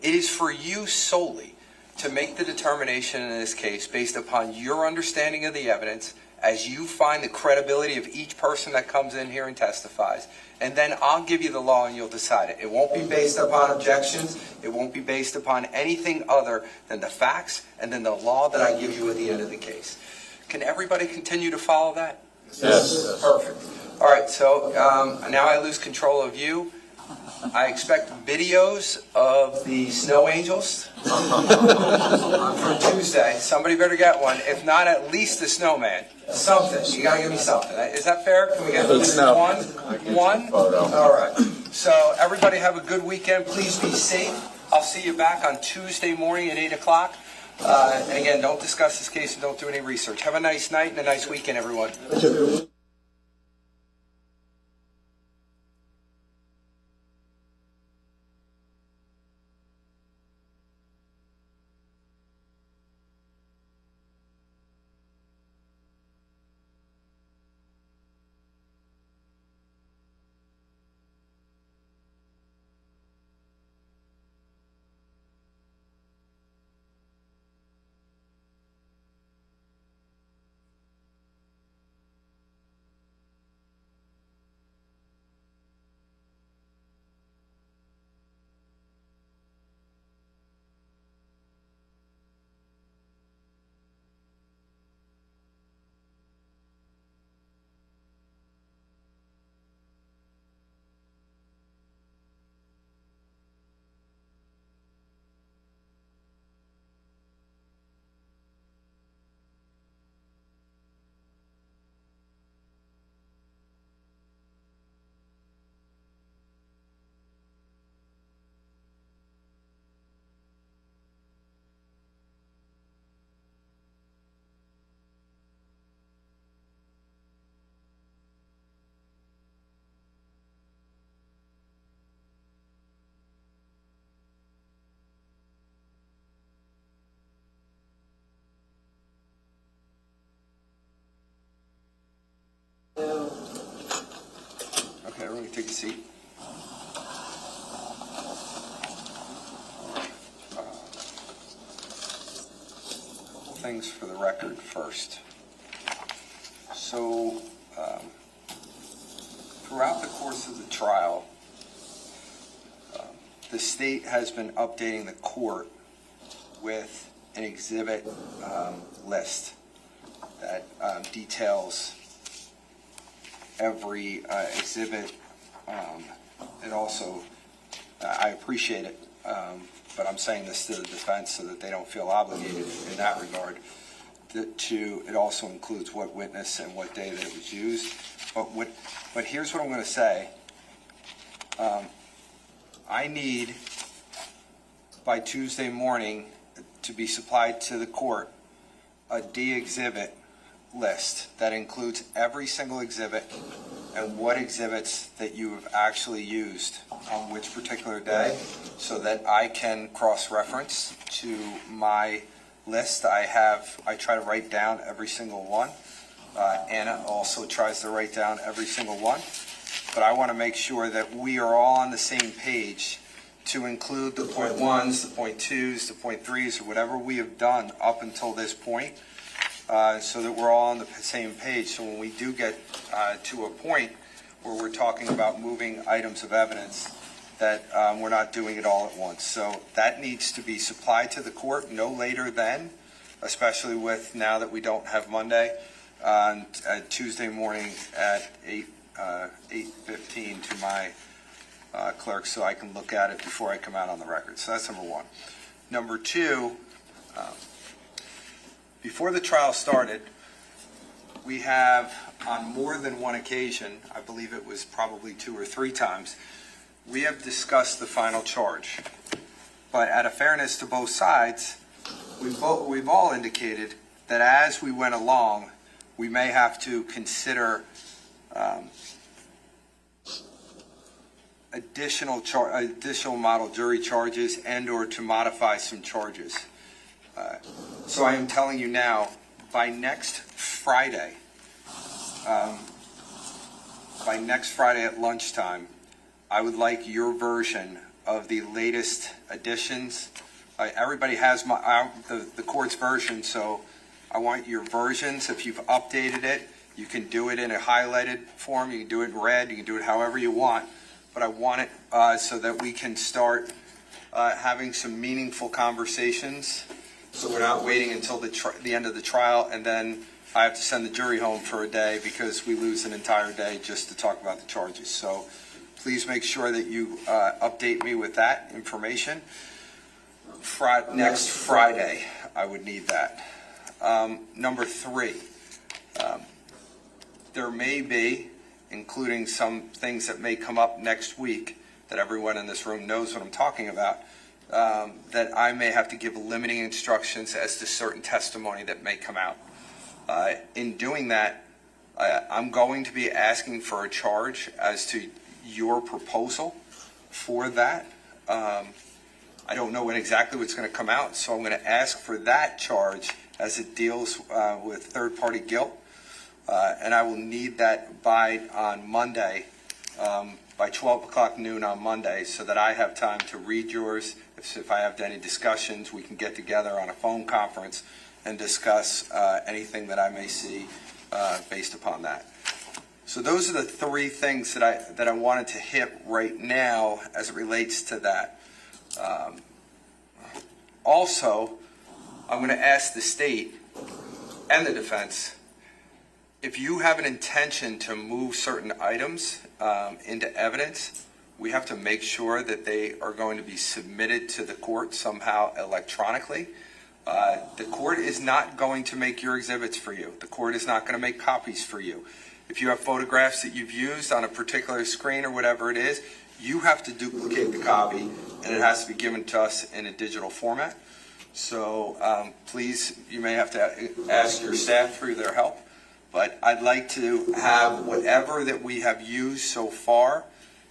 It is for you solely to make the determination in this case based upon your understanding of the evidence as you find the credibility of each person that comes in here and testifies. And then I'll give you the law and you'll decide it. It won't be based upon objections. It won't be based upon anything other than the facts and then the law that I give you at the end of the case. Can everybody continue to follow that? Yes. Perfect. All right, so now I lose control of you. I expect videos of the snow angels for Tuesday. Somebody better get one. If not, at least the snowman. Something. You gotta give me something. Is that fair? Can we get one? One? All right. So everybody have a good weekend. Please be safe. I'll see you back on Tuesday morning at 8 o'clock. And again, don't discuss this case and don't do any research. Have a nice night and a nice weekend, everyone. Okay, everyone take a seat. Things for the record first. So, throughout the course of the trial, the state has been updating the court with an exhibit list that details every exhibit. It also, I appreciate it, but I'm saying this to the defense so that they don't feel obligated in that regard. It also includes what witness and what day that it was used. But here's what I'm going to say. I need by Tuesday morning to be supplied to the court a D exhibit list that includes every single exhibit and what exhibits that you have actually used on which particular day, so that I can cross-reference to my list. I try to write down every single one. Anna also tries to write down every single one. But I want to make sure that we are all on the same page to include the .1s, the .2s, the .3s, or whatever we have done up until this point, so that we're all on the same page. So when we do get to a point where we're talking about moving items of evidence, that we're not doing it all at once. So that needs to be supplied to the court no later than, especially with now that we don't have Monday, on Tuesday morning at 8:15 to my clerk, so I can look at it before I come out on the record. So that's number one. Number two, before the trial started, we have on more than one occasion, I believe it was probably 2 or 3 times, we have discussed the final charge. But out of fairness to both sides, we've all indicated that as we went along, we may have to consider additional model jury charges and or to modify some charges. So I am telling you now, by next Friday at lunchtime, I would like your version of the latest additions. Everybody has the court's version, so I want your versions. If you've updated it, you can do it in a highlighted form, you can do it in red, you can do it however you want, but I want it so that we can start having some meaningful conversations, so we're not waiting until the end of the trial and then I have to send the jury home for a day because we lose an entire day just to talk about the charges. So please make sure that you update me with that information. Next Friday, I would need that. Number 3, there may be, including some things that may come up next week that everyone in this room knows what I'm talking about, that I may have to give limiting instructions as to certain testimony that may come out. In doing that, I'm going to be asking for a charge as to your proposal for that. I don't know exactly what's going to come out, so I'm going to ask for that charge as it deals with third-party guilt, and I will need that on Monday, by 12 o'clock noon on Monday, so that I have time to read yours. If I have any discussions, we can get together on a phone conference and discuss anything that I may see based upon that. So those are the 3 things that I wanted to hit right now as it relates to that. Also, I'm going to ask the state and the defense, if you have an intention to move certain items into evidence, we have to make sure that they are going to be submitted to the court somehow electronically. The court is not going to make your exhibits for you. The court is not going to make copies for you. If you have photographs that you've used on a particular screen or whatever it is, you have to duplicate the copy, and it has to be given to us in a digital format. So please, you may have to ask your staff for their help, but I'd like to have whatever that we have used so far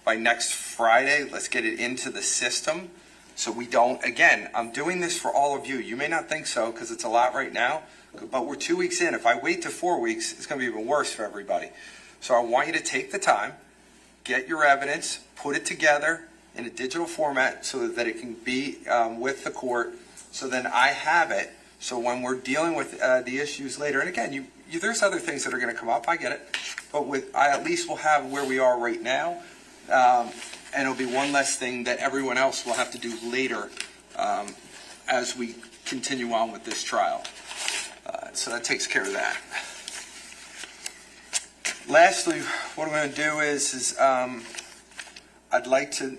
by next Friday. Let's get it into the system so we don't, again, I'm doing this for all of you. You may not think so because it's a lot right now, but we're 2 weeks in. If I wait to 4 weeks, it's going to be even worse for everybody. So I want you to take the time, get your evidence, put it together in a digital format so that it can be with the court, so then I have it. So when we're dealing with the issues later, and again, there's other things that are going to come up, I get it, but I at least will have where we are right now, and it'll be one less thing that everyone else will have to do later as we continue on with this trial. So that takes care of that. Lastly, what I'm going to do is I'd like to,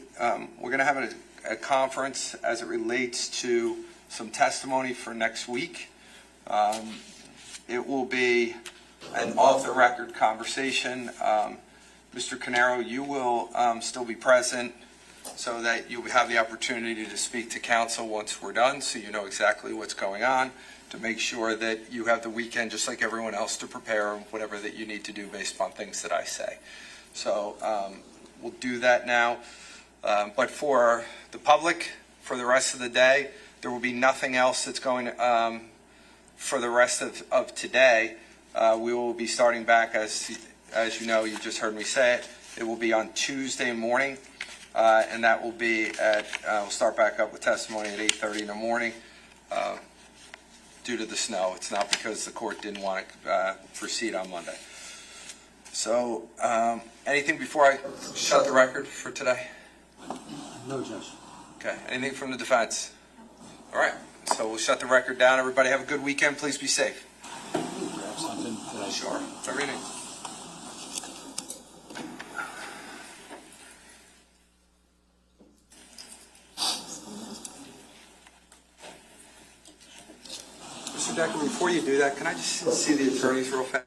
we're going to have a conference as it relates to some testimony for next week. It will be an off-the-record conversation. Mr. Caneiro, you will still be present. so that you have the opportunity to speak to counsel once we're done, so you know exactly what's going on, to make sure that you have the weekend, just like everyone else, to prepare whatever that you need to do based upon things that I say. So we'll do that now. But for the public, for the rest of the day, there will be nothing else that's going for the rest of today. We will be starting back, as you know, you just heard me say it. It will be on Tuesday morning, and that will be at, we'll start back up with testimony at 8:30 in the morning due to the snow. It's not because the court didn't want to proceed on Monday. So anything before I shut the record for today? No, Judge. Okay, anything from the defense? All right, so we'll shut the record down. Everybody have a good weekend. Please be safe. Grab something that I Sure, everything. Mr. Decker, before you do that, can I just see the attorneys real fast?